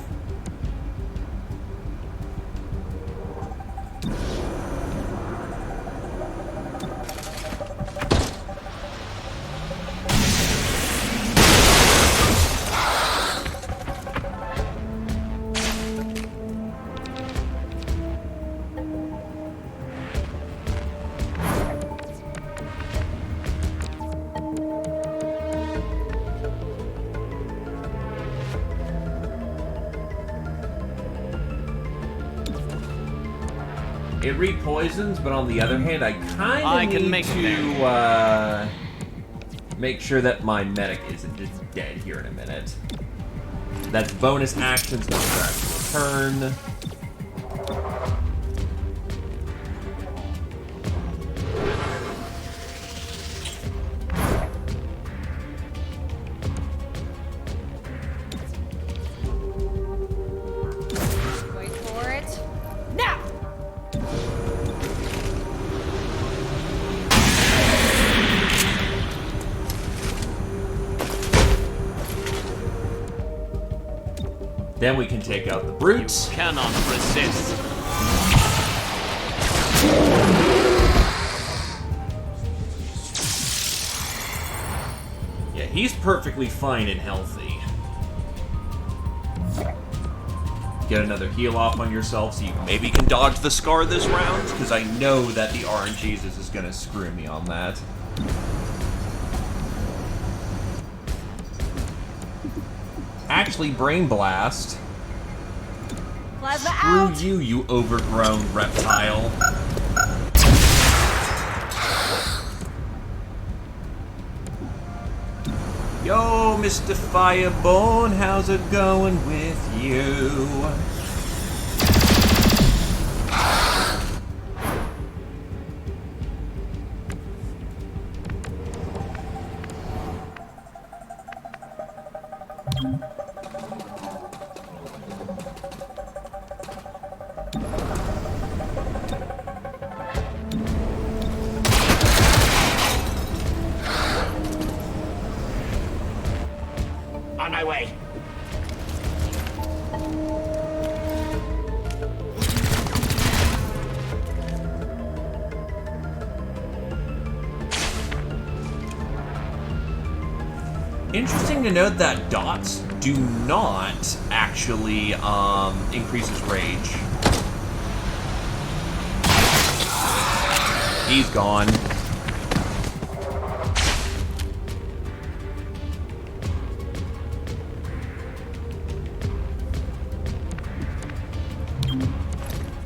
It re-poisons, but on the other hand, I kind of need to make sure that my medic isn't just dead here in a minute. That's bonus actions, not your actual turn. Wait for it. Now! Then we can take out the brutes. You cannot resist. Yeah, he's perfectly fine and healthy. Get another heal off on yourself so you maybe can dodge the scar this round, because I know that the RNGesus is going to screw me on that. Actually, Brain Blast. Plasma Screw out! you, you overgrown reptile. Yo, Mr. Fireborn, how's it going with you? On my way. Interesting to note that dots do not actually increase his rage. He's gone.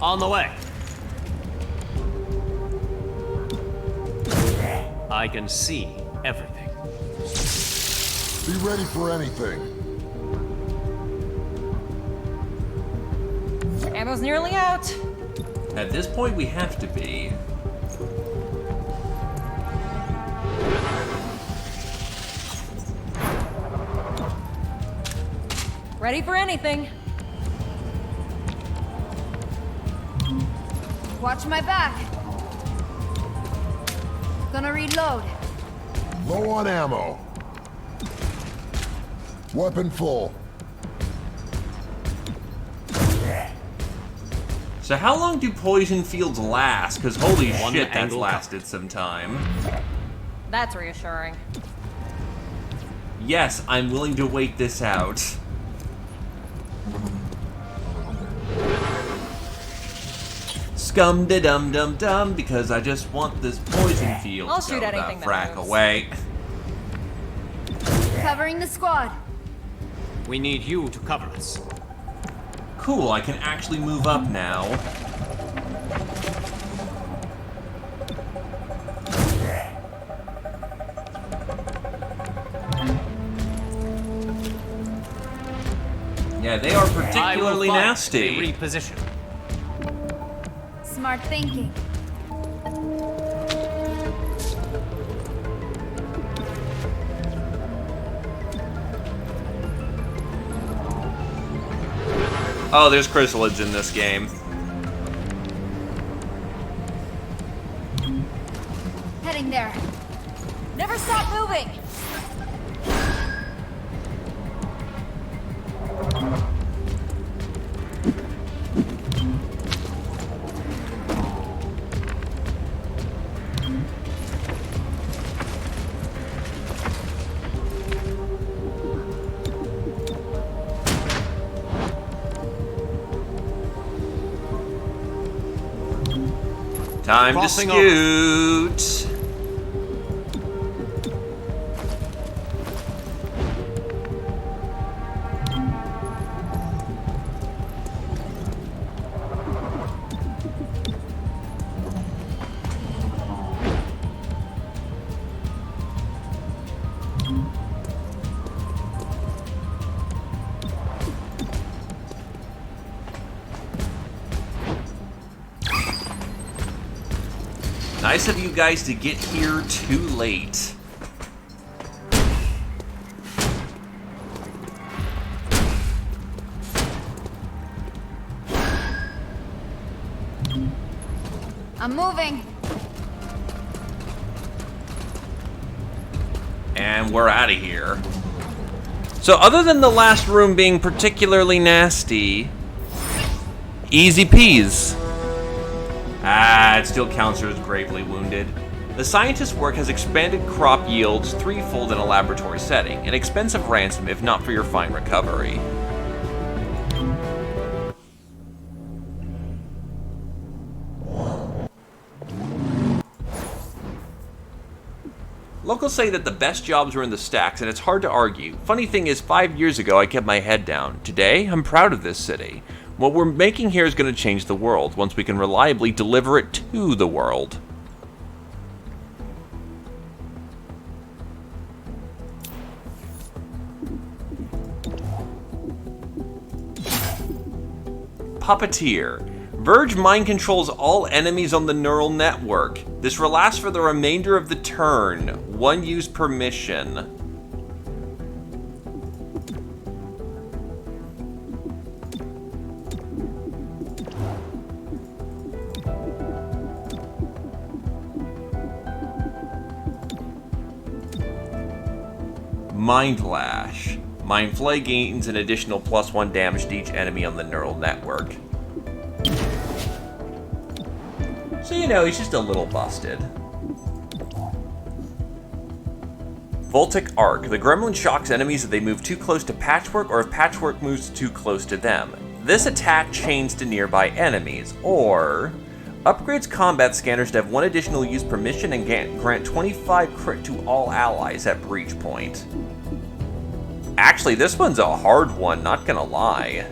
On the way. I can see everything. Be ready for anything. Ammo's nearly out. At this point, we have to be. Ready for anything. Watch my back. Gonna reload. Low on ammo. Weapon full. So how long do poison fields last? Because holy One shit, that's angle lasted some time. That's reassuring. Yes, I'm willing to wait this out. Scum-de-dum-dum-dum, because I just want this poison field. I'll shoot so anything that frack moves. away. Covering the squad. We need you to cover us. Cool, I can actually move up now. Yeah, they are particularly nasty. Reposition. Smart thinking. Oh, there's chrysalids in this game. Heading there. Never stop moving! Time Crossing to scoot. Nice of you guys to get here too late. I'm moving. And we're out of here. So other than the last room being particularly nasty, easy peas. It still counts her as gravely wounded. The scientist's work has expanded crop yields threefold in a laboratory setting, an expensive ransom if not for your fine recovery. Locals say that the best jobs were in the stacks, and it's hard to argue. Funny thing is, 5 years ago I kept my head down. Today, I'm proud of this city. What we're making here is going to change the world, once we can reliably deliver it to the world. Puppeteer. Verge mind controls all enemies on the neural network. This will last for the remainder of the turn. One use per mission. Mind Lash. Mind Flay gains an additional +1 damage to each enemy on the neural network. So, you know, he's just a little busted. Voltic Arc. The gremlin shocks enemies if they move too close to Patchwork or if Patchwork moves too close to them. This attack chains to nearby enemies, or upgrades combat scanners to have 1 additional use per mission and grant 25 crit to all allies at breach point. Actually, this one's a hard one, not gonna lie.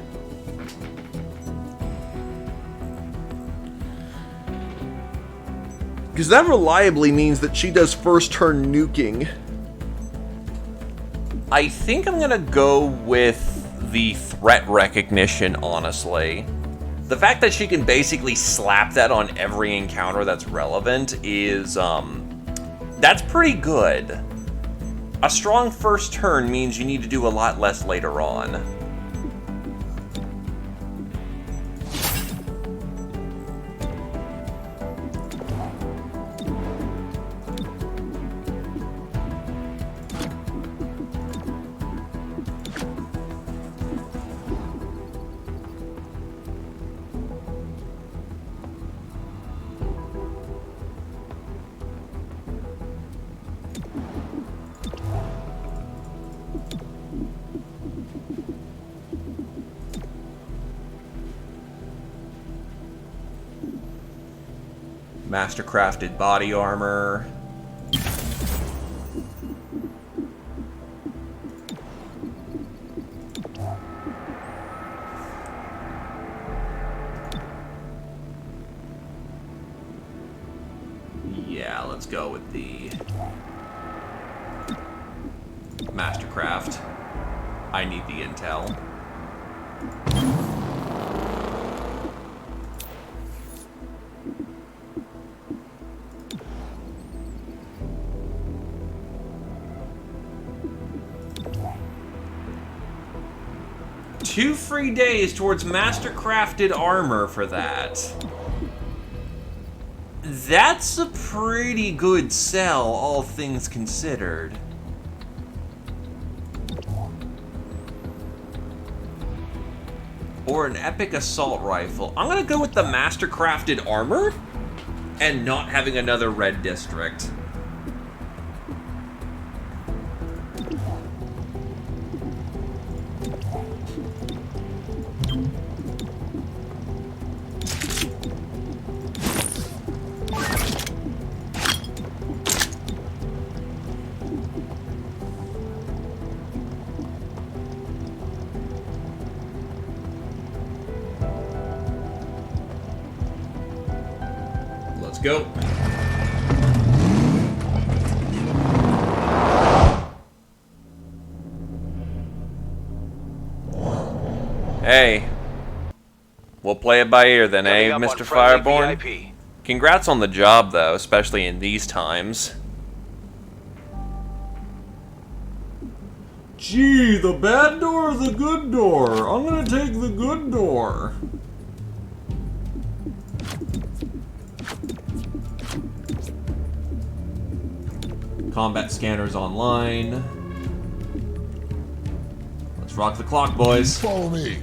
Because that reliably means that she does first turn nuking. I think I'm gonna go with the threat recognition, honestly. The fact that she can basically slap that on every encounter that's relevant is, that's pretty good. A strong first turn means you need to do a lot less later on. Mastercrafted body armor. Yeah, let's go with the Mastercraft. I need the intel. Two free days towards Mastercrafted armor for that. That's a pretty good sell, all things considered. Or an epic assault rifle. I'm gonna go with the Mastercrafted armor and not having another red district. Let's go. Hey. We'll play it by ear then, eh, Mr. Fireborn? VIP. Congrats on the job, though, especially in these times. Gee, the bad door or the good door? I'm gonna take the good door. Combat scanners online. Let's rock the clock, boys. Follow me.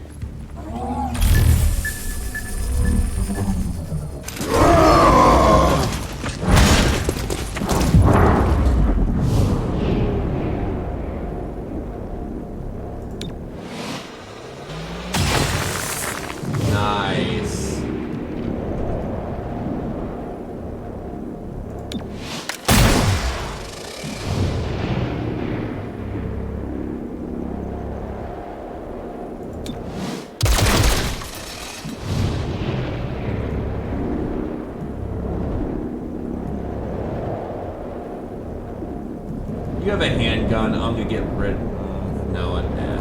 Nice. You have a handgun, I'm gonna get rid of... No, nah.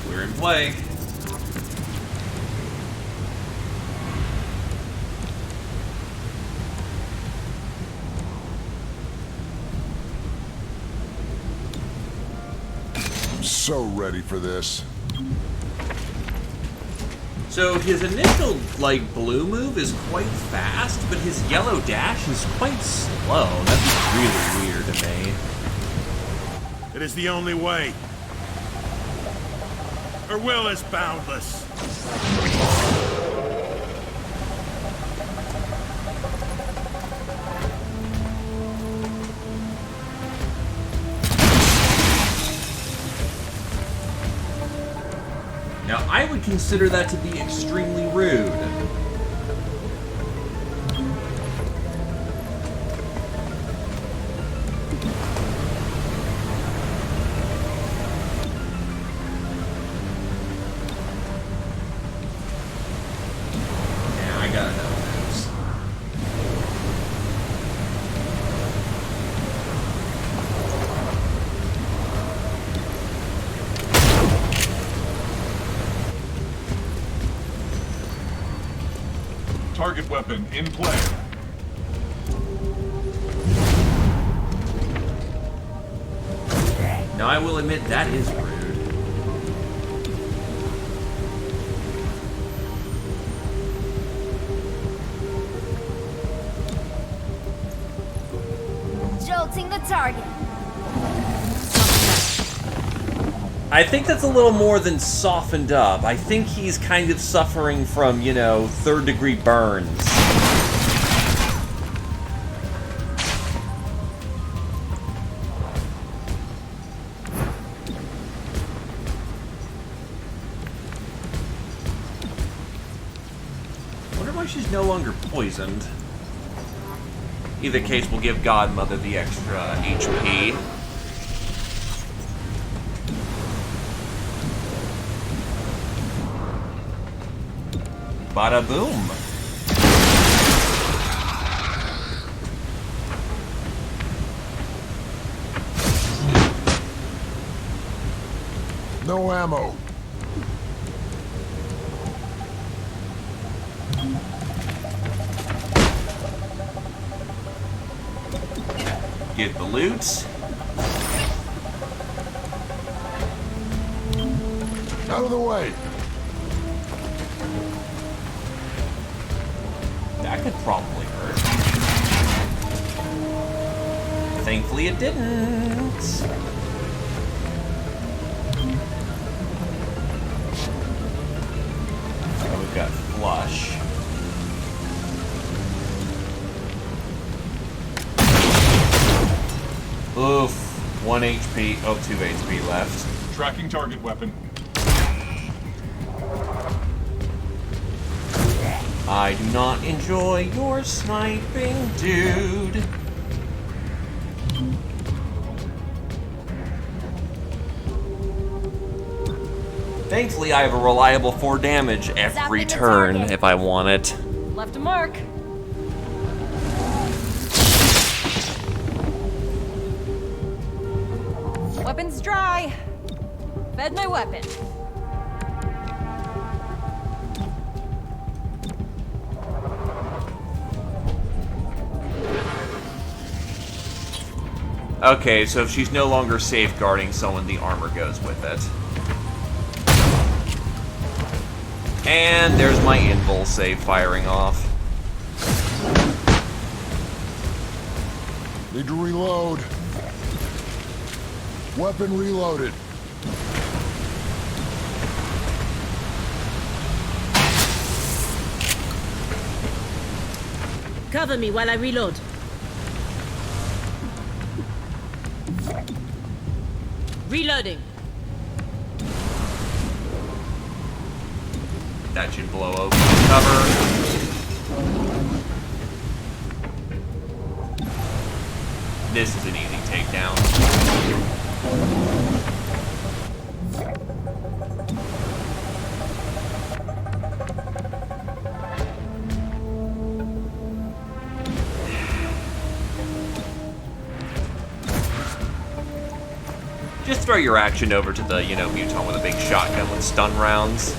We're in play. So ready for this. So his initial, like, blue move is quite fast, but his yellow dash is quite slow. That's really weird to me. It is the only way. Her will is boundless. Now, I would consider that to be extremely rude. Yeah, I gotta know this. Target weapon in play. Now, I will admit that is rude. Jolting the target. I think that's a little more than softened up. I think he's kind of suffering from, you know, third-degree burns. I wonder why she's no longer poisoned. Either case will give Godmother the extra HP. Bada boom. No ammo. Get the loot. Out of the way. That could probably hurt. Thankfully it didn't. So we've got flush. Oof. 1 HP. Oh, 2 HP left. Tracking target weapon. I do not enjoy your sniping, dude. Thankfully, I have a reliable 4 damage every turn if I want it. Left a mark. Everything's dry. Fed my weapon. Okay, so if she's no longer safeguarding someone, the armor goes with it. And there's my invul save firing off. Need to reload. Weapon reloaded. Cover me while I reload. Reloading. That should blow open the cover. This is an easy takedown. Just throw your action over to the, mutant with a big shotgun with stun rounds.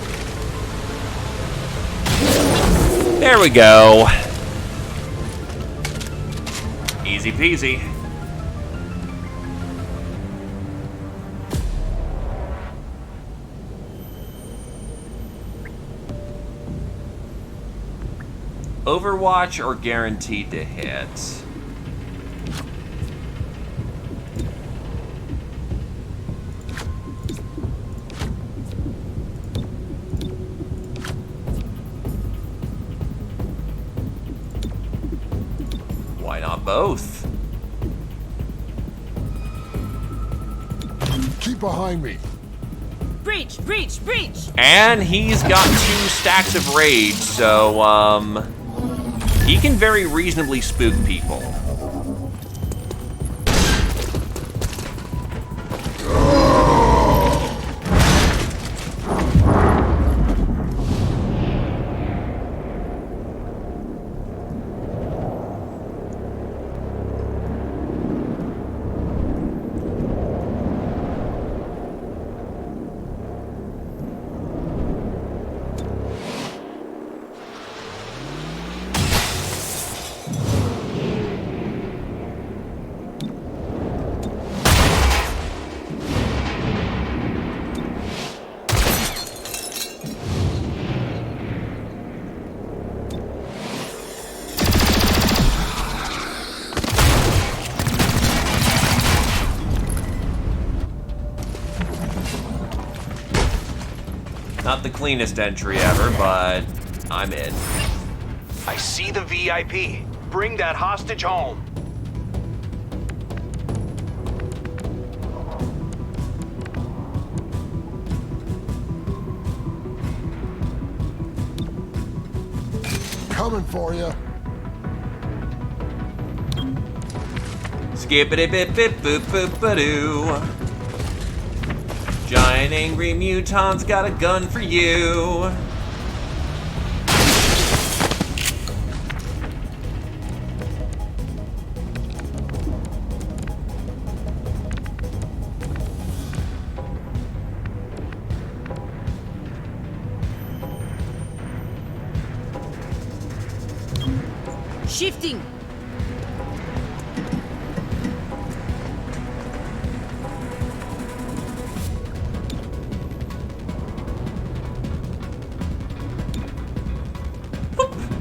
There we go. Easy peasy. Overwatch or guaranteed to hit? Why not both? Keep behind me. Breach, breach, breach! And he's got 2 stacks of rage, so, he can very reasonably spook people. Not the cleanest entry ever, but I'm in. I see the VIP. Bring that hostage home. Coming for you. Skippity bip bip boop boop ba doo. Giant angry mutant's got a gun for you. Shifting.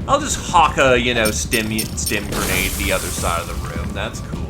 I'll just hawk a, stim grenade the other side of the room. That's cool.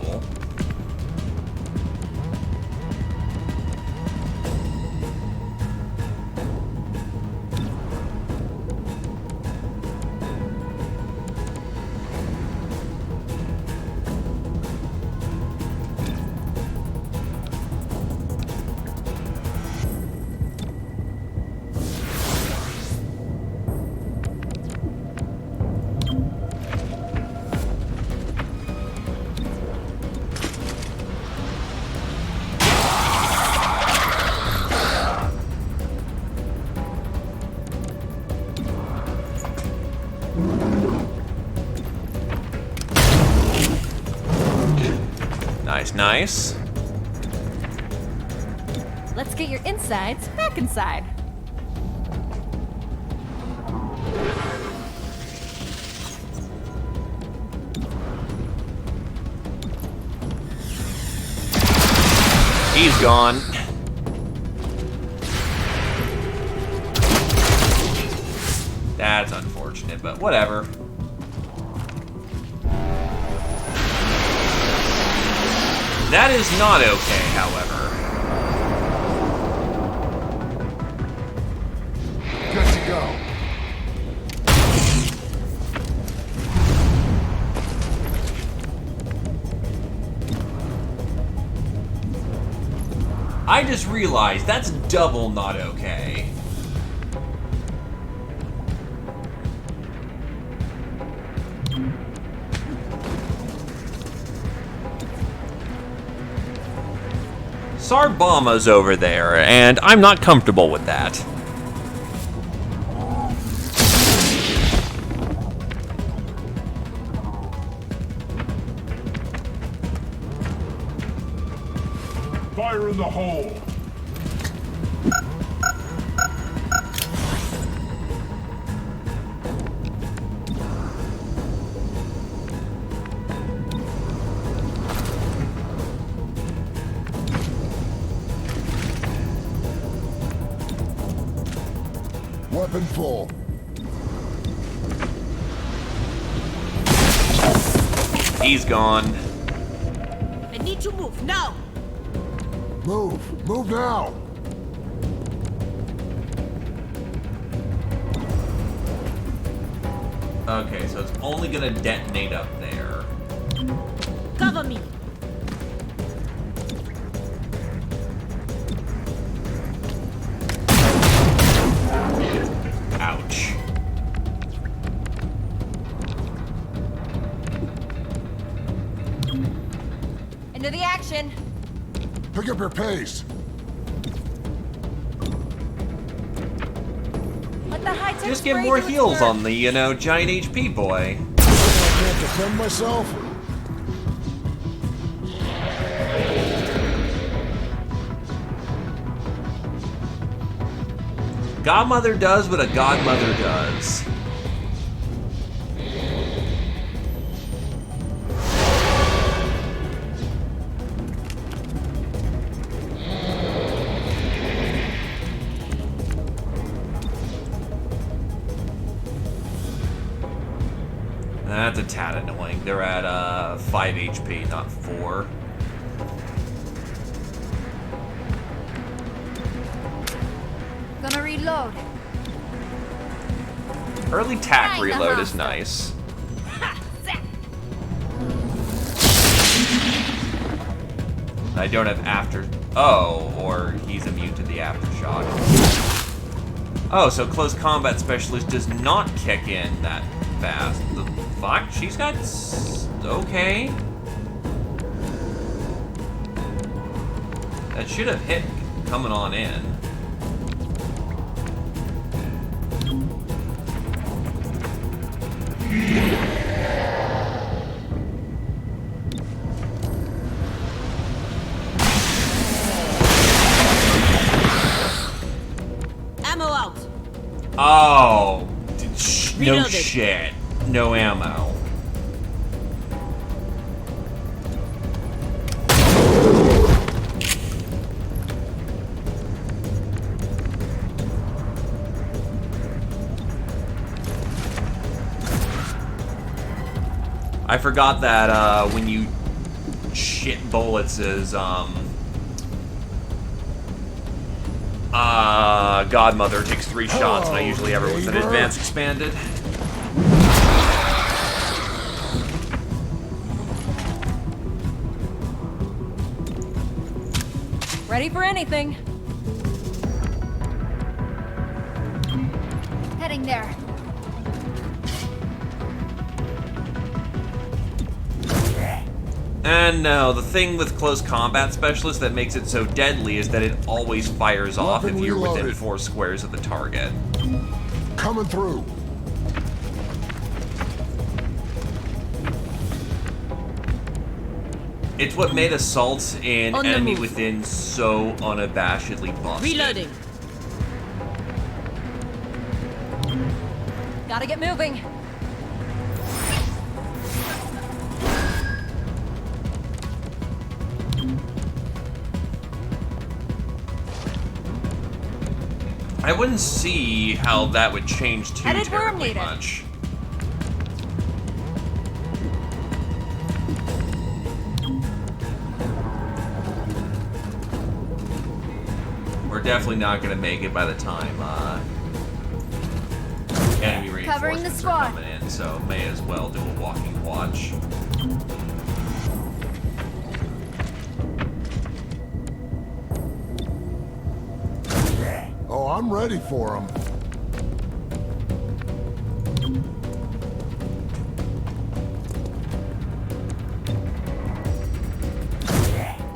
Nice, nice. Let's get your insides back inside. He's gone. That's unfortunate, but whatever. That is not okay, however. Good to go. I just realized that's double not okay. Sarbama's over there, and I'm not comfortable with that. Fire in the hole! Weapon full. He's gone. I need to move now. Move. Move now. Okay, so it's only gonna detonate up there. Cover me. Ouch. Into the action. Pick up your pace. Let the high-tech Just get spray more do its heals work. on the, giant HP boy. I can't defend myself. Godmother does what a godmother does. That's a tad annoying. They're at 5 HP, not 4. Gonna reload. Early tack Kinda reload is hostile. nice. I don't have after... Oh, or he's immune to the aftershock. Oh, so close combat specialist does not kick in that fast. The fuck? She's got... Okay. That should have hit coming on in. Ammo out. Oh, no Reloaded. shit. No ammo. I forgot that when you shit bullets is Godmother takes 3 shots, and I usually have her with an advanced expanded. Ready for anything. Heading there. And no, the thing with close combat specialist that makes it so deadly is that it always fires off if you're within reloaded. 4 squares of the target. Coming through. It's what made Assault and On the Enemy move. Within so unabashedly busted. Reloading. Gotta get moving. I wouldn't see how that would change too Headed where I'm terribly needed. much. We're definitely not going to make it by the time enemy Covering the reinforcements squad. are coming in, so may as well do a walking watch. Oh, I'm ready for him.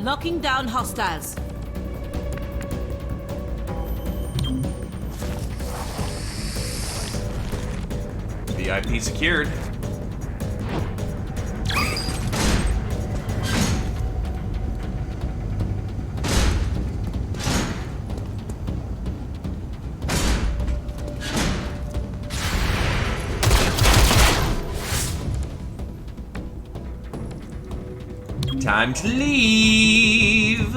Locking down hostiles. VIP secured. Time to leave.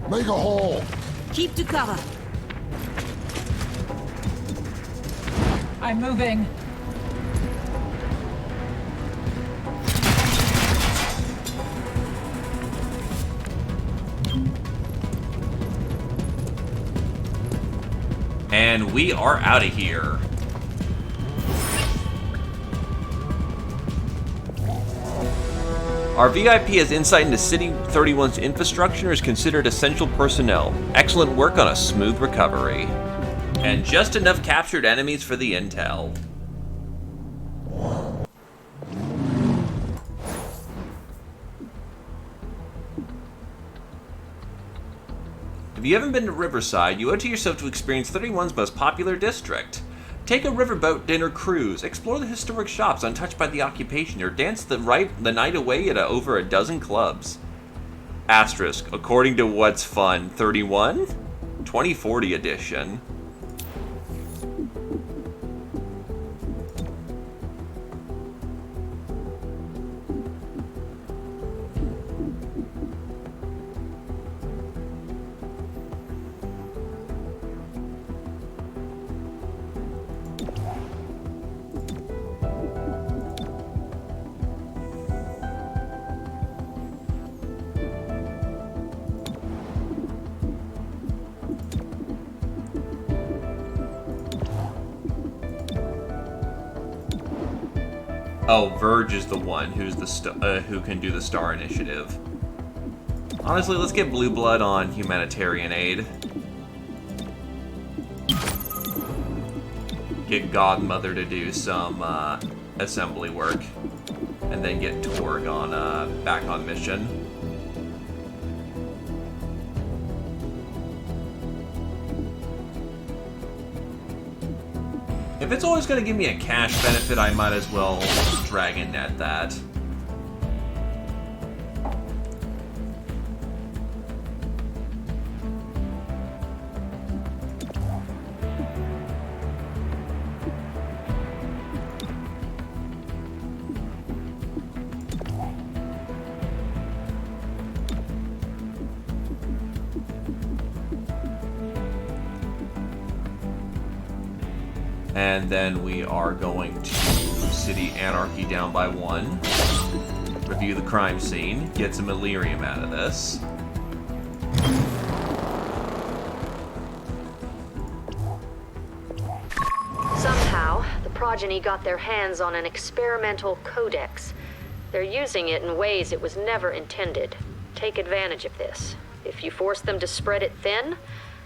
Make a hole. Keep to cover. I'm moving. And we are out of here. Our VIP has insight into City 31's infrastructure and is considered essential personnel. Excellent work on a smooth recovery. And just enough captured enemies for the intel. If you haven't been to Riverside, you owe it to yourself to experience 31's most popular district. Take a riverboat dinner cruise, explore the historic shops untouched by the occupation, or dance the night away at over a dozen clubs. Asterisk, according to What's Fun 31? 2040 edition. Oh, Verge is the one who's the who can do the Star Initiative. Honestly, let's get Blue Blood on humanitarian aid. Get Godmother to do some assembly work, and then get Torg on back on mission. If it's always going to give me a cash benefit, I might as well Dragon Net that. And then we are going to City Anarchy down by 1. Review the crime scene. Get some Illyrium out of this. Somehow, the progeny got their hands on an experimental codex. They're using it in ways it was never intended. Take advantage of this. If you force them to spread it thin,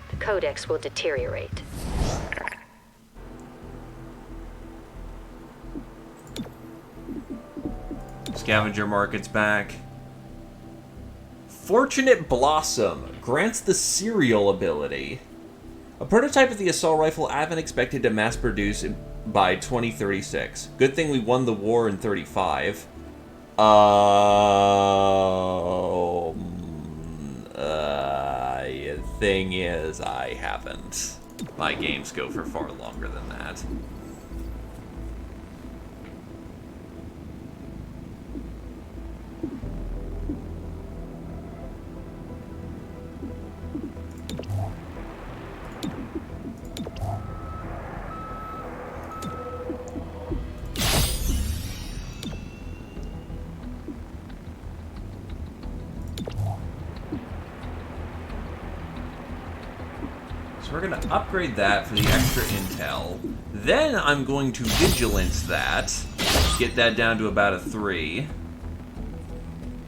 the Codex will deteriorate. Scavenger market's back. Fortunate Blossom grants the serial ability. A prototype of the assault rifle Advent expected to mass produce by 2036. Good thing we won the war in 35. Thing is, I haven't. My games go for far longer than that. So we're going to upgrade that for the extra intel. Then I'm going to vigilance that. Get that down to about a 3.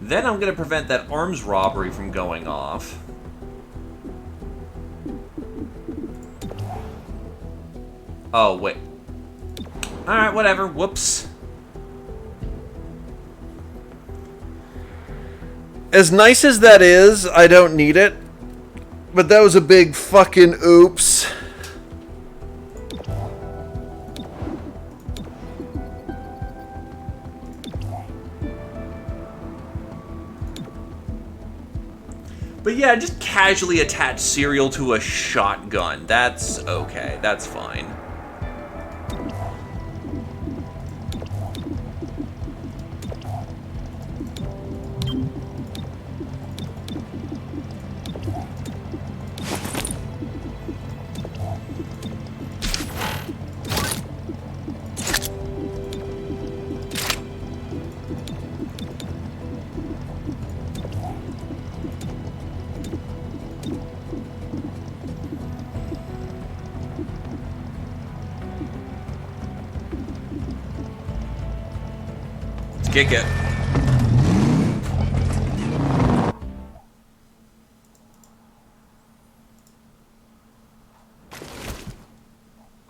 Then I'm going to prevent that arms robbery from going off. Oh, wait. Alright, whatever. Whoops. As nice as that is, I don't need it. But that was a big fucking oops. But yeah, just casually attach serial to a shotgun. That's okay. That's fine. Kick it.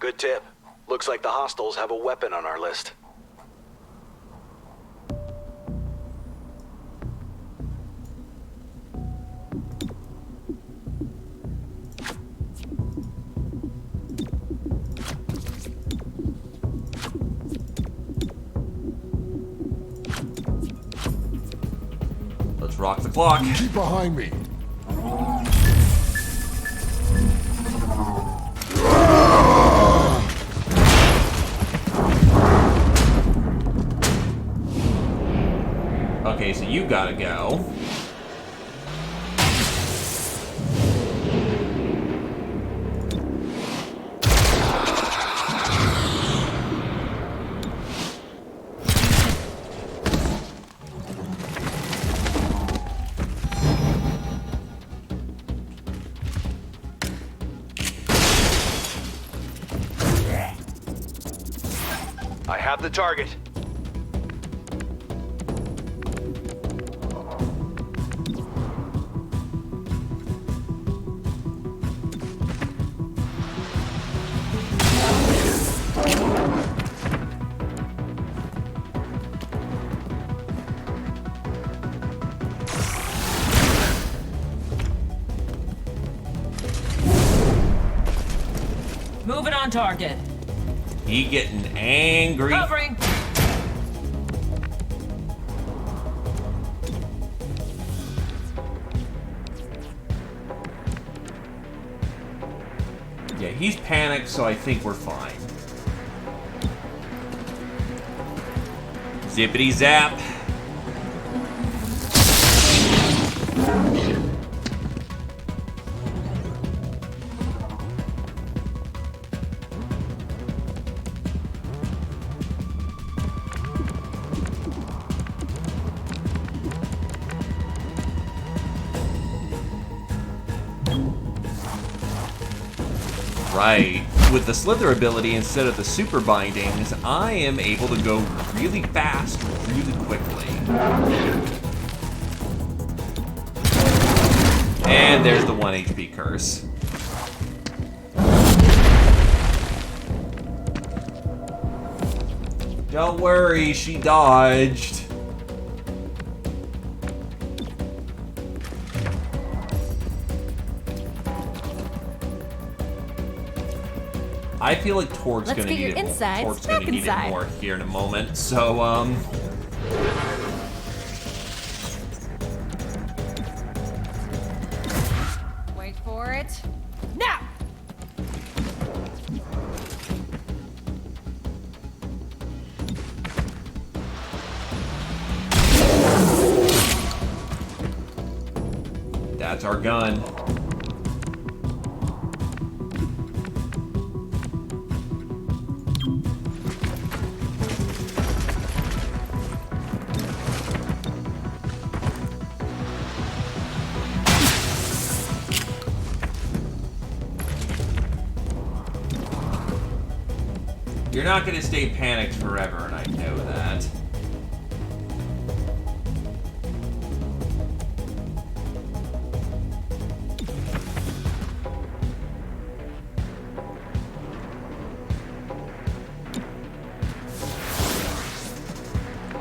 Good tip. Looks like the hostiles have a weapon on our list. Let's rock the clock. Keep behind me. Okay, so you gotta go. I have the target. Moving on target. He getting angry. Covering. Yeah, he's panicked, so I think we're fine. Zippity zap. Right. With the Slither ability, instead of the super bindings, I am able to go really fast, really quickly. And there's the 1 HP curse. Don't worry, she dodged. I feel like Torque's Let's gonna get need your it. insides Torque's back gonna need inside. it more here in a moment. So Wait for it. Now! that's our gun. You're not gonna stay panicked forever, and I know that.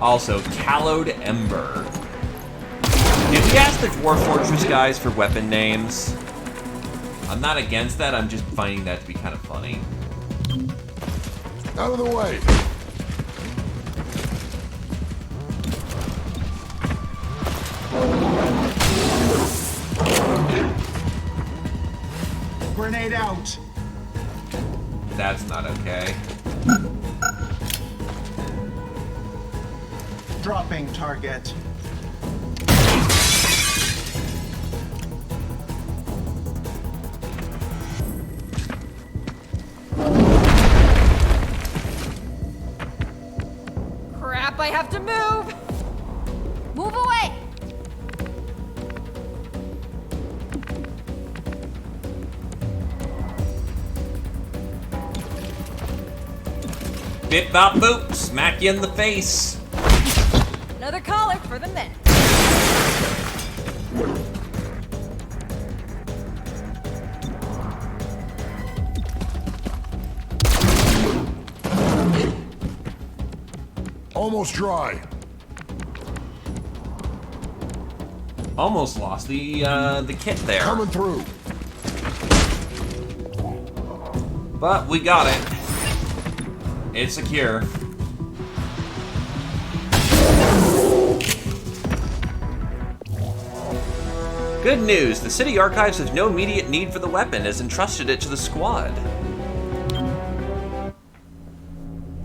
Also, Callowed Ember. Did we ask the Dwarf Fortress guys for weapon names? I'm not against that, I'm just finding that to be kind of funny. Out of the way. Grenade out. That's not okay. Dropping target. Crap, I have to move! Move away! Bip bop boop, smack you in the face. Another caller for the men. Almost dry. Almost lost the kit there. Coming through. But we got it. It's secure. Good news, the city archives have no immediate need for the weapon, as entrusted it to the squad.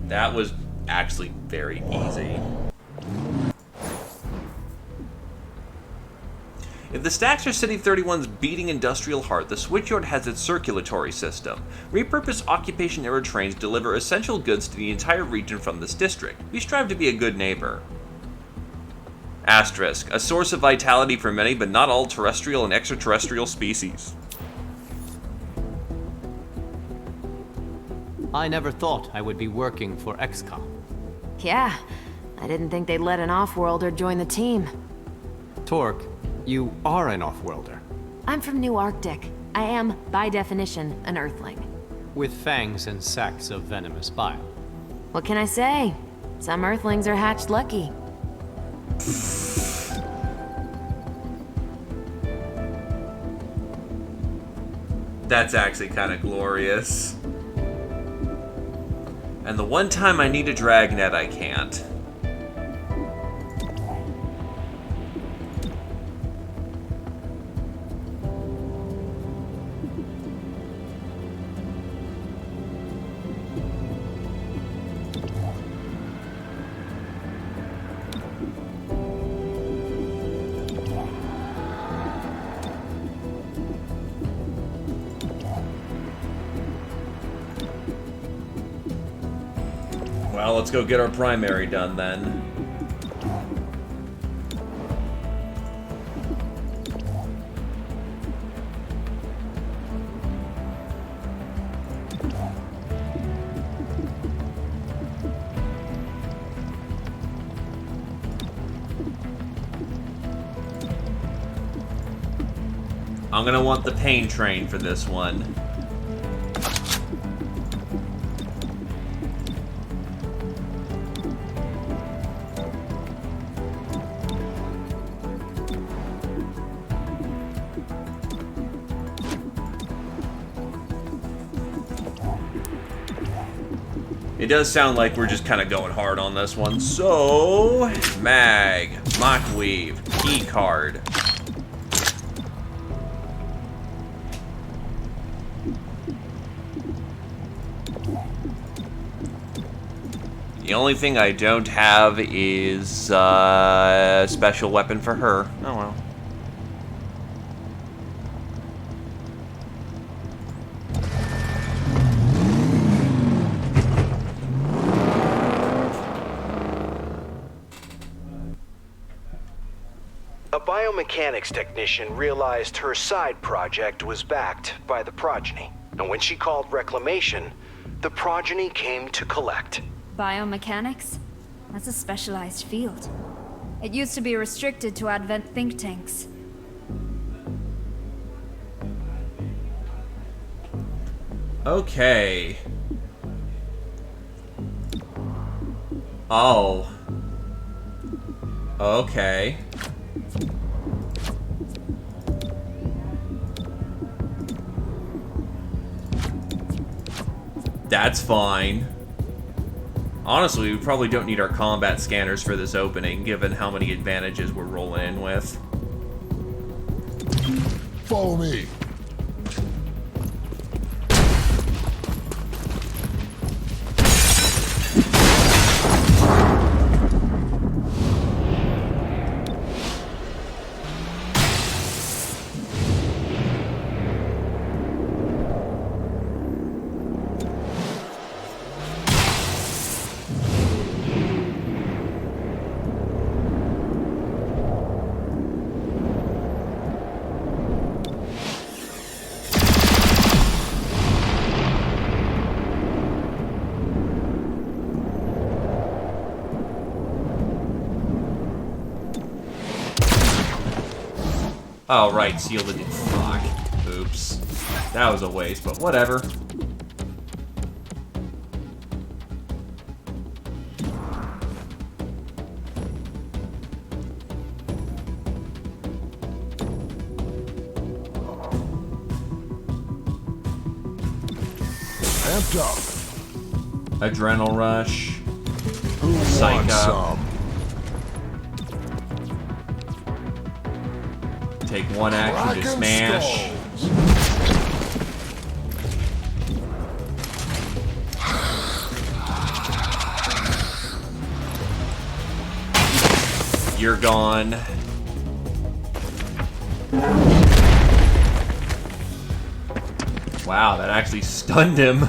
That was actually very easy. If the stacks are City 31's beating industrial heart, the switchyard has its circulatory system. Repurposed occupation-era trains deliver essential goods to the entire region from this district. We strive to be a good neighbor. Asterisk, a source of vitality for many, but not all terrestrial and extraterrestrial species. I never thought I would be working for XCOM. Yeah, I didn't think they'd let an off-worlder join the team. Torque, you are an off-worlder. I'm from New Arctic. I am, by definition, an Earthling. With fangs and sacks of venomous bile. What can I say? Some Earthlings are hatched lucky. That's actually kind of glorious. And the one time I need a dragnet, I can't. Well, let's go get our primary done then. I'm gonna want the pain train for this one. It does sound like we're just kind of going hard on this one. So, mag, mockweave, key card. The only thing I don't have is a special weapon for her. Oh well. A biomechanics technician realized her side project was backed by the progeny. And when she called Reclamation, the progeny came to collect. Biomechanics? That's a specialized field. It used to be restricted to Advent think tanks. Okay. Oh. Okay. That's fine. Honestly, we probably don't need our combat scanners for this opening, given how many advantages we're rolling in with. Follow me. Oh, right, sealed it. Fuck. Oops. That was a waste, but whatever. Amped up. Adrenal rush. Who Psych wants up. some? Take one action to Rock 'em smash. You're gone. Wow, that actually stunned him.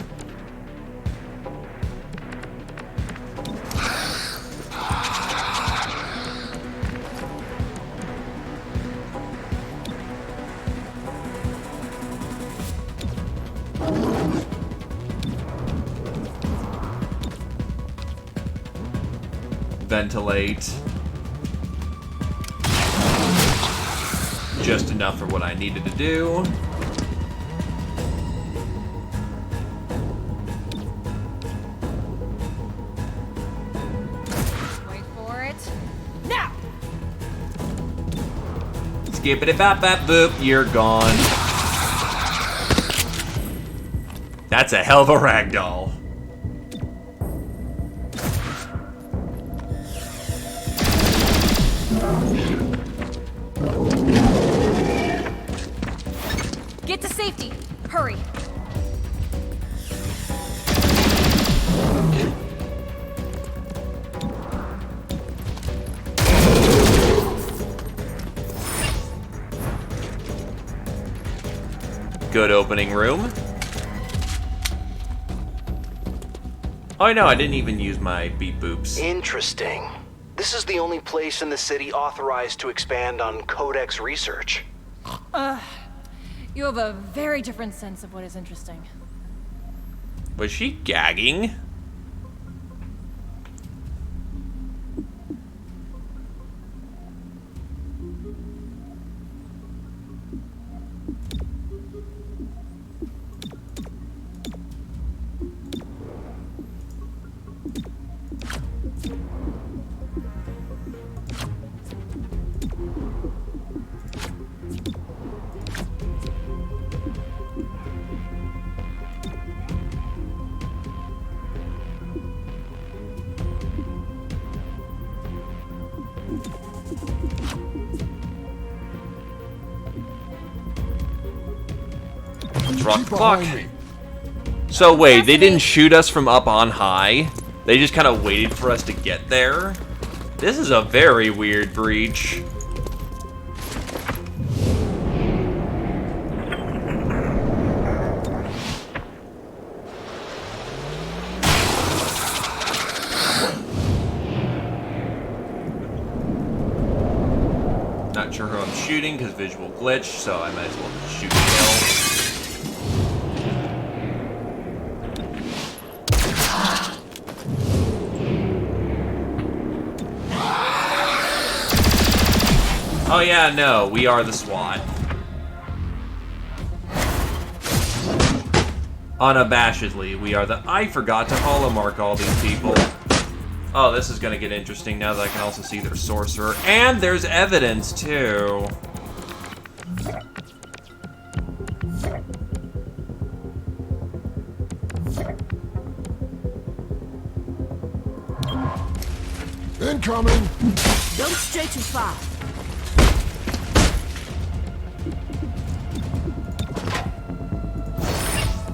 Ventilate. Just enough for what I needed to do. Wait for it. Now! Skippity bop bop boop, you're gone. That's a hell of a ragdoll. Get to safety. Hurry. Good opening room. Oh no, I didn't even use my beep boops. Interesting. This is the only place in the city authorized to expand on Codex research. You have a very different sense of what is interesting. Was she gagging? Let's rock the clock. So wait, they didn't shoot us from up on high? They just kind of waited for us to get there? This is a very weird breach. Not sure who I'm shooting because visual glitch, so I might as well just shoot kill. Oh yeah, no, we are the SWAT. Unabashedly, we are the... I forgot to holomark all these people. Oh, this is gonna get interesting now that I can also see their sorcerer. And there's evidence, too. Incoming! Don't stray too far.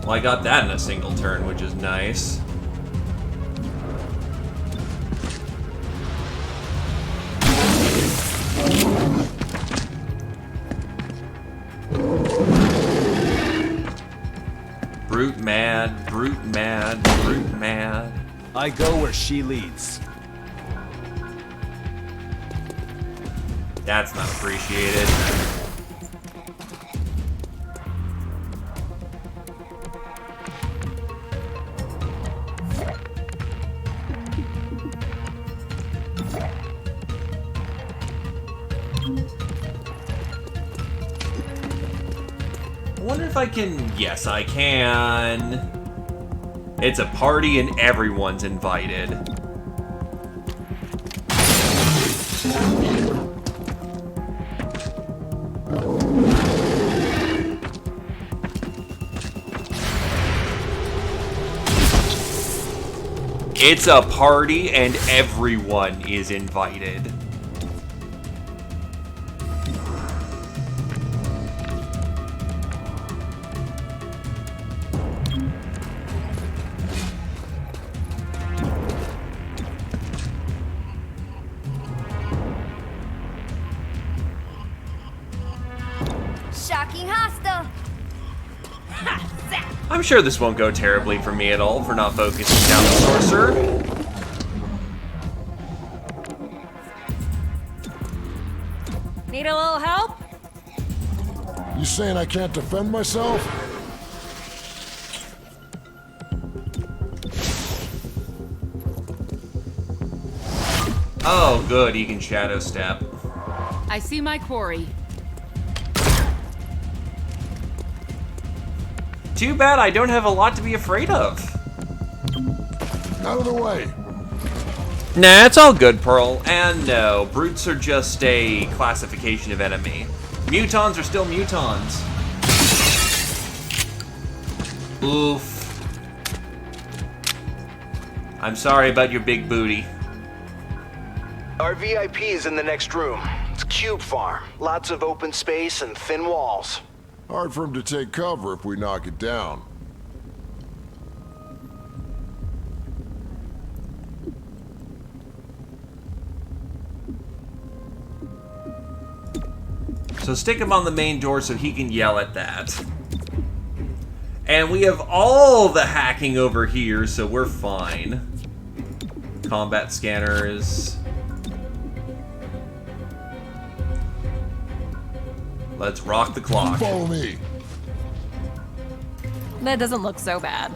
Well, I got that in a single turn, which is nice. Brute mad, brute mad, brute mad. I go where she leads. That's not appreciated. I wonder if I can... Yes, I can. It's a party and everyone's invited. It's a party and everyone is invited. Shocking hostile. I'm sure this won't go terribly for me at all for not focusing down the sorcerer. Need a little help? You saying I can't defend myself? Oh, good, he can shadow step. I see my quarry. Too bad I don't have a lot to be afraid of. Out of the way. Nah, it's all good, Pearl. And no, brutes are just a classification of enemy. Mutons are still mutons. Oof. I'm sorry about your big booty. Our VIP is in the next room. It's Cube Farm. Lots of open space and thin walls. Hard for him to take cover if we knock it down. So stick him on the main door so he can yell at that. And we have all the hacking over here, so we're fine. Combat scanners. Let's rock the clock. Follow me. That doesn't look so bad.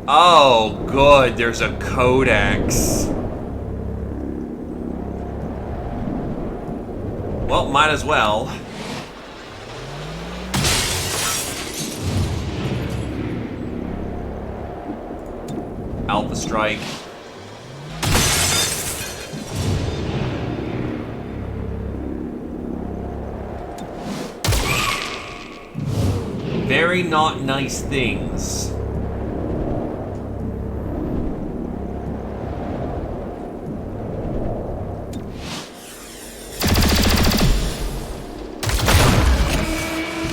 Oh, good. There's a codex. Well, might as well. Alpha strike. Very not nice things.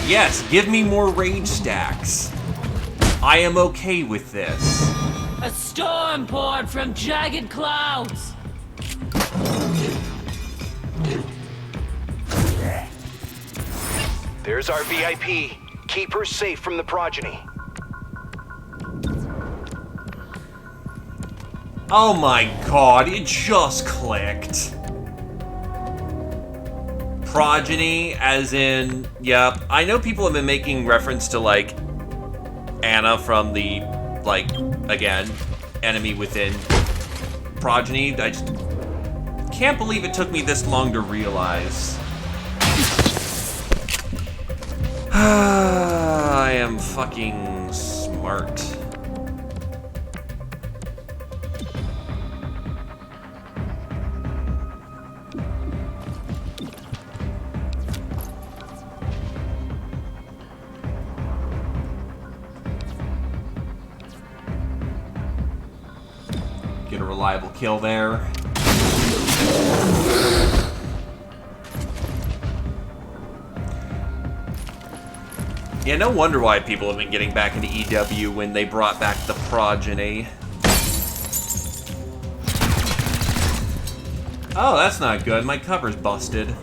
Yes, give me more rage stacks. I am okay with this. A storm poured from jagged clouds. There's our VIP. Keep her safe from the progeny. Oh my god, it just clicked. Progeny, as in, yep. I know people have been making reference to, like, Anna from the, like, again, Enemy Within Progeny. I just can't believe it took me this long to realize. I am fucking smart. Get a reliable kill there. Yeah, no wonder why people have been getting back into EW when they brought back the progeny. Oh, that's not good. My cover's busted.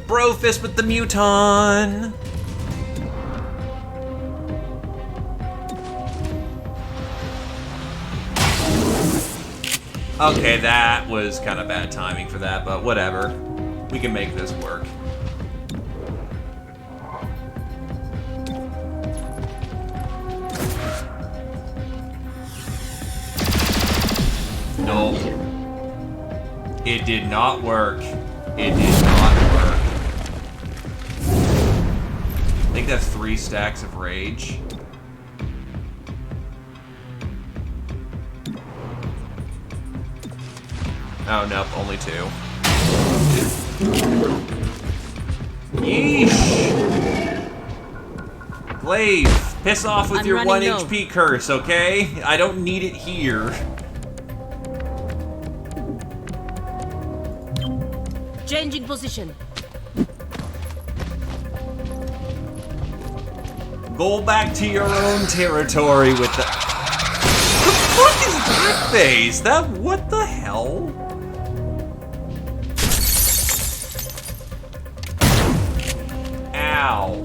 Bro fist with the muton. Okay, that was kind of bad timing for that, but whatever. We can make this work. Nope. It did not work. It did not work. I think that's 3 stacks of rage. Oh, nope, only 2. Yeesh! Glaive, piss off with I'm your 1 running low. HP curse, okay? I don't need it here. Changing position. Go back to your own territory with the... The fuck is that face? That... what the hell? Ow.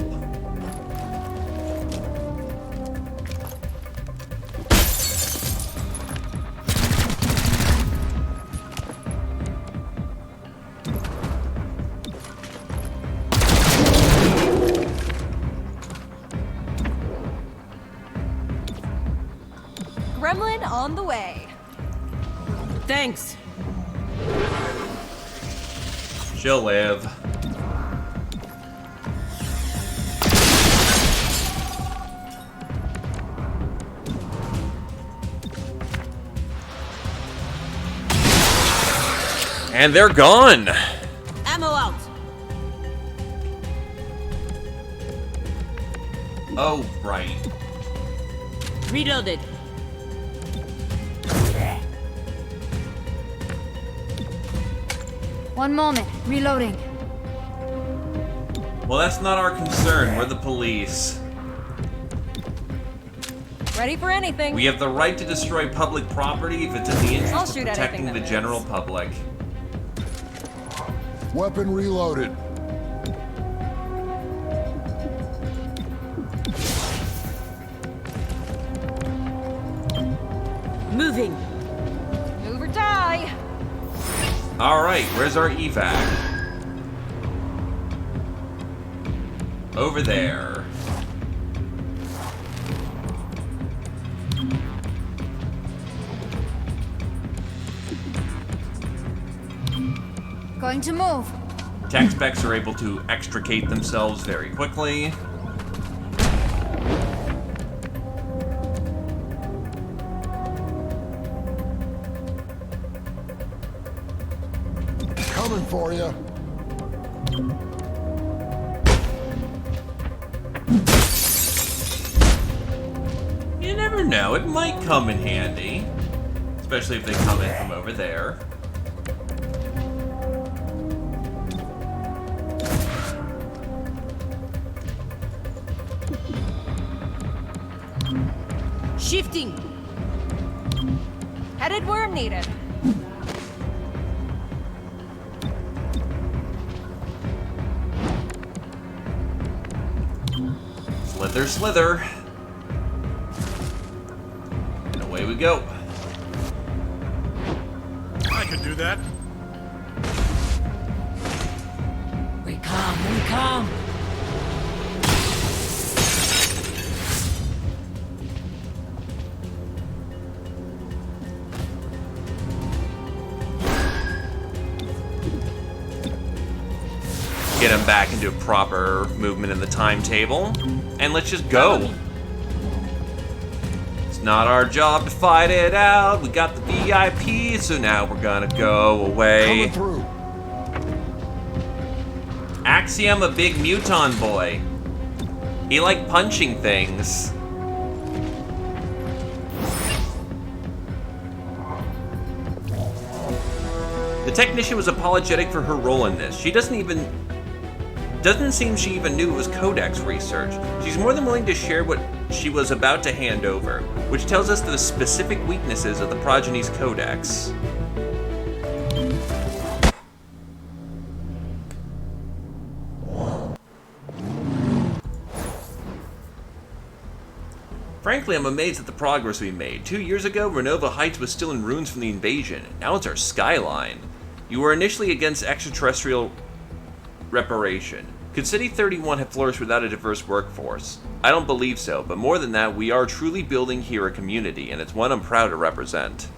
Gremlin on the way. Thanks. She'll live. And they're gone. Ammo out. Oh, right. Reloaded. One moment. Reloading. Well, that's not our concern. We're the police. Ready for anything. We have the right to destroy public property if it's in the I'll interest of shoot protecting anything the that general moves. public. Weapon reloaded. Moving. Move or die. Alright, where's our evac? Over there. Going to move. Tech specs are able to extricate themselves very quickly. for you. You never know, it might come in handy. Especially if they come in from over there. Shifting. Headed where I'm needed. Slither, slither. And away we go. I could do that. We come. Get him back into proper movement in the timetable. And let's just go. It's not our job to fight it out. We got the VIP, so now we're gonna go away. Coming through. Axiom, a big muton boy. He liked punching things. The technician was apologetic for her role in this. She doesn't seem she even knew it was Codex research. She's more than willing to share what she was about to hand over, which tells us the specific weaknesses of the Progeny's Codex. Frankly, I'm amazed at the progress we made. 2 years ago, Renova Heights was still in ruins from the invasion. Now it's our skyline. You were initially against extraterrestrial reparation. Could City 31 have flourished without a diverse workforce? I don't believe so, but more than that, we are truly building here a community, and it's one I'm proud to represent.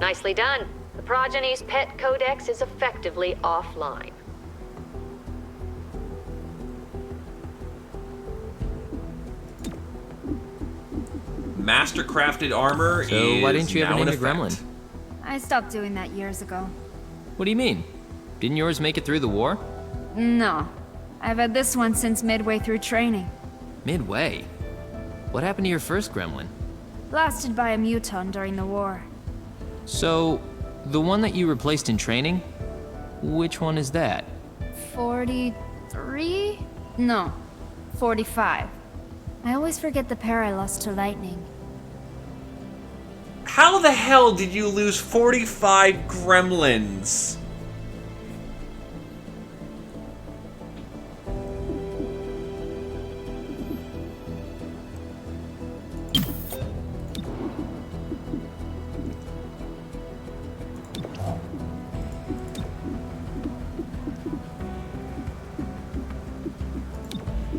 Nicely done. The Progeny's pet codex is effectively offline. Mastercrafted armor So why didn't you ever now name in your gremlin? effect. I stopped doing that years ago. What do you mean? Didn't yours make it through the war? No. I've had this one since midway through training. Midway? What happened to your first gremlin? Blasted by a muton during the war. So, the one that you replaced in training? Which one is that? 43? No, 45. I always forget the pair I lost to lightning. How the hell did you lose 45 gremlins?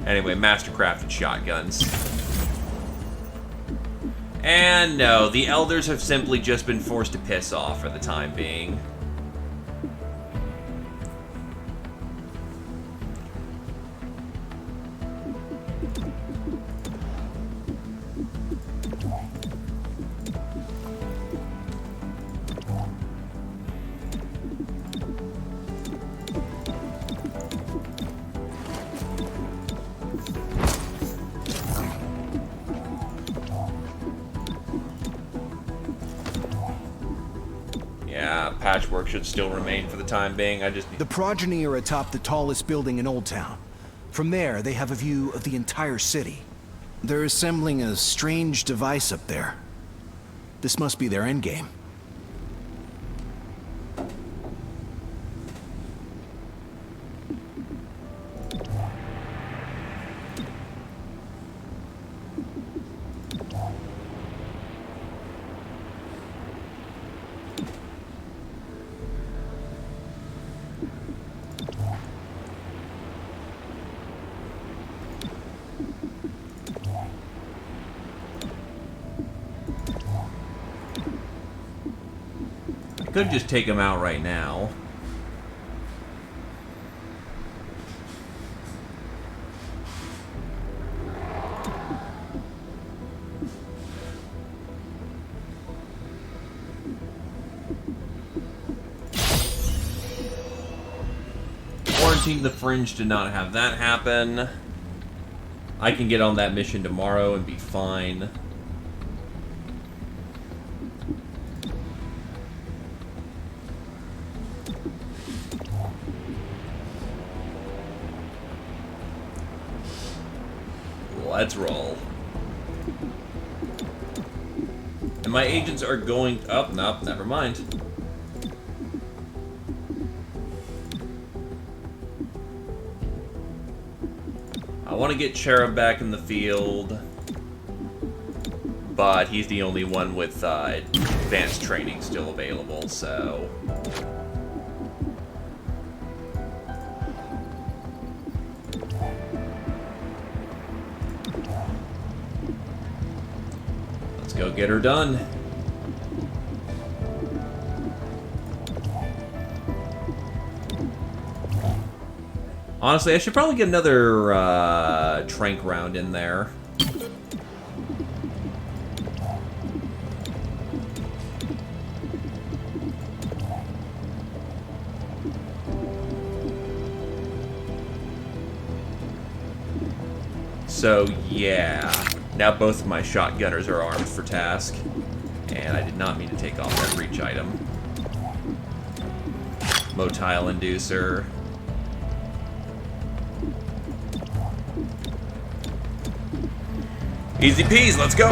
Anyway, mastercrafted shotguns. And no, the elders have simply just been forced to piss off for the time being. Yeah, patchwork should still remain for the time being. The Progeny are atop the tallest building in Old Town. From there, they have a view of the entire city. They're assembling a strange device up there. This must be their endgame. Could just take him out right now. Launching the Fringe did not have that happen. I can get on that mission tomorrow and be fine. Let's roll. And my agents are going up. Nope, never mind. I want to get Cherub back in the field, but he's the only one with advanced training still available, so... Let's go get her done. Honestly, I should probably get another trank round in there. So, yeah. Now both of my shotgunners are armed for task. And I did not mean to take off that breach item. Motile Inducer. Easy peas, let's go!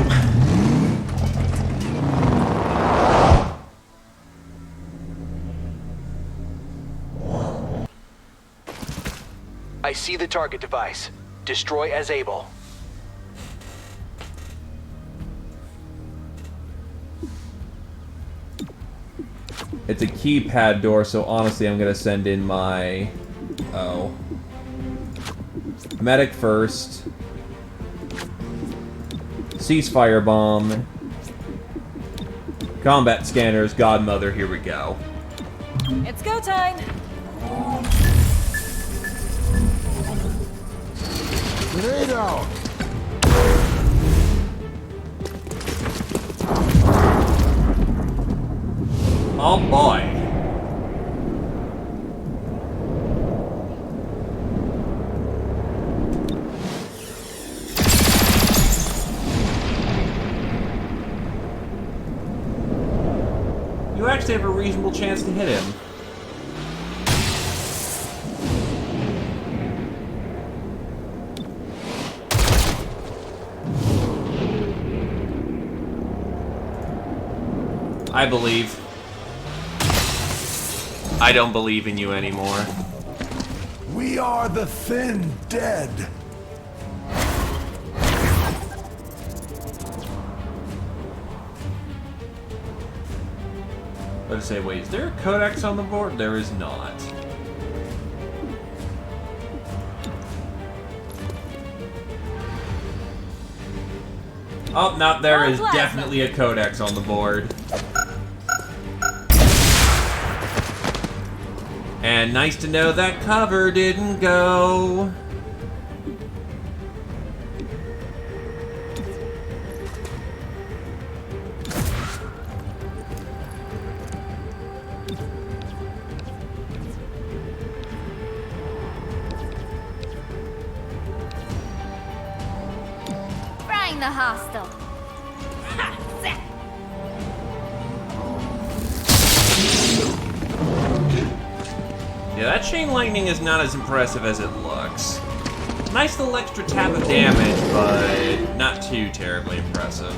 I see the target device. Destroy as able. It's a keypad door, so honestly I'm gonna send in my... Oh. Medic first. Ceasefire bomb. Combat scanners, Godmother, here we go. It's go time! Grenade out! Oh boy. You actually have a reasonable chance to hit him. I believe. I don't believe in you anymore. We are the thin dead. Let's say, wait, is there a codex on the board? There is not. Oh, no, there is definitely a codex on the board. And nice to know that cover didn't go. Frying the hostile. Yeah, that chain lightning is not as impressive as it looks. Nice little extra tap of damage, but not too terribly impressive.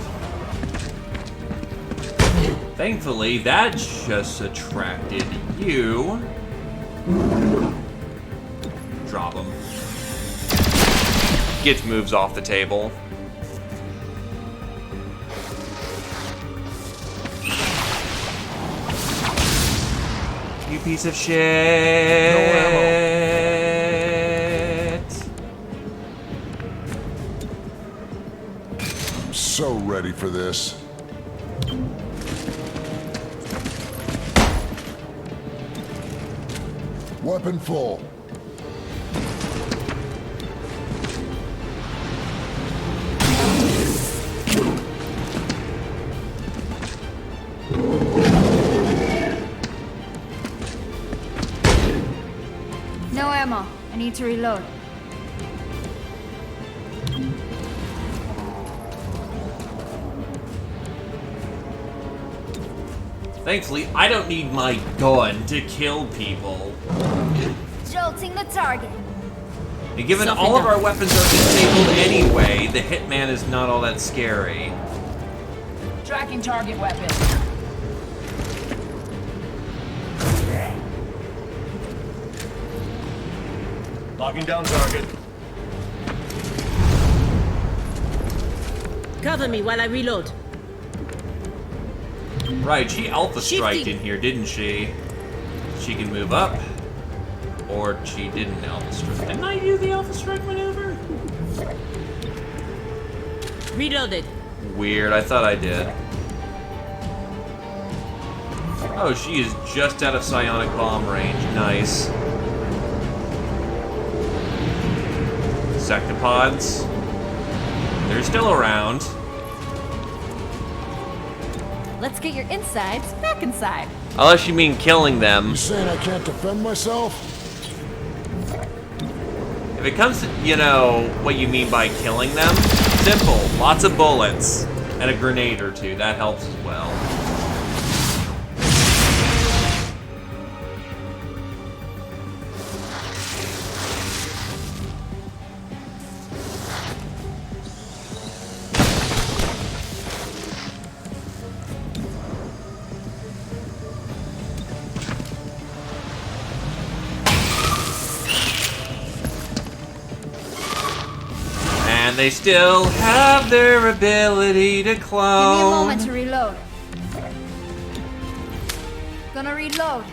Thankfully, that just attracted you. Drop him. Gets moves off the table. You piece of shit. No ammo. I'm so ready for this. Weapon full. No ammo. I need to reload. Thankfully, I don't need my gun to kill people. Jolting the target. And given all of our weapons are disabled anyway, the Hitman is not all that scary. Tracking target weapon. Locking down target. Cover me while I reload. Right, she alpha striked in here, didn't she? She can move up. Or she didn't alpha strike. Didn't I do the alpha strike maneuver? Reloaded. Weird, I thought I did. Oh, she is just out of psionic bomb range. Nice. Sectopods. They're still around. Let's get your insides back inside. Unless you mean killing them. You saying I can't defend myself? If it comes to, you know, what you mean by killing them, simple. Lots of bullets and a grenade or two. That helps as well. And they still have their ability to clone. Give me a moment to reload. Gonna reload.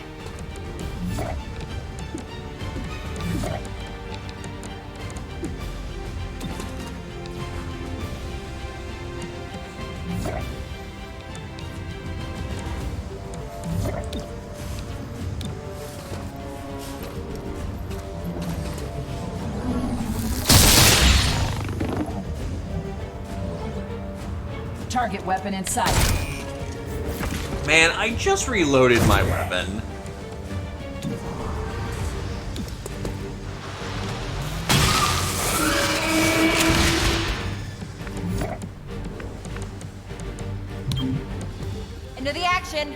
Target weapon in sight. Man, I just reloaded my weapon. Into the action.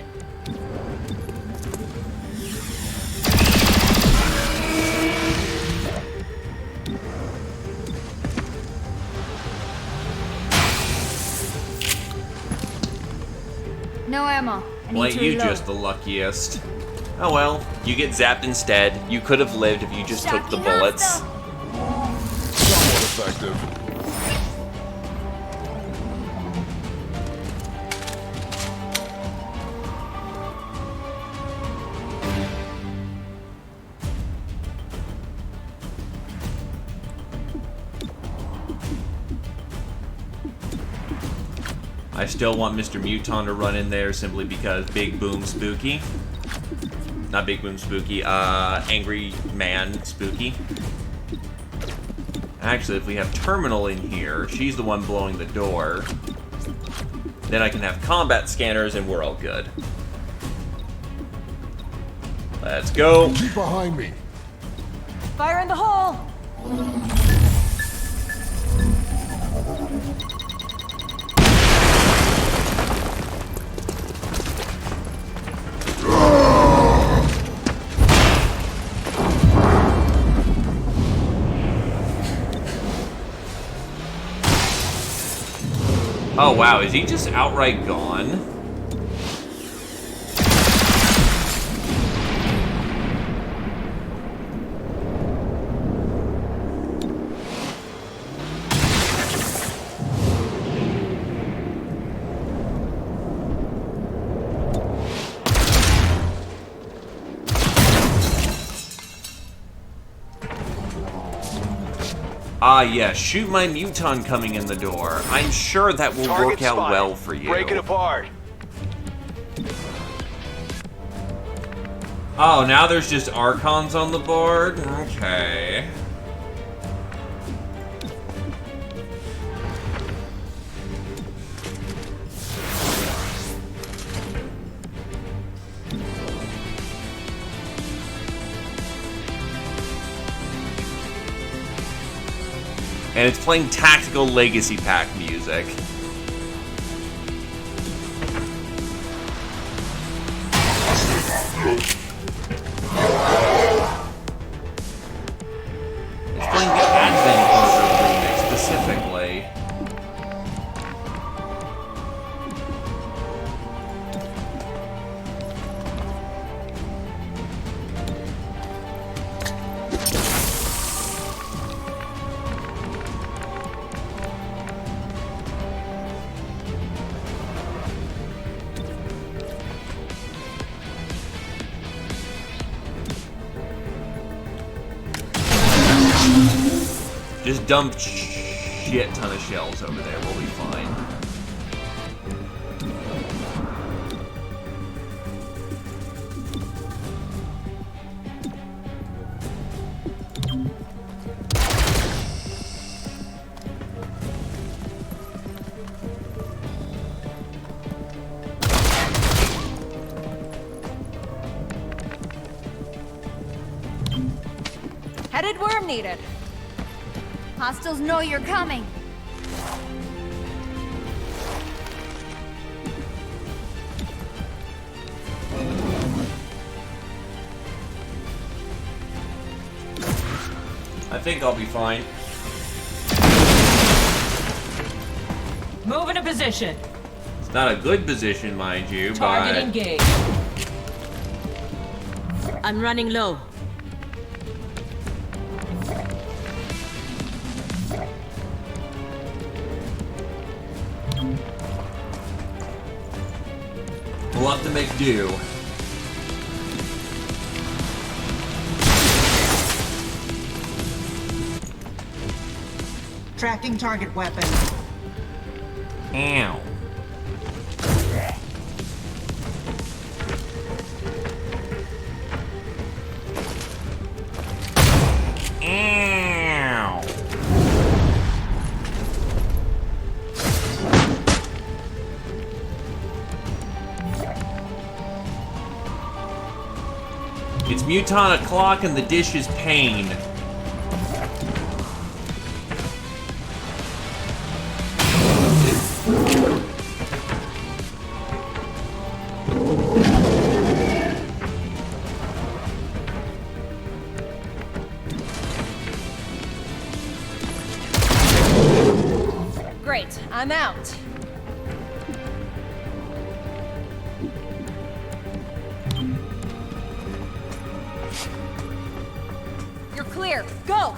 No ammo. I need Well, to you reload. just the luckiest. Oh well, you get zapped instead. You could have lived if you just took the bullets. Somewhat effective. I still want Mr. Muton to run in there simply because Big Boom Spooky. Not Big Boom Spooky, Angry Man Spooky. Actually, if we have Terminal in here, she's the one blowing the door. Then I can have combat scanners and we're all good. Let's go. Keep behind me. Fire in the hole. Oh wow, is he just outright gone? Ah, yes, shoot my Muton coming in the door. I'm sure that will work out well for you. Break it apart. Oh, now there's just Archons on the board? Okay. And it's playing Tactical Legacy Pack music. It's playing the Advent Burger remix specifically. Just dump shit ton of shells over there, we'll be fine. Headed worm needed. Hostiles know you're coming. I think I'll be fine. Move into position. It's not a good position, mind you, Target but... engaged. I'm running low. We'll have to make do. Tracking target weapon. Ow. Ow. It's Muton o'clock and the dish is pain. Great, I'm out. You're clear. Go!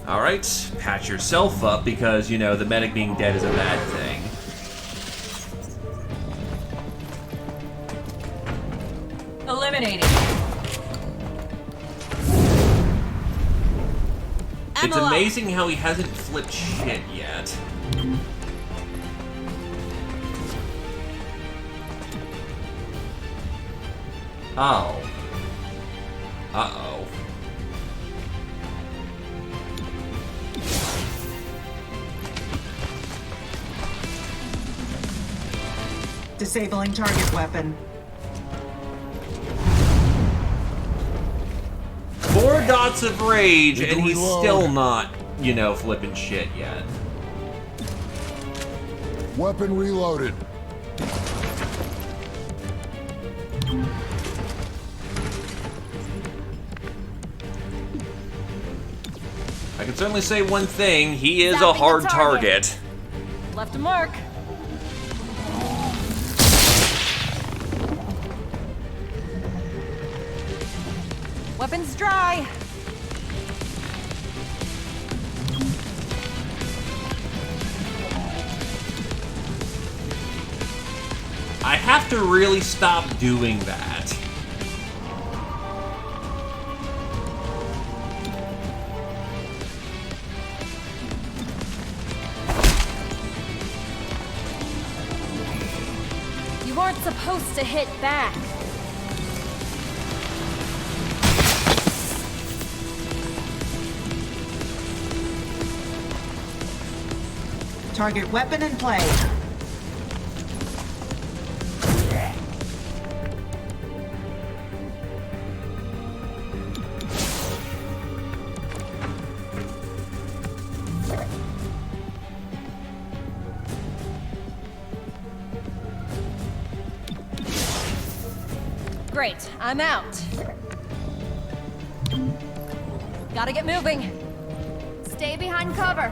Alright, patch yourself up because, you know, the medic being dead is a bad thing. Eliminated. It's amazing how he hasn't flipped shit yet. Oh. Uh-oh. Disabling target weapon. 4 dots of rage, Need to and he's reload. still not, you know, flipping shit yet. Weapon reloaded. I can certainly say one thing, he is a Zapping the hard target. target. Left a mark. Weapons dry. I have to really stop doing that. You aren't supposed to hit back. Target weapon in play. Great, I'm out. Gotta get moving. Stay behind cover.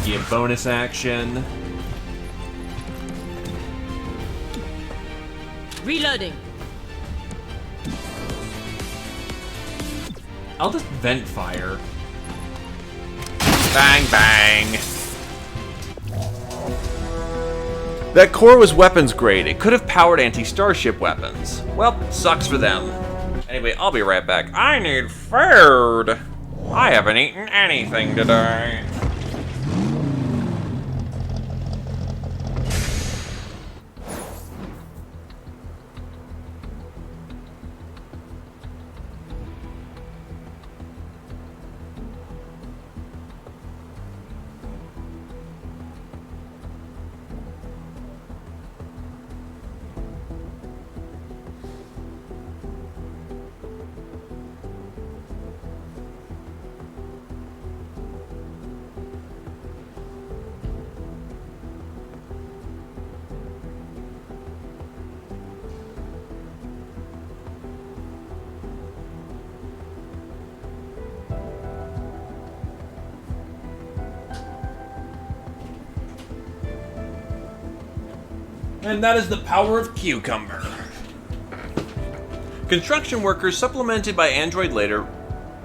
Get bonus action. Reloading. I'll just vent fire. Bang, bang. That core was weapons grade. It could have powered anti-starship weapons. Well, sucks for them. Anyway, I'll be right back. I need food. I haven't eaten anything today. And that is the power of Cucumber. Construction workers, supplemented by Android later,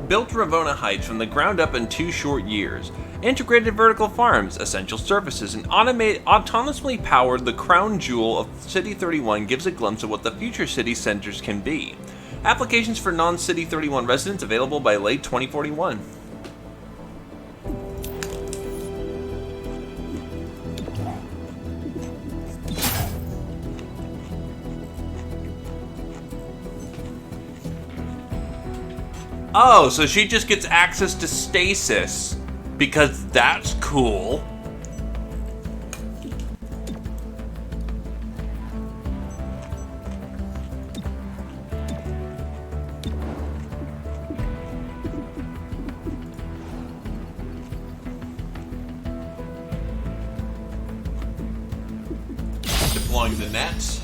built Ravona Heights from the ground up in 2 short years. Integrated vertical farms, essential services, and autonomously powered the crown jewel of City 31 gives a glimpse of what the future city centers can be. Applications for non-City 31 residents available by late 2041. Oh, so she just gets access to stasis, because that's cool. Deploying the nets.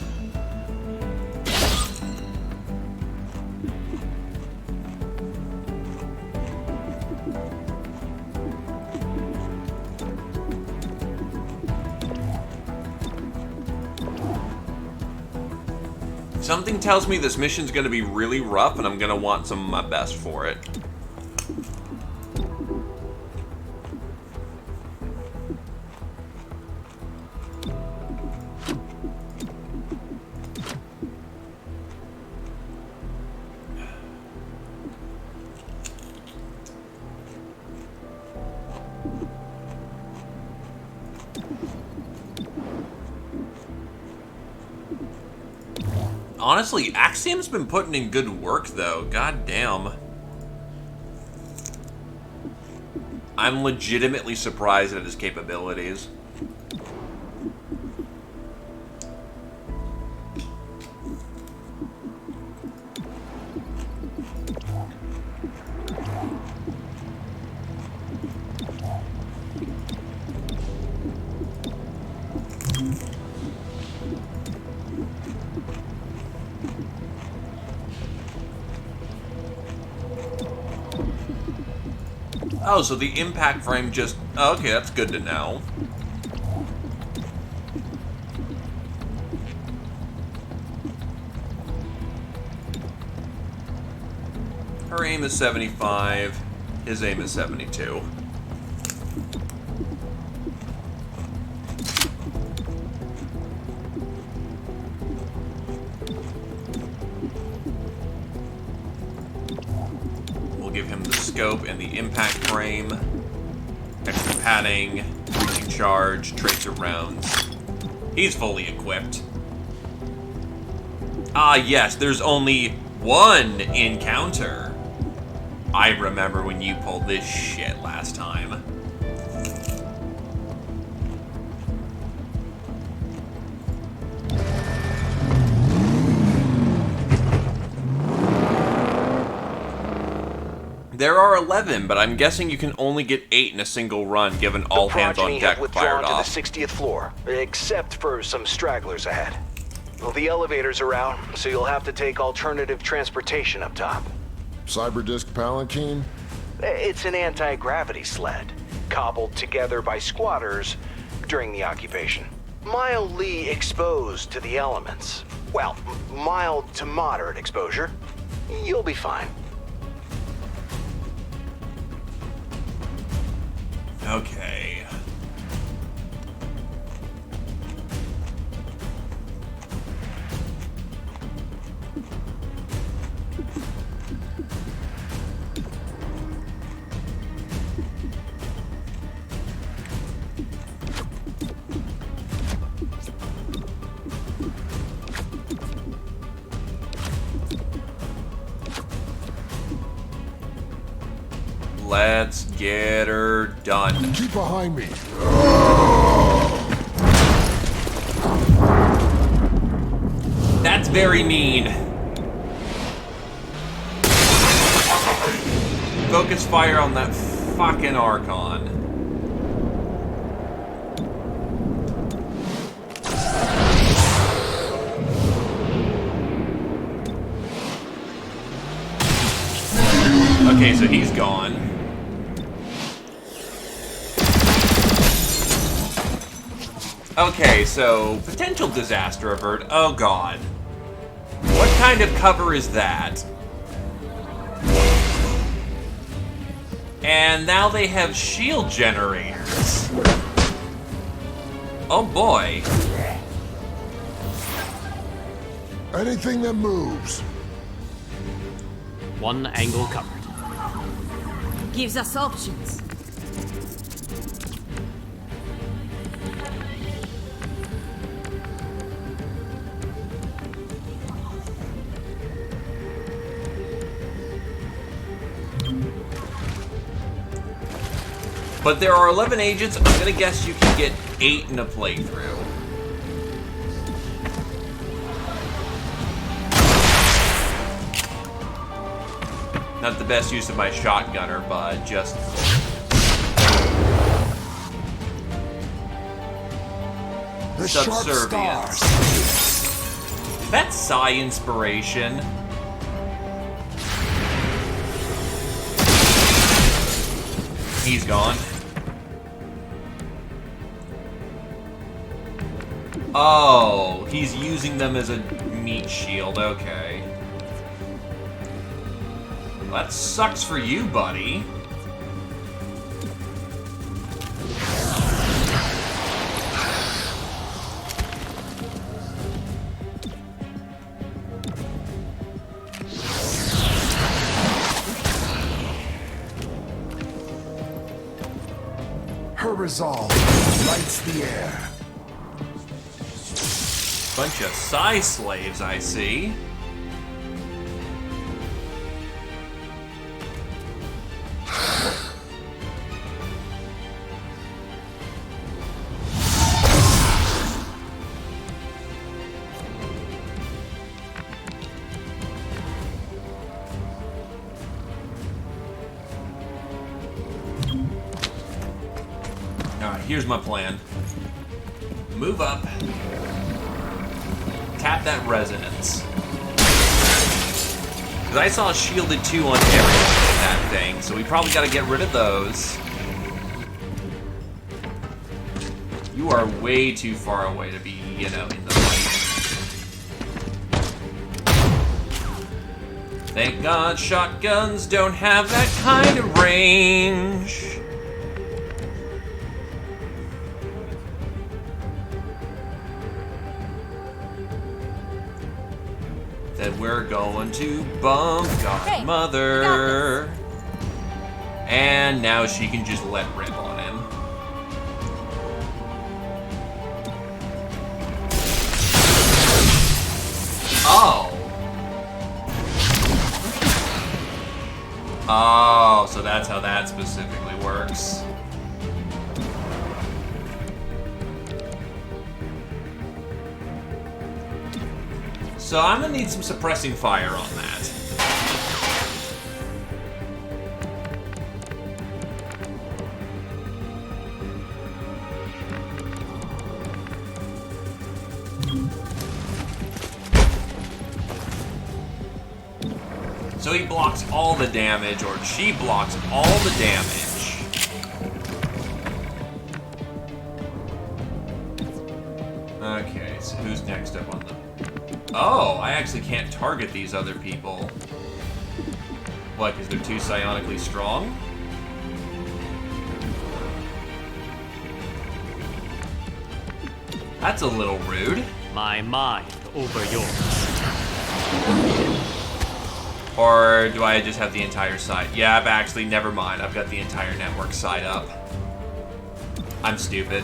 Something tells me this mission's gonna be really rough and I'm gonna want some of my best for it. Honestly, Axiom's been putting in good work, though. God damn. I'm legitimately surprised at his capabilities. Oh, so the impact frame just... Oh, okay, that's good to know. Her aim is 75. His aim is 72. We'll give him the scope and the impact frame, extra padding, breaching charge, tracer rounds. He's fully equipped. Ah, yes, there's only one encounter. I remember when you pulled this shit last time. There are 11, but I'm guessing you can only get 8 in a single run, given all hands on Progeny deck have withdrawn fired to off. the 60th floor, except for some stragglers ahead. Well, the elevators are out, so you'll have to take alternative transportation up top. Cyberdisk Palanquin? It's an anti-gravity sled, cobbled together by squatters during the occupation. Mildly exposed to the elements. Well, mild to moderate exposure. You'll be fine. Okay. Let's get her done. Keep behind me. That's very mean. Focus fire on that fucking Archon. Okay, so he's gone. Okay, so potential disaster avert. Oh god. What kind of cover is that? And now they have shield generators. Oh boy. Anything that moves. One angle covered. Gives us options. But there are 11 agents. I'm gonna guess you can get 8 in a playthrough. Not the best use of my shotgunner, but just... The sharp subservience. stars. That's psi inspiration. He's gone. Oh, he's using them as a meat shield. Okay. Well, that sucks for you, buddy. Her resolve lights the air. Bunch of psi slaves, I see. Alright, here's my plan. Move up. Tap that resonance. Because I saw shielded 2 on everyone in that thing, so we probably got to get rid of those. You are way too far away to be, you know, in the fight. Thank God shotguns don't have that kind of range. That we're going to bump Godmother. And now she can just let rip on him. Oh. Oh, so that's how that specifically works. So I'm gonna need some suppressing fire on that. So he blocks all the damage, or she blocks all the damage. Okay, so who's next up on the... Oh, I actually can't target these other people. What, because they're too psionically strong? That's a little rude. My mind over yours. Or do I just have the entire site? Yeah, I've actually, never mind. I've got the entire network site up. I'm stupid.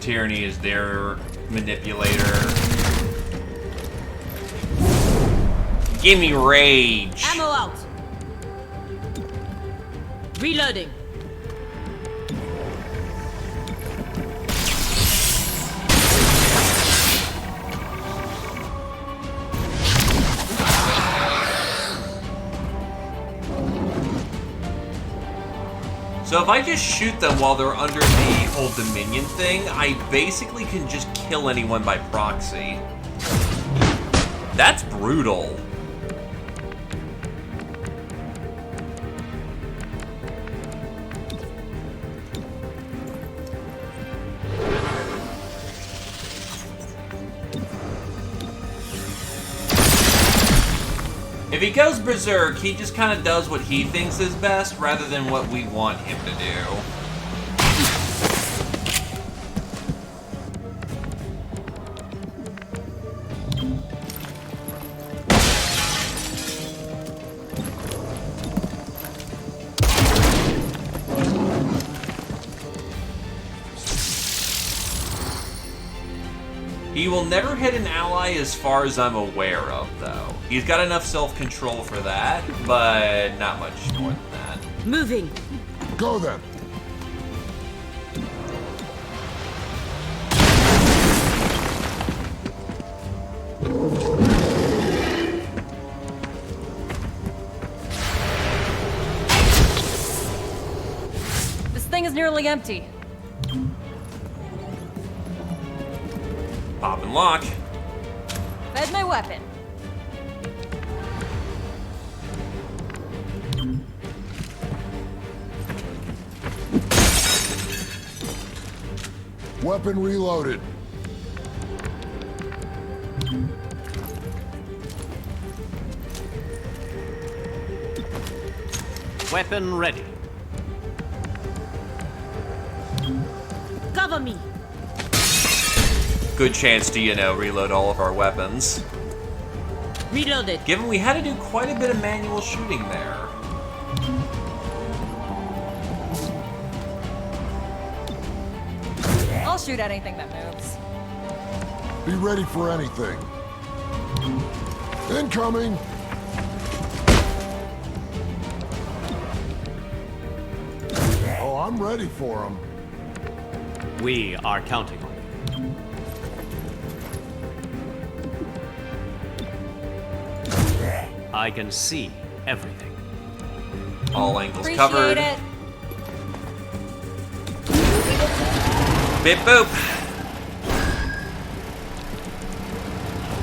Tyranny is their manipulator. Give me rage. Ammo out. Reloading. So if I just shoot them while they're under the whole Dominion thing, I basically can just kill anyone by proxy. That's brutal. If he goes berserk, he just kind of does what he thinks is best rather than what we want him to do. He will never hit an ally as far as I'm aware of, though. He's got enough self-control for that, but not much more than that. Moving. Go then. This thing is nearly empty. Pop and lock. Fed my weapon. Weapon reloaded. Weapon ready. Cover me. Good chance to, you know, reload all of our weapons. Reloaded. Given we had to do quite a bit of manual shooting there. I'll shoot at anything that moves. Be ready for anything. Incoming! Oh, I'm ready for him. We are counting on you. I can see everything. All angles Appreciate covered. it. Bip boop.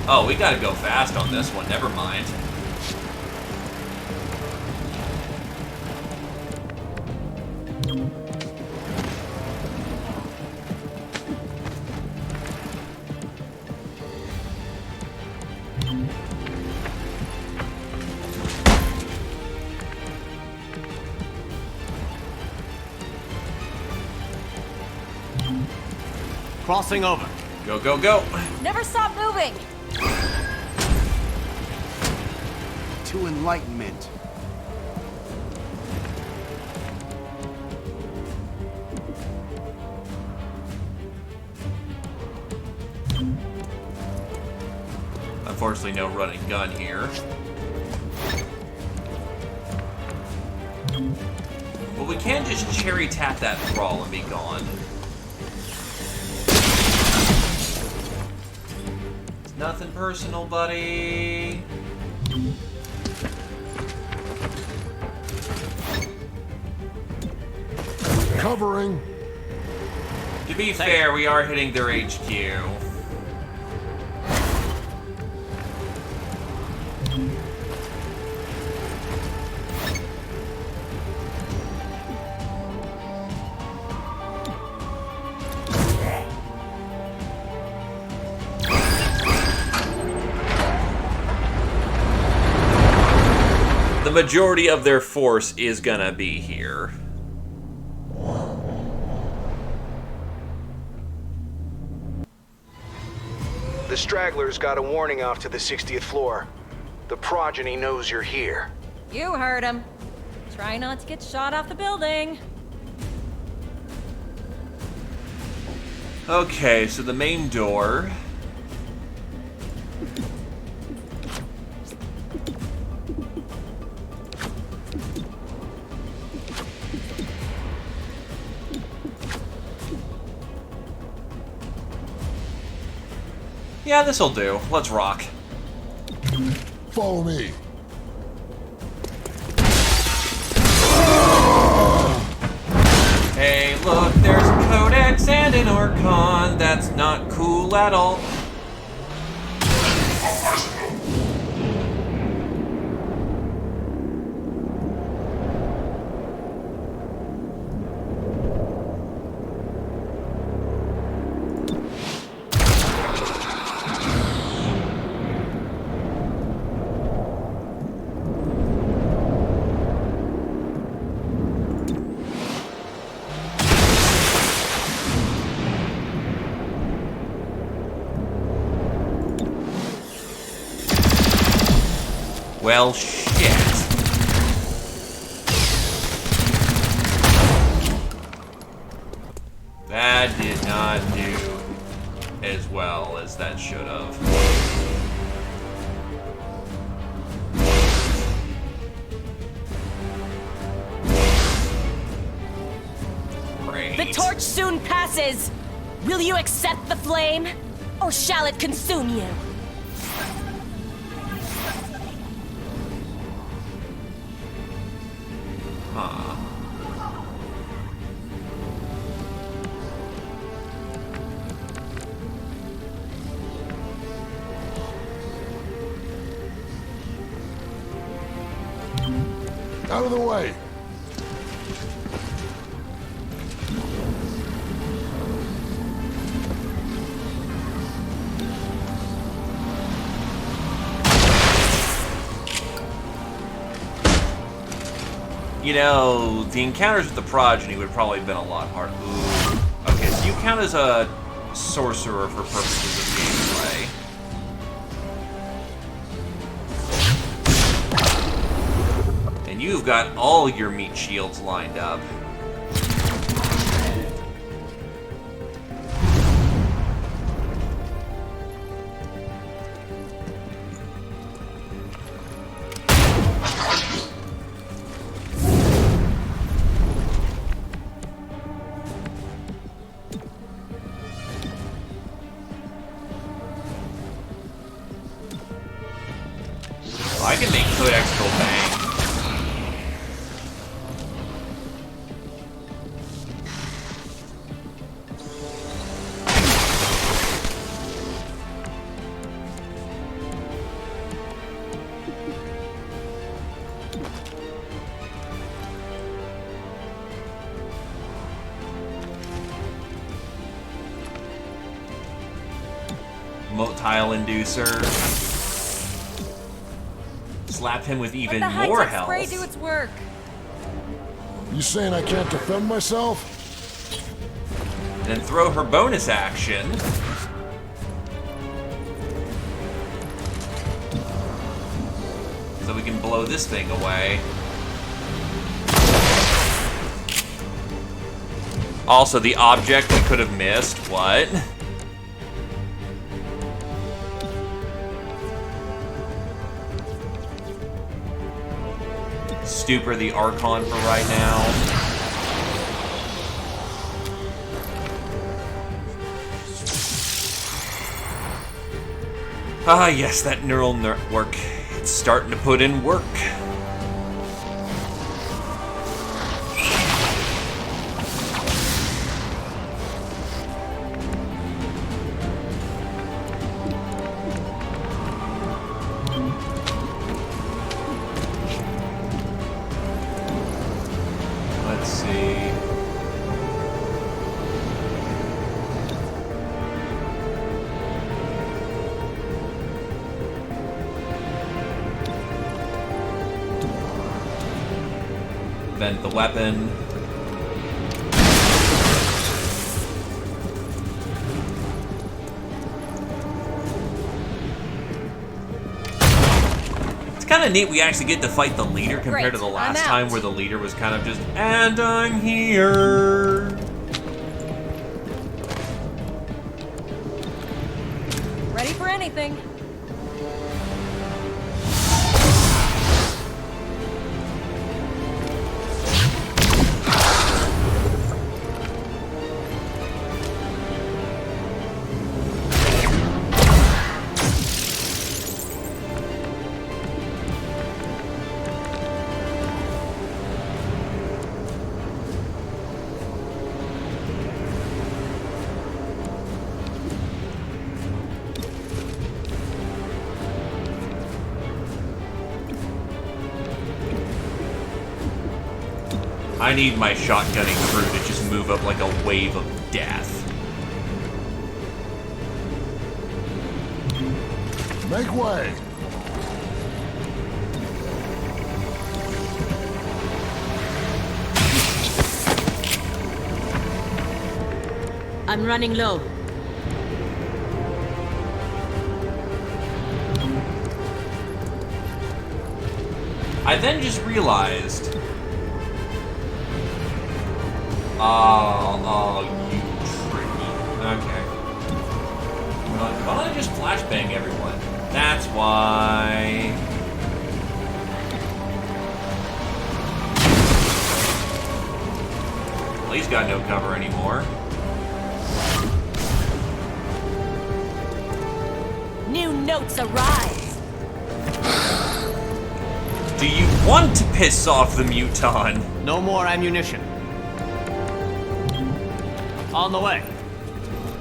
Oh, we gotta go fast on this one. Never mind. Crossing over. Go, go, go. Never stop moving. To enlightenment. Unfortunately, no running gun here. But we can't just cherry tap that thrall and be gone. It's nothing personal, buddy. Covering. To be fair, we are hitting their HQ. The majority of their force is gonna be here. The stragglers got a warning off to the 60th floor. The progeny knows you're here. You heard him. Try not to get shot off the building. Okay, so the main door. Yeah, this'll do. Let's rock. Follow me. Hey, look, there's a Codex and an Orcon. That's not cool at all. Well, shit. That did not do as well as that should have. Great. The torch soon passes. Will you accept the flame, or shall it consume you? Huh. Out of the way. You know, the encounters with the progeny would probably have been a lot harder. Ooh. Okay, so you count as a sorcerer for purposes of gameplay. And you've got all your meat shields lined up. I can make Codex go bang. Motile Inducer. Slap him with even Let the more high-tech health. spray do its work. You saying I can't defend myself? Then throw her bonus action. So we can blow this thing away. Also, the object we could have missed. What? Stupor the Archon for right now. Ah, yes, that neural network. It's starting to put in work. Let's see. Vent the weapon. It's kind of neat we actually get to fight the leader compared to the last time where the leader was kind of just, and I'm here. Ready for anything. I need my shotgunning crew to just move up like a wave of death. Make way! I'm running low. I then just realized... Oh, you tricky. Okay. Why don't I just flashbang everyone? That's why... Well, he's got no cover anymore. New notes arise. Do you want to piss off the Muton? No more ammunition. On the way.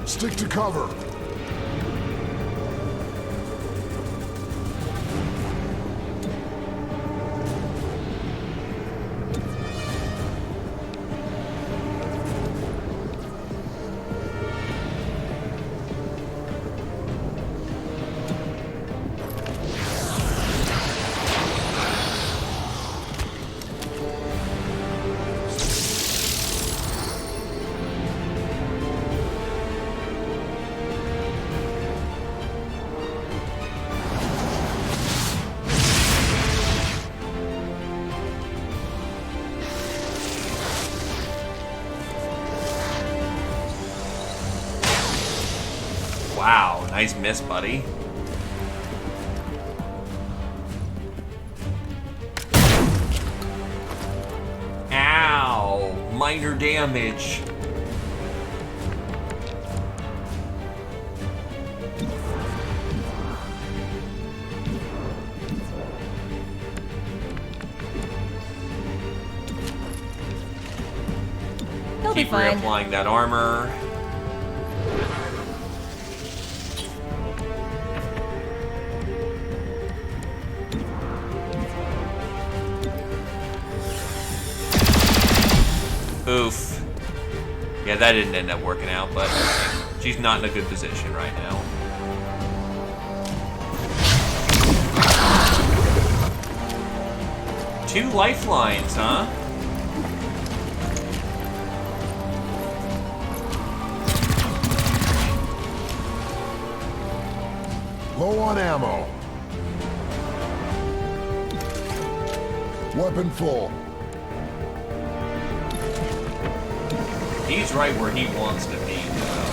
Stick to cover. Wow, nice miss, buddy. Ow! Minor damage. He'll be Keep fine. reapplying that armor. Oof. Yeah, that didn't end up working out, but she's not in a good position right now. Two lifelines, huh? Low on ammo. Weapon full. He's right where he wants to be, though.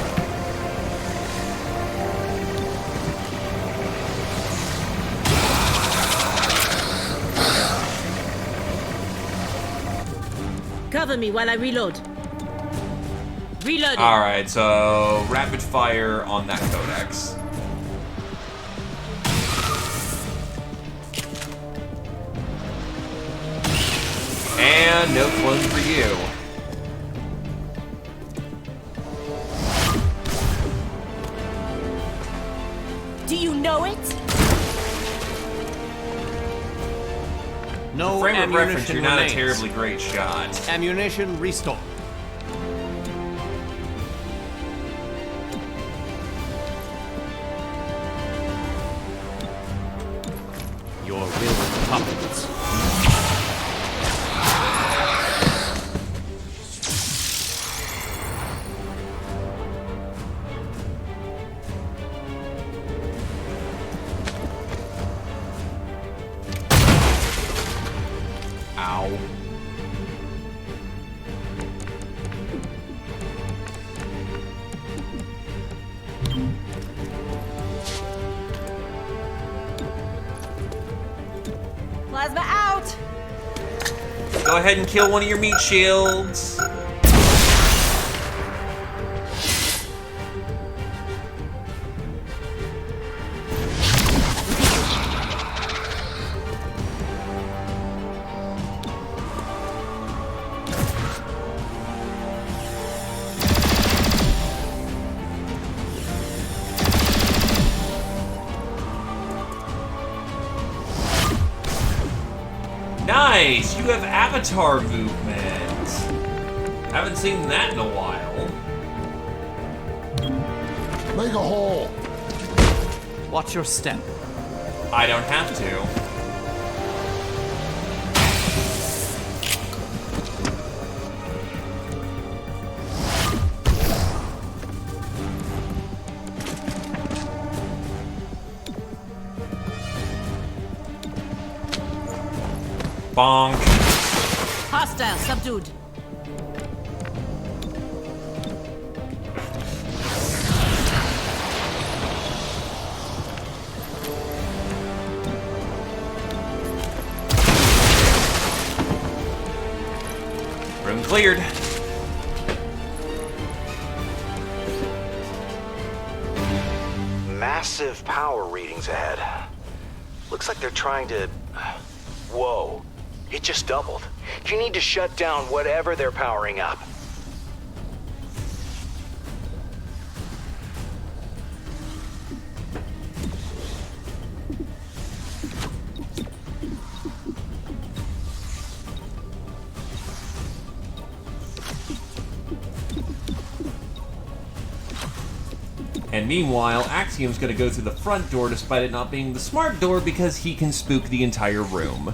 Cover me while I reload. Reloading. Alright, so rapid fire on that codex. And no clone for you. Do you know it? No Frame of ammunition reference, you're not a remains. terribly great shot. Ammunition restore. Your will competence. Ow. Plasma out! Go ahead and kill one of your meat shields. Nice! You have avatar movement. Haven't seen that in a while. Make a hole. Watch your step. I don't have to. Bonk. Hostile subdued. Room cleared. Massive power readings ahead. Looks like they're trying to... Whoa. It just doubled. You need to shut down whatever they're powering up. And meanwhile, Axiom's gonna go through the front door despite it not being the smart door because he can spook the entire room.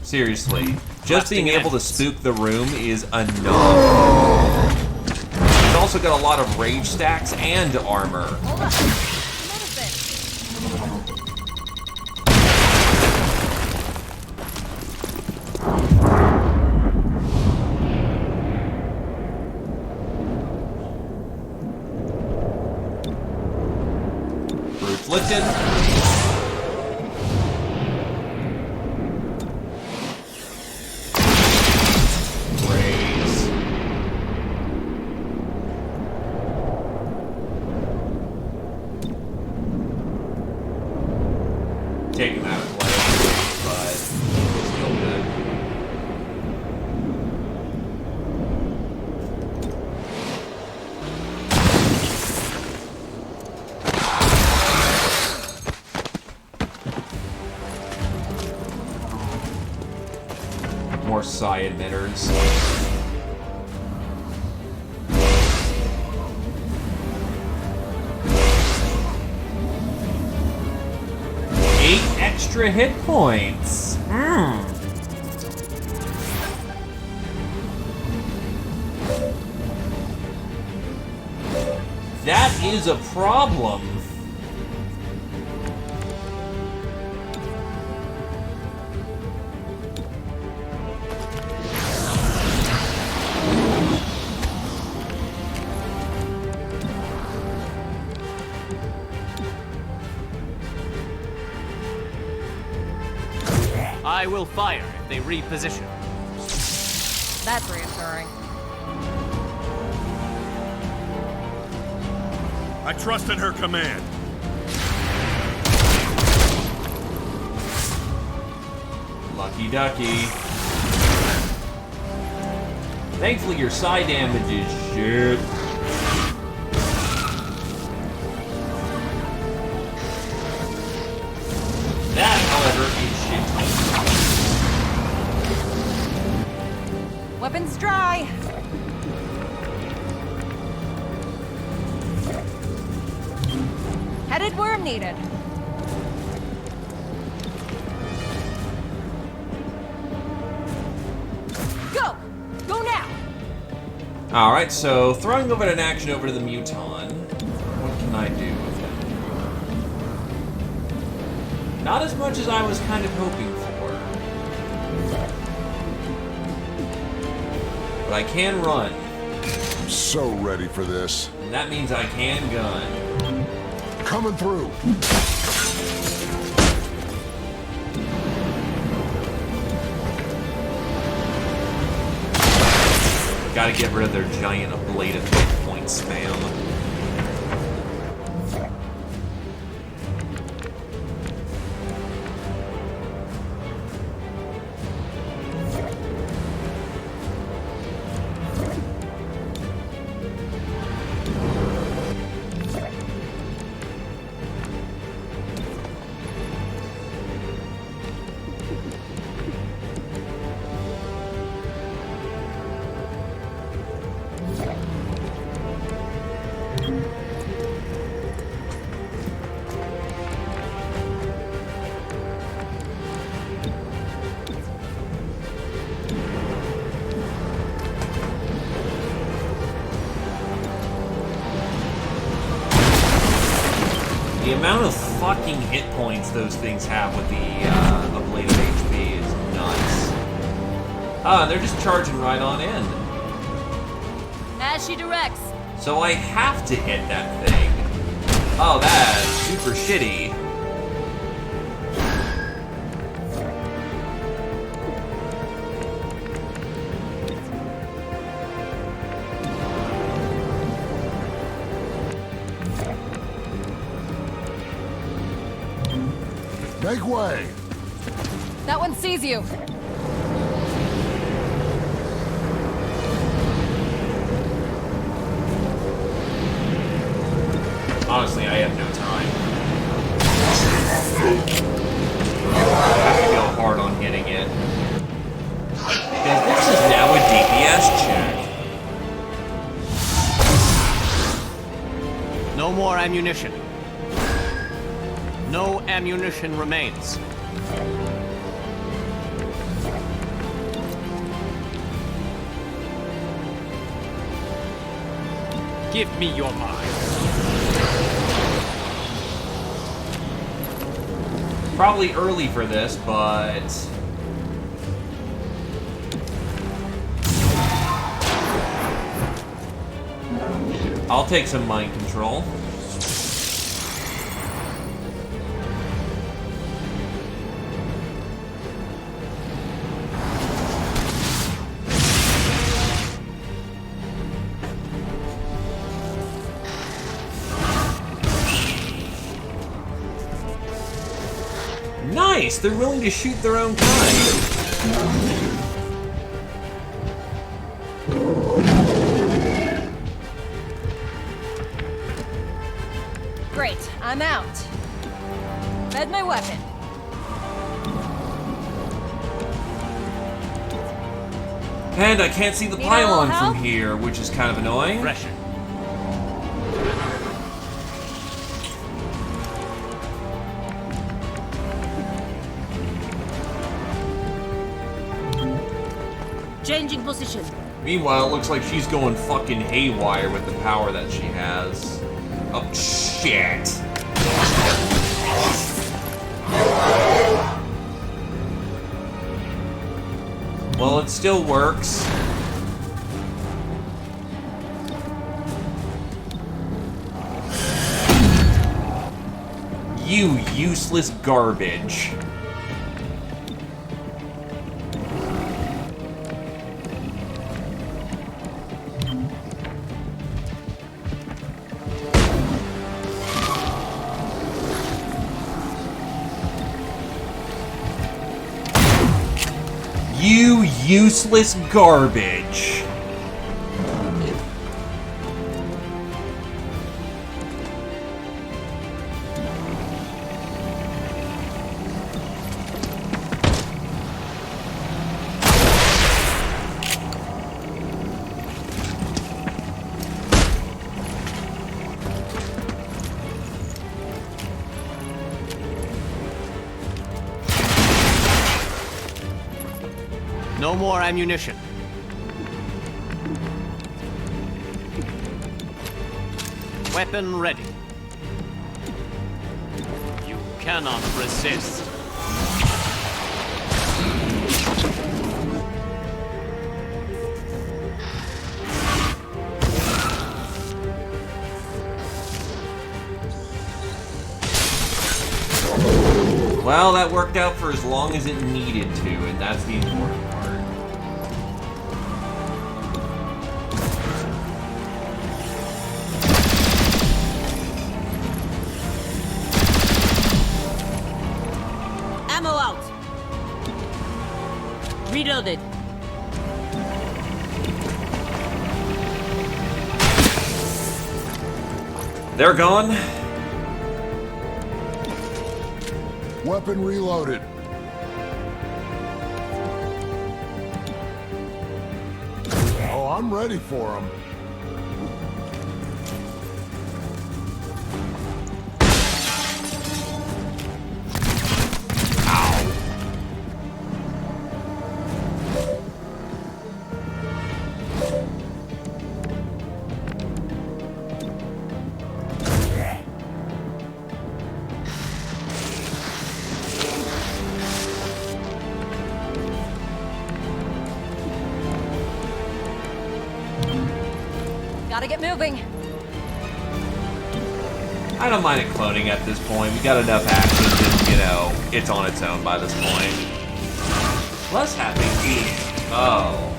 Seriously, just being able to spook the room is enough. He's also got a lot of rage stacks and armor. Roof lifted. Taking that play, but still good. More psi emitters. Extra hit points. That is a problem. I will fire if they reposition. That's reassuring. I trust in her command. Lucky ducky. Thankfully, your side damage is shit. That, however, is shit. Weapons dry. Headed worm needed. Go! Go now! Alright, so throwing over an action over to the Muton. What can I do with it? Not as much as I was kind of hoping for. But I can run. I'm so ready for this. And that means I can gun. Coming through. Gotta get rid of their giant ablative hit point spam. The amount of fucking hit points those things have with the ablative HP is nuts. Ah, they're just charging right on in. As she directs. So I have to hit that thing. Oh, that's super shitty. Make way! That one sees you. Honestly, I have no time. I have to go hard on hitting it. Because this is now a DPS check. No more ammunition. No ammunition remains. Give me your mind. Probably early for this, but... I'll take some mind control. Nice! They're willing to shoot their own kind. Great, I'm out. Fed my weapon. And I can't see the Need a pylon little from help? here, which is kind of annoying. Pressure. Changing position. Meanwhile, it looks like she's going fucking haywire with the power that she has. Oh, shit. Well, it still works. You useless garbage. You useless garbage. No more ammunition. Weapon ready. You cannot resist. Well, that worked out for as long as it needed to, and that's the important part. Ammo out. Reloaded. They're gone. Weapon reloaded. Oh, I'm ready for him. Gotta get moving. I don't mind it cloning at this point. We got enough action that, you know, it's on its own by this point. Plus having Oh.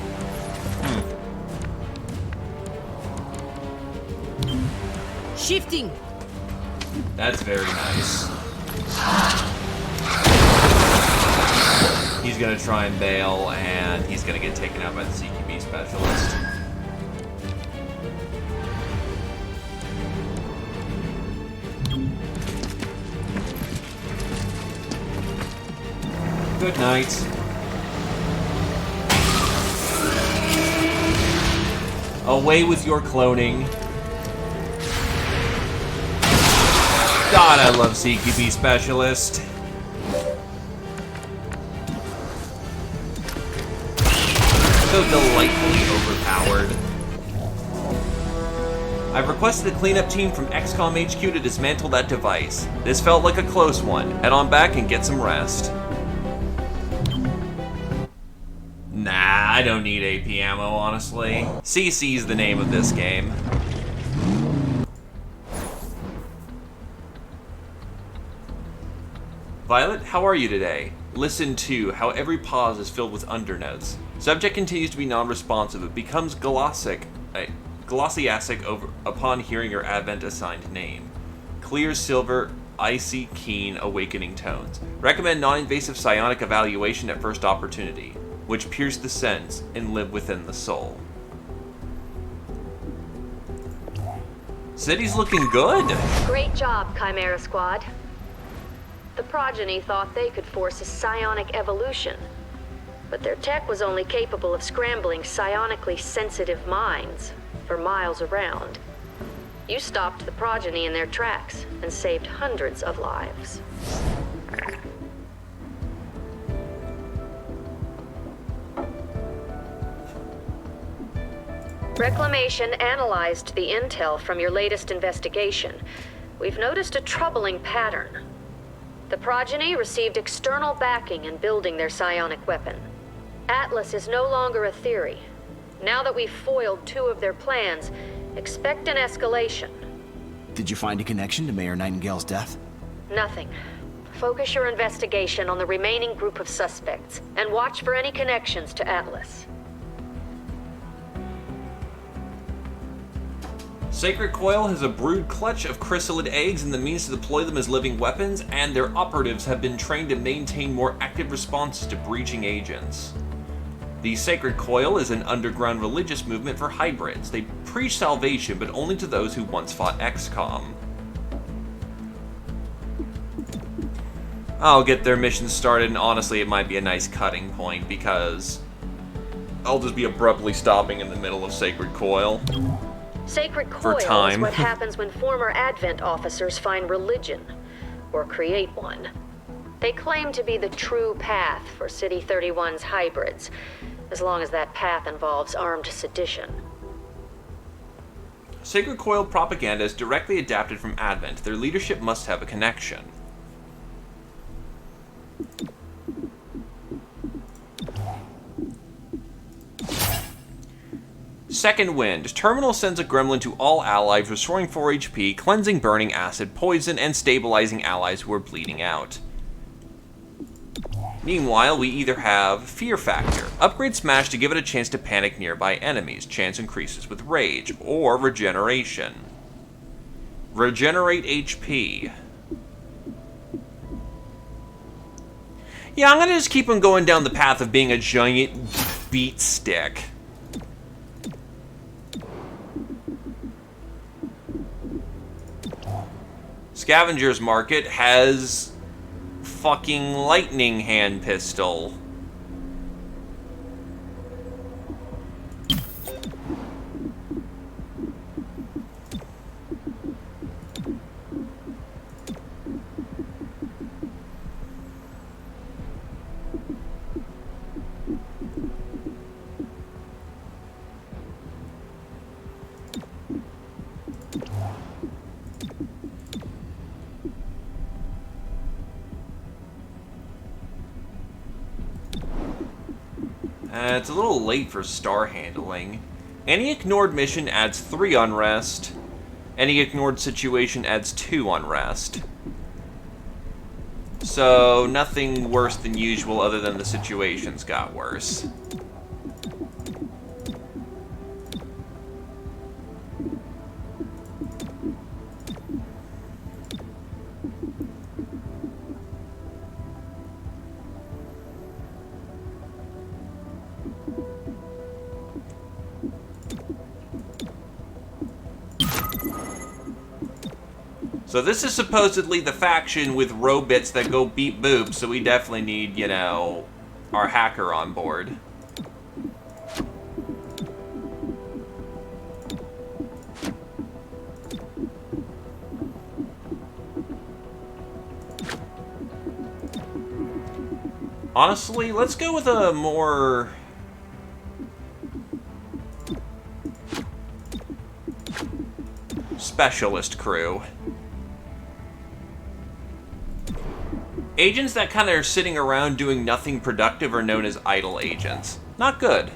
Shifting. That's very nice. He's gonna try and bail, and he's gonna get taken out by the CQB specialist. Good night. Away with your cloning. God, I love CQB Specialist. So delightfully overpowered. I've requested a cleanup team from XCOM HQ to dismantle that device. This felt like a close one. Head on back and get some rest. Nah, I don't need AP ammo, honestly. CC's the name of this game. Violet, how are you today? Listen to how every pause is filled with undernotes. Subject continues to be non-responsive, but becomes glossiasic upon hearing your Advent assigned name. Clear silver, icy, keen, awakening tones. Recommend non-invasive psionic evaluation at first opportunity, which pierce the sense and live within the soul. City's looking good. Great job, Chimera Squad. The progeny thought they could force a psionic evolution, but their tech was only capable of scrambling psionically sensitive minds for miles around. You stopped the progeny in their tracks and saved hundreds of lives. Reclamation analyzed the intel from your latest investigation. We've noticed a troubling pattern. The progeny received external backing in building their psionic weapon. Atlas is no longer a theory. Now that we've foiled two of their plans, expect an escalation. Did you find a connection to Mayor Nightingale's death? Nothing. Focus your investigation on the remaining group of suspects, and watch for any connections to Atlas. Sacred Coil has a brood clutch of chrysalid eggs and the means to deploy them as living weapons, and their operatives have been trained to maintain more active responses to breaching agents. The Sacred Coil is an underground religious movement for hybrids. They preach salvation, but only to those who once fought XCOM. I'll get their mission started, and honestly, it might be a nice cutting point, because I'll just be abruptly stopping in the middle of Sacred Coil. Sacred For Coil is time. what happens when former Advent officers find religion, or create one. They claim to be the true path for City 31's hybrids, as long as that path involves armed sedition. Sacred Coil propaganda is directly adapted from Advent. Their leadership must have a connection. Second Wind. Terminal sends a gremlin to all allies, restoring 4 HP, cleansing burning acid, poison, and stabilizing allies who are bleeding out. Meanwhile, we either have Fear Factor. Upgrade Smash to give it a chance to panic nearby enemies. Chance increases with Rage. Or Regeneration. Regenerate HP. Yeah, I'm gonna just keep on going down the path of being a giant beat stick. Scavenger's Market has fucking lightning hand pistol. It's a little late for star handling. Any ignored mission adds 3 unrest. Any ignored situation adds 2 unrest. So, nothing worse than usual other than the situations got worse. So this is supposedly the faction with robits that go beat boobs, so we definitely need, you know, our hacker on board. Honestly, let's go with a more specialist crew. Agents that kind of are sitting around doing nothing productive are known as idle agents. Not good.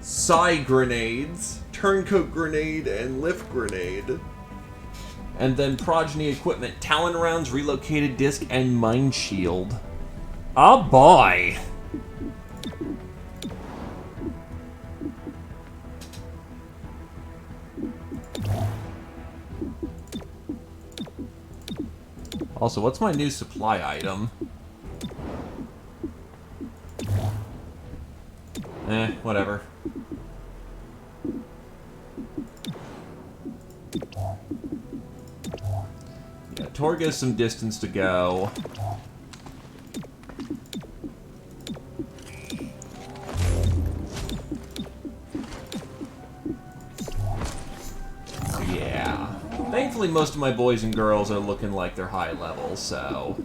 Psi grenades, turncoat grenade, and lift grenade. And then progeny equipment, Talon rounds, relocated disc, and mine shield. Oh boy! Also, what's my new supply item? Whatever. Yeah, Torg has some distance to go. Yeah. Thankfully, most of my boys and girls are looking like they're high level, so...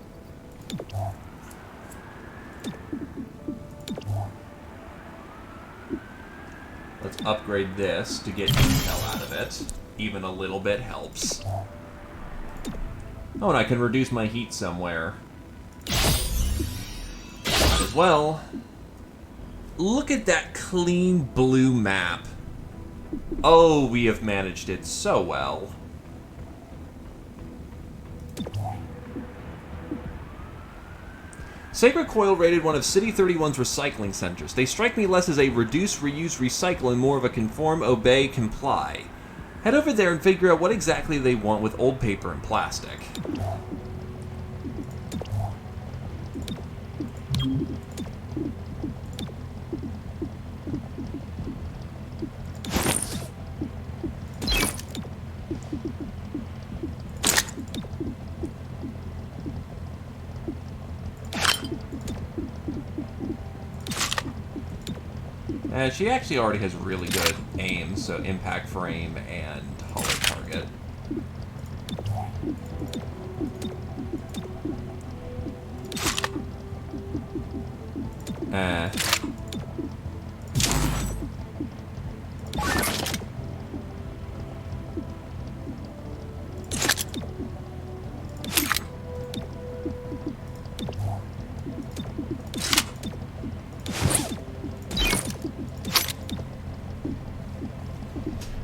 Let's upgrade this to get intel out of it. Even a little bit helps. Oh, and I can reduce my heat somewhere. Might as well. Look at that clean blue map. Oh, we have managed it so well. Sacred Coil rated one of City 31's recycling centers. They strike me less as a reduce, reuse, recycle and more of a conform, obey, comply. Head over there and figure out what exactly they want with old paper and plastic. And she actually already has really good aim, so impact frame and hollow target.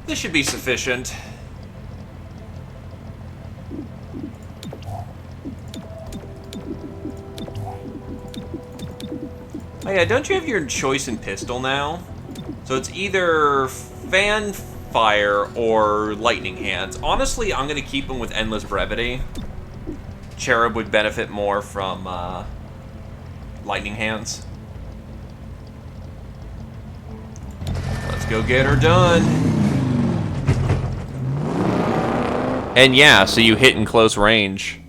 This should be sufficient. Oh yeah, don't you have your choice in pistol now? So it's either fan fire or lightning hands. Honestly, I'm gonna keep them with endless brevity. Cherub would benefit more from lightning hands. Let's go get her done. And yeah, so you hit in close range.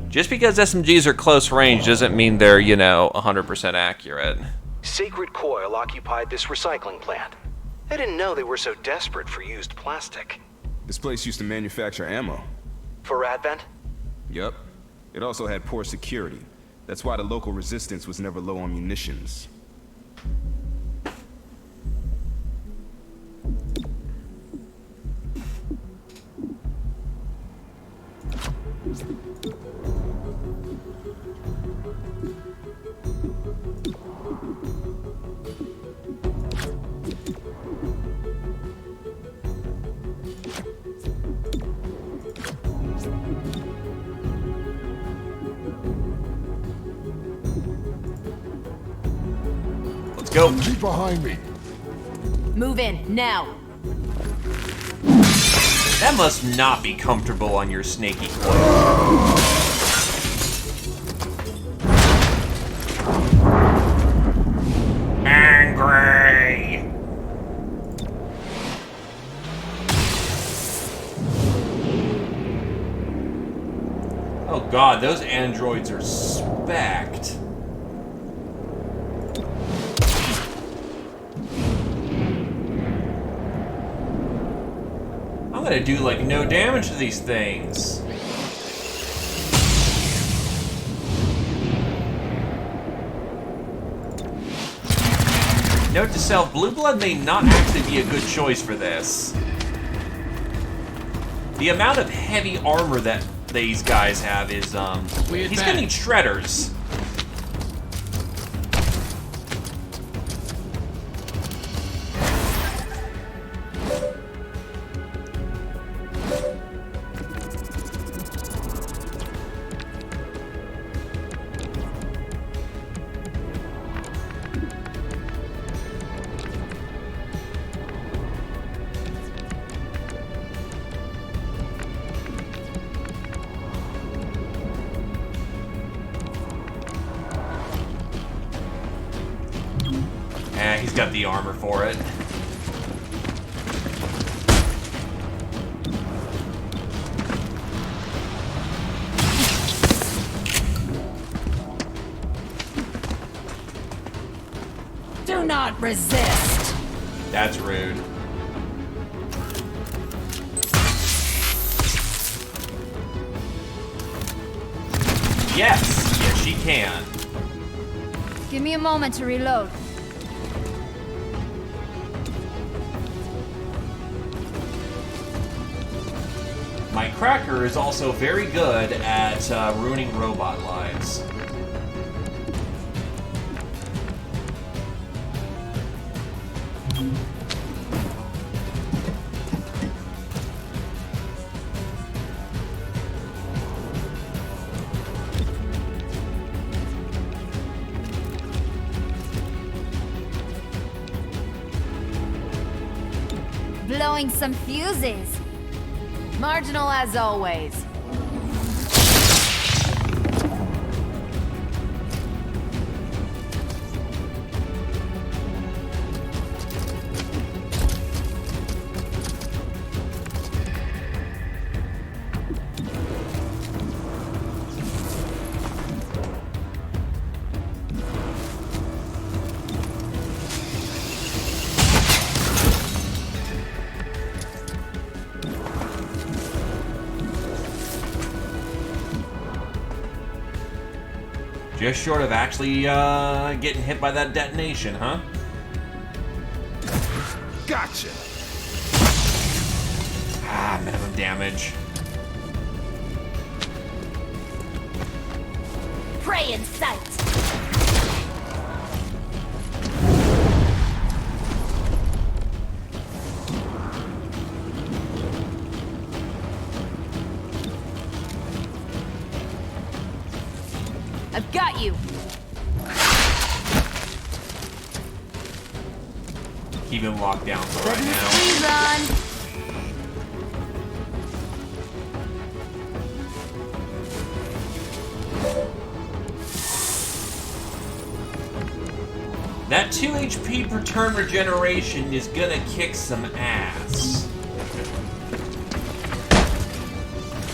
Just because SMGs are close range doesn't mean they're, you know, 100% accurate. Sacred Coil occupied this recycling plant. I didn't know they were so desperate for used plastic. This place used to manufacture ammo. For Advent? Yup. It also had poor security. That's why the local resistance was never low on munitions. Let's go. Keep behind me. Move in, now. That must not be comfortable on your snaky coil. Angry. Oh god, those androids are specced. I'm gonna do like no damage to these things. Note to self, Blue Blood may not actually be a good choice for this. The amount of heavy armor that these guys have is, he's gonna need shredders. He's got the armor for it. Do not resist. That's rude. Yes, yes she can. Give me a moment to reload. My Cracker is also very good at ruining robot lives. Blowing some fuses. Marginal as always. Just short of actually getting hit by that detonation, huh? Gotcha! Ah, minimum damage. Prey in sight. I've got you. Keep him locked down for right Putting the now. squeeze on. That 2 HP per turn regeneration is gonna kick some ass.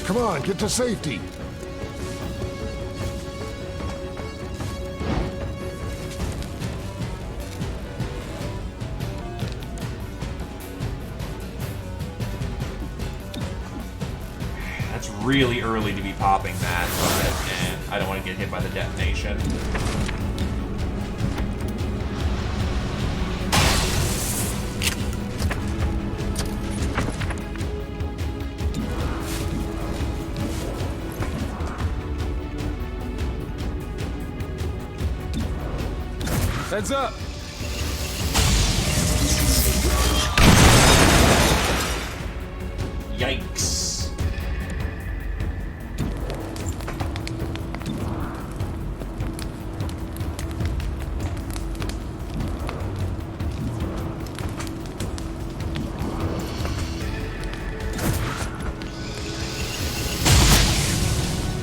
Come on, get to safety. That's really early to be popping that, but I don't want to get hit by the detonation. Heads up! Yikes.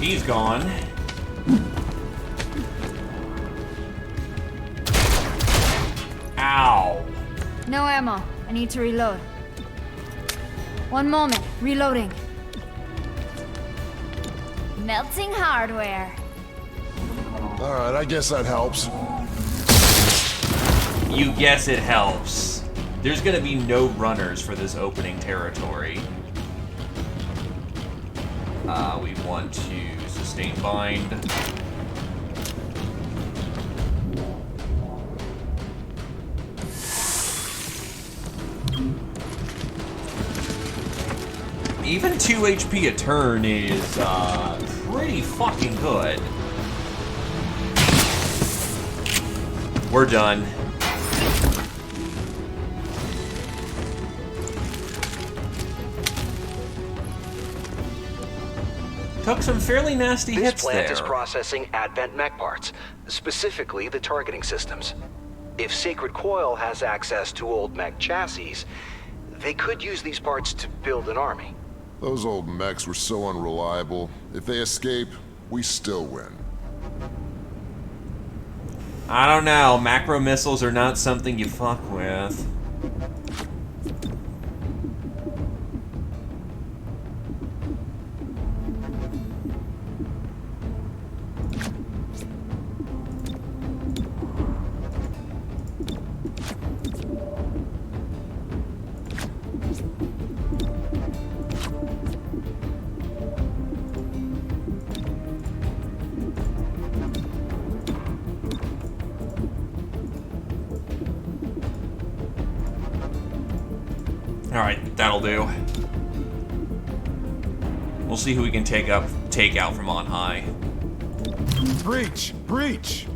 He's gone. Ow. No ammo. I need to reload. One moment. Reloading. Melting hardware. Alright, I guess that helps. You guess it helps. There's gonna be no runners for this opening territory. We want to sustain bind. Even 2 HP a turn is pretty fucking good. We're done. Took some fairly nasty hits This plant there. is processing Advent mech parts, specifically the targeting systems. If Sacred Coil has access to old mech chassis, they could use these parts to build an army. Those old mechs were so unreliable. If they escape, we still win. I don't know. Macro missiles are not something you fuck with. Alright, that'll do. We'll see who we can take out from on high. Breach! Breach!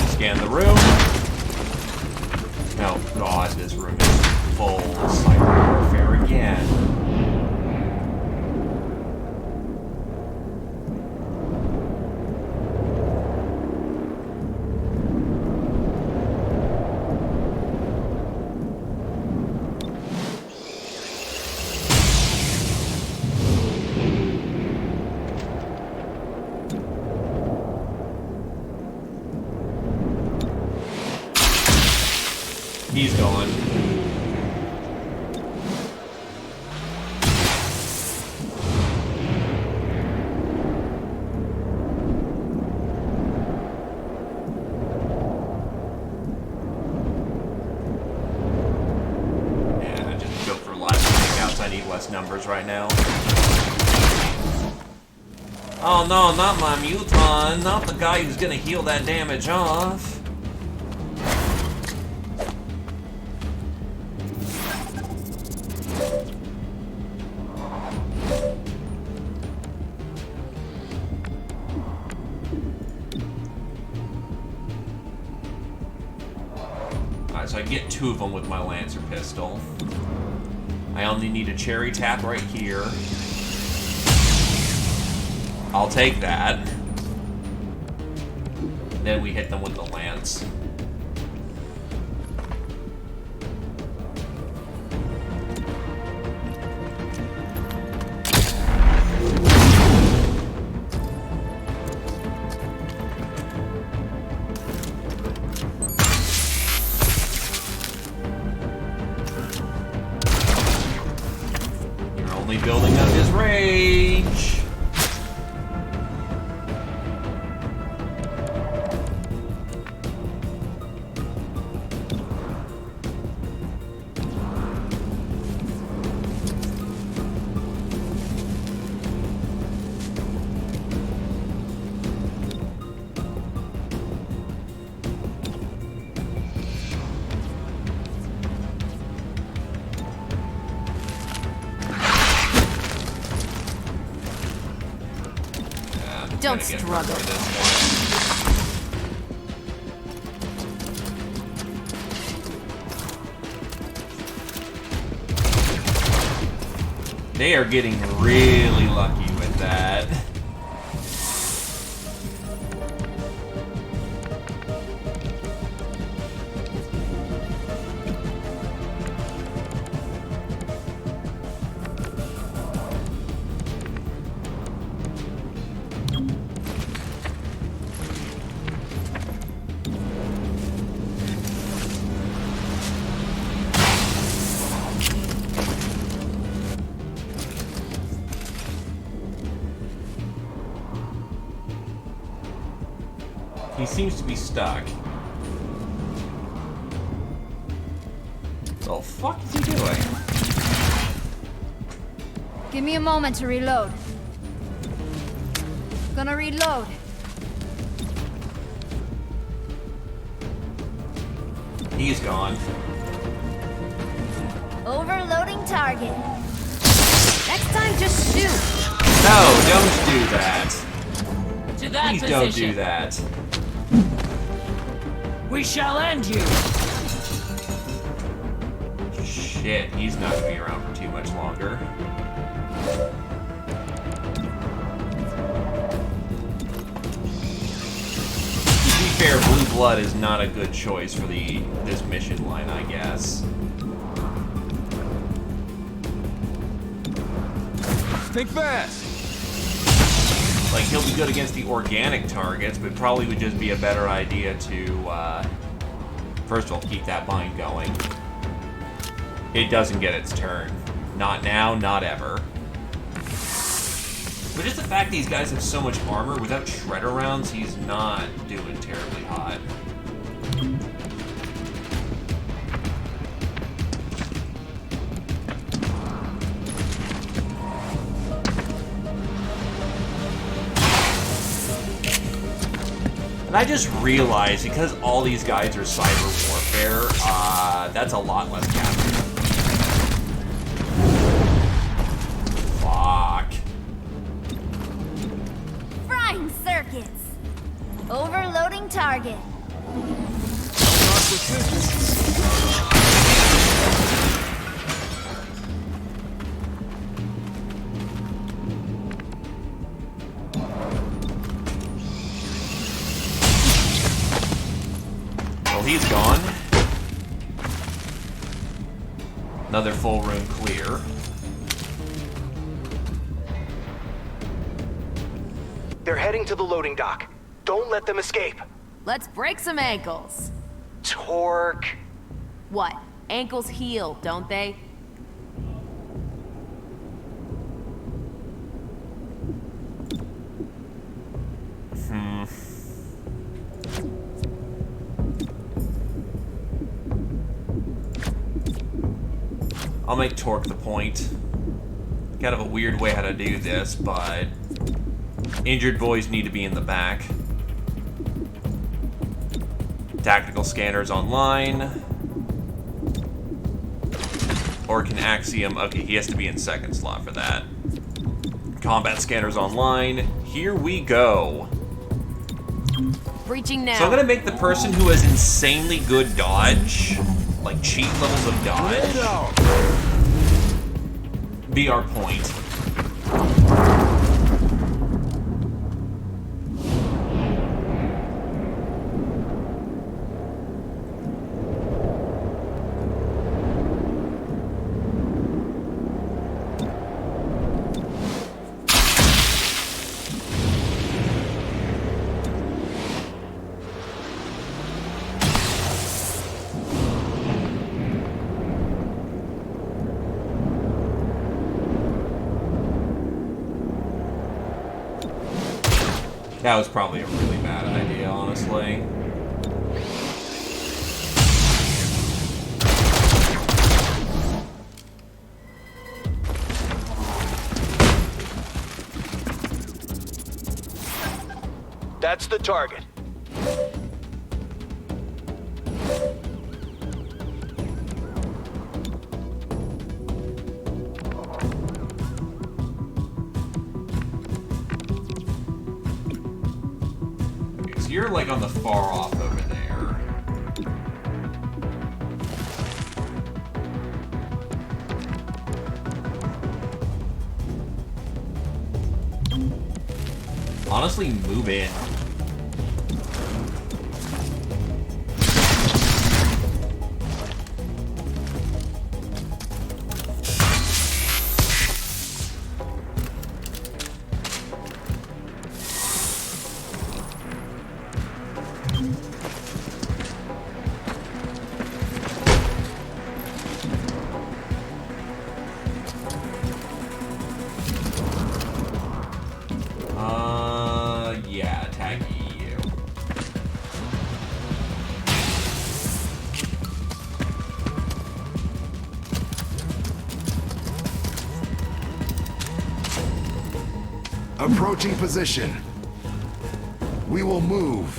Scan the room. Oh god, this room is full of cyber warfare again. He's gone. Yeah, just go for lots of takeouts. I need less less numbers right now. Oh no, not my Muton. Not the guy who's gonna heal that damage off. Alright, so I get 2 of them with my Lancer pistol. I only need a cherry tap right here. I'll take that. Then we hit them with the lance. You're only building up his rage. Don't struggle. They are getting really lucky with that. He seems to be stuck. The fuck is he doing? Give me a moment to reload. Gonna reload. He's gone. Overloading target. Next time, just shoot. No, don't do that. To that Please position. don't do that. We shall end you. Shit, he's not gonna be around for too much longer. To be fair, Blue Blood is not a good choice for this mission line, I guess. Think fast! Like, he'll be good against the organic targets, but probably would just be a better idea to, first of all, keep that bind going. It doesn't get its turn. Not now, not ever. But just the fact these guys have so much armor, without shredder rounds, he's not doing terribly hot. And I just realized, because all these guys are cyber warfare, that's a lot less capture. Fuck. Frying circuits. Overloading target. Well, he's gone. Another full room clear. They're heading to the loading dock. Don't let them escape. Let's break some ankles. Torque. What? Ankles heal, don't they? I'll make Torque the point. Kind of a weird way how to do this, but injured boys need to be in the back. Tactical scanners online. Or can Axiom... Okay, he has to be in second slot for that. Combat scanners online. Here we go. Breaching now. So I'm gonna make the person who has insanely good dodge, like cheat levels of dodge, be our point. That was probably a really bad idea, honestly. That's the target. You're like on the far off over there. Honestly, move in. Yeah, attack EU. Approaching position. We will move.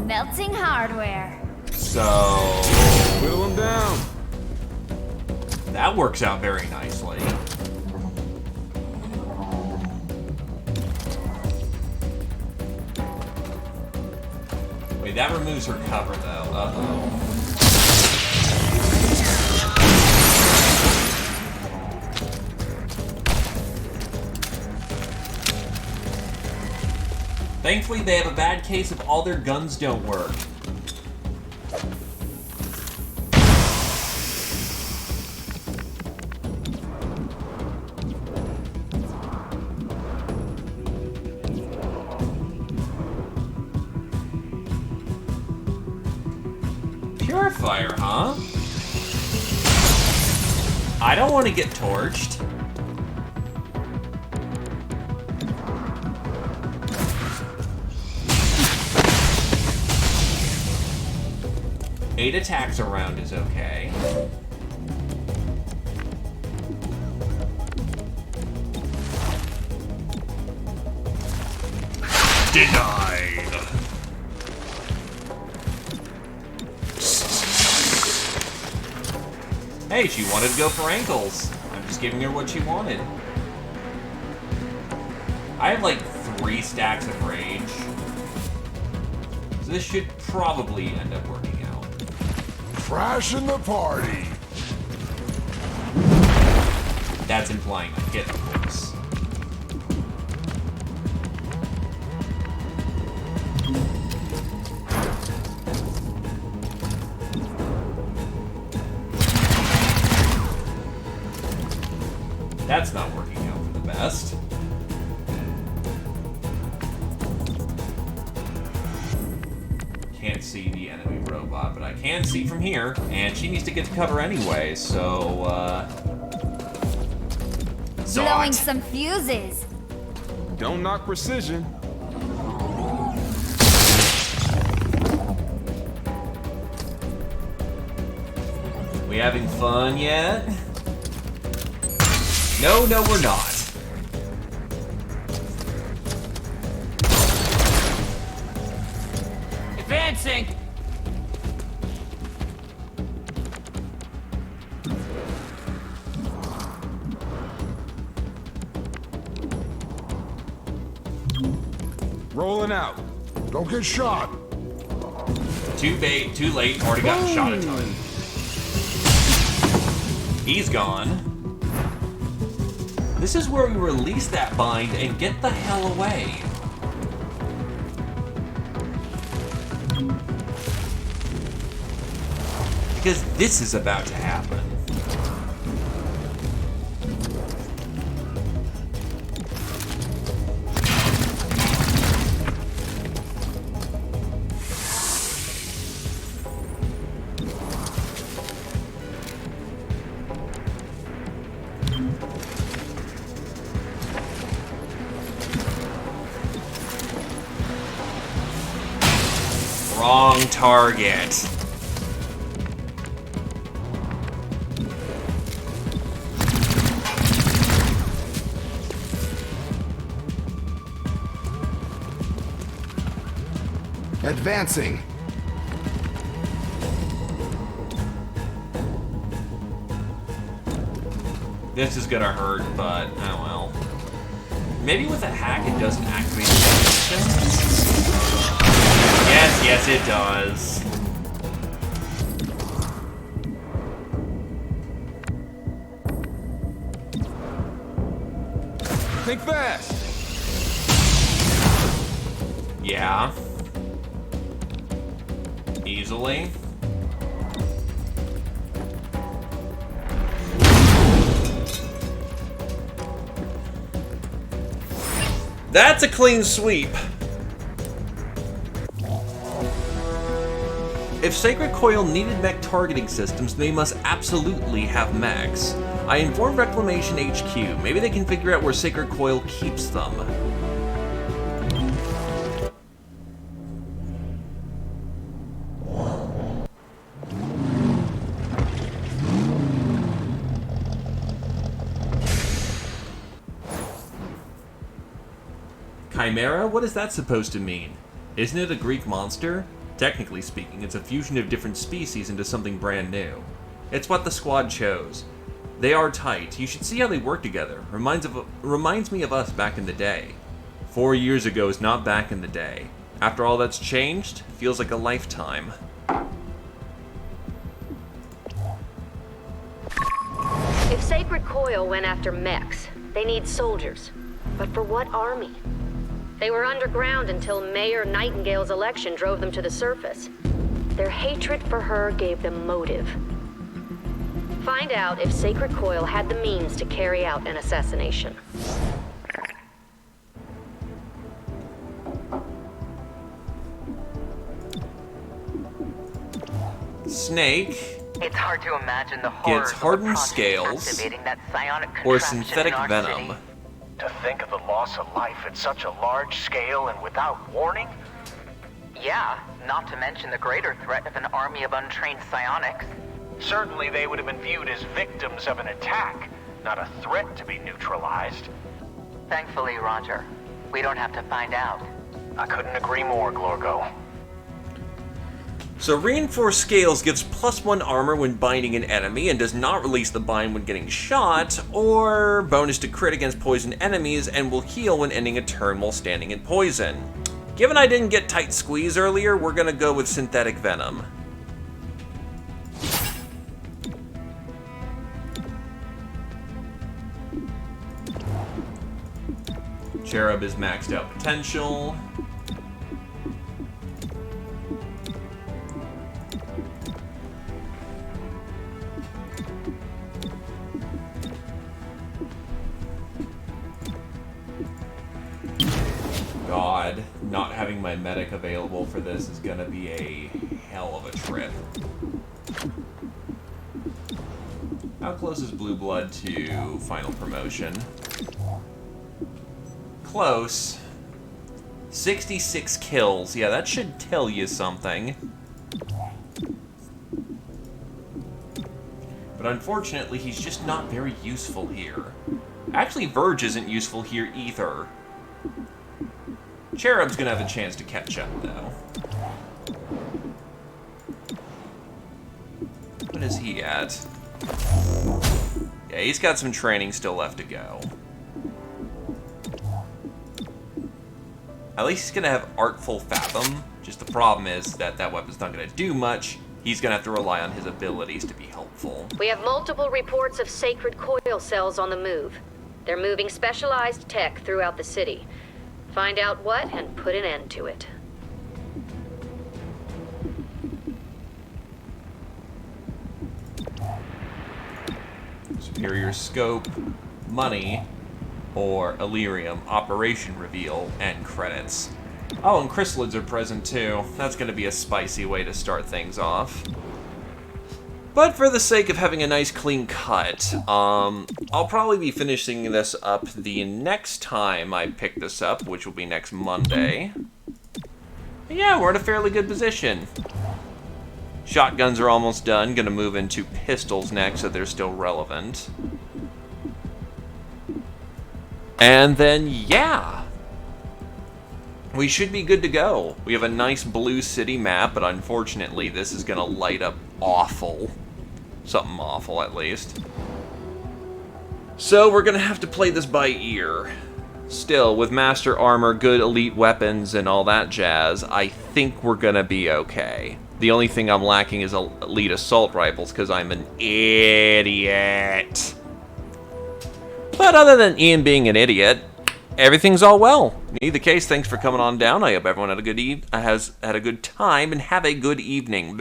Melting hardware. So... Whittle him down. That works out very nicely. Wait, that removes her cover, though. Uh-oh. Thankfully, they have a bad case of all their guns don't work. Purifier, huh? I don't want to get torched. Eight attacks around is okay. Denied. Hey, she wanted to go for ankles. I'm just giving her what she wanted. I have like 3 stacks of rage. So this should probably end up working out. Crashing the party. That's implying a hit, of course. That's not working out for the best. Can't see the enemy robot, but I can see from here, and she needs to get to cover anyway, so, Blowing some fuses. Don't knock precision. We having fun yet? No, we're not. Advancing! Rolling out. Don't get shot. Too late, already got shot a ton. He's gone. This is where we release that bind and get the hell away. Because this is about to happen. Wrong target. Advancing. This is gonna hurt, but oh well. Maybe with a hack it doesn't activate the animation. Yes, it does. Think fast. Yeah. Easily. That's a clean sweep. If Sacred Coil needed mech targeting systems, they must absolutely have mechs. I informed Reclamation HQ. Maybe they can figure out where Sacred Coil keeps them. Chimera? What is that supposed to mean? Isn't it a Greek monster? Technically speaking, it's a fusion of different species into something brand new. It's what the squad chose. They are tight. You should see how they work together. Reminds me of us back in the day. 4 years ago is not back in the day. After all that's changed, feels like a lifetime. If Sacred Coil went after mechs, they need soldiers. But for what army? They were underground until Mayor Nightingale's election drove them to the surface. Their hatred for her gave them motive. Find out if Sacred Coil had the means to carry out an assassination. Snake It's hard to imagine the horror gets hardened scales or synthetic venom. To think of the loss of life at such a large scale and without warning? Yeah, not to mention the greater threat of an army of untrained psionics. Certainly they would have been viewed as victims of an attack, not a threat to be neutralized. Thankfully, Roger, we don't have to find out. I couldn't agree more, Glorgo. So Reinforced Scales gives +1 armor when binding an enemy and does not release the bind when getting shot, or bonus to crit against poison enemies and will heal when ending a turn while standing in poison. Given I didn't get Tight Squeeze earlier, we're gonna go with Synthetic Venom. Cherub is maxed out potential. God, not having my medic available for this is gonna be a hell of a trip. How close is Blue Blood to final promotion? close. 66 kills. Yeah, that should tell you something. But unfortunately, he's just not very useful here. Actually, Verge isn't useful here either. Cherub's gonna have a chance to catch up, though. What is he at? Yeah, he's got some training still left to go. At least he's gonna have Artful Fathom. Just the problem is that that weapon's not gonna do much. He's gonna have to rely on his abilities to be helpful. We have multiple reports of sacred coil cells on the move. They're moving specialized tech throughout the city. Find out what and put an end to it. Superior scope, money, or Illyrium, operation reveal, and credits. Oh, and chrysalids are present too. That's going to be a spicy way to start things off. But for the sake of having a nice clean cut, I'll probably be finishing this up the next time I pick this up, which will be next Monday. But yeah, we're in a fairly good position. Shotguns are almost done. Gonna move into pistols next, so they're still relevant. And then, yeah, we should be good to go. We have a nice blue city map, but unfortunately, this is gonna light up awful. Something awful, at least. So we're gonna have to play this by ear. Still, with master armor, good elite weapons, and all that jazz, I think we're gonna be okay. The only thing I'm lacking is elite assault rifles, because I'm an idiot. But other than Ian being an idiot, everything's all well. In either case, thanks for coming on down. I hope everyone had a good has had a good time, and have a good evening.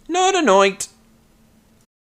Not a night.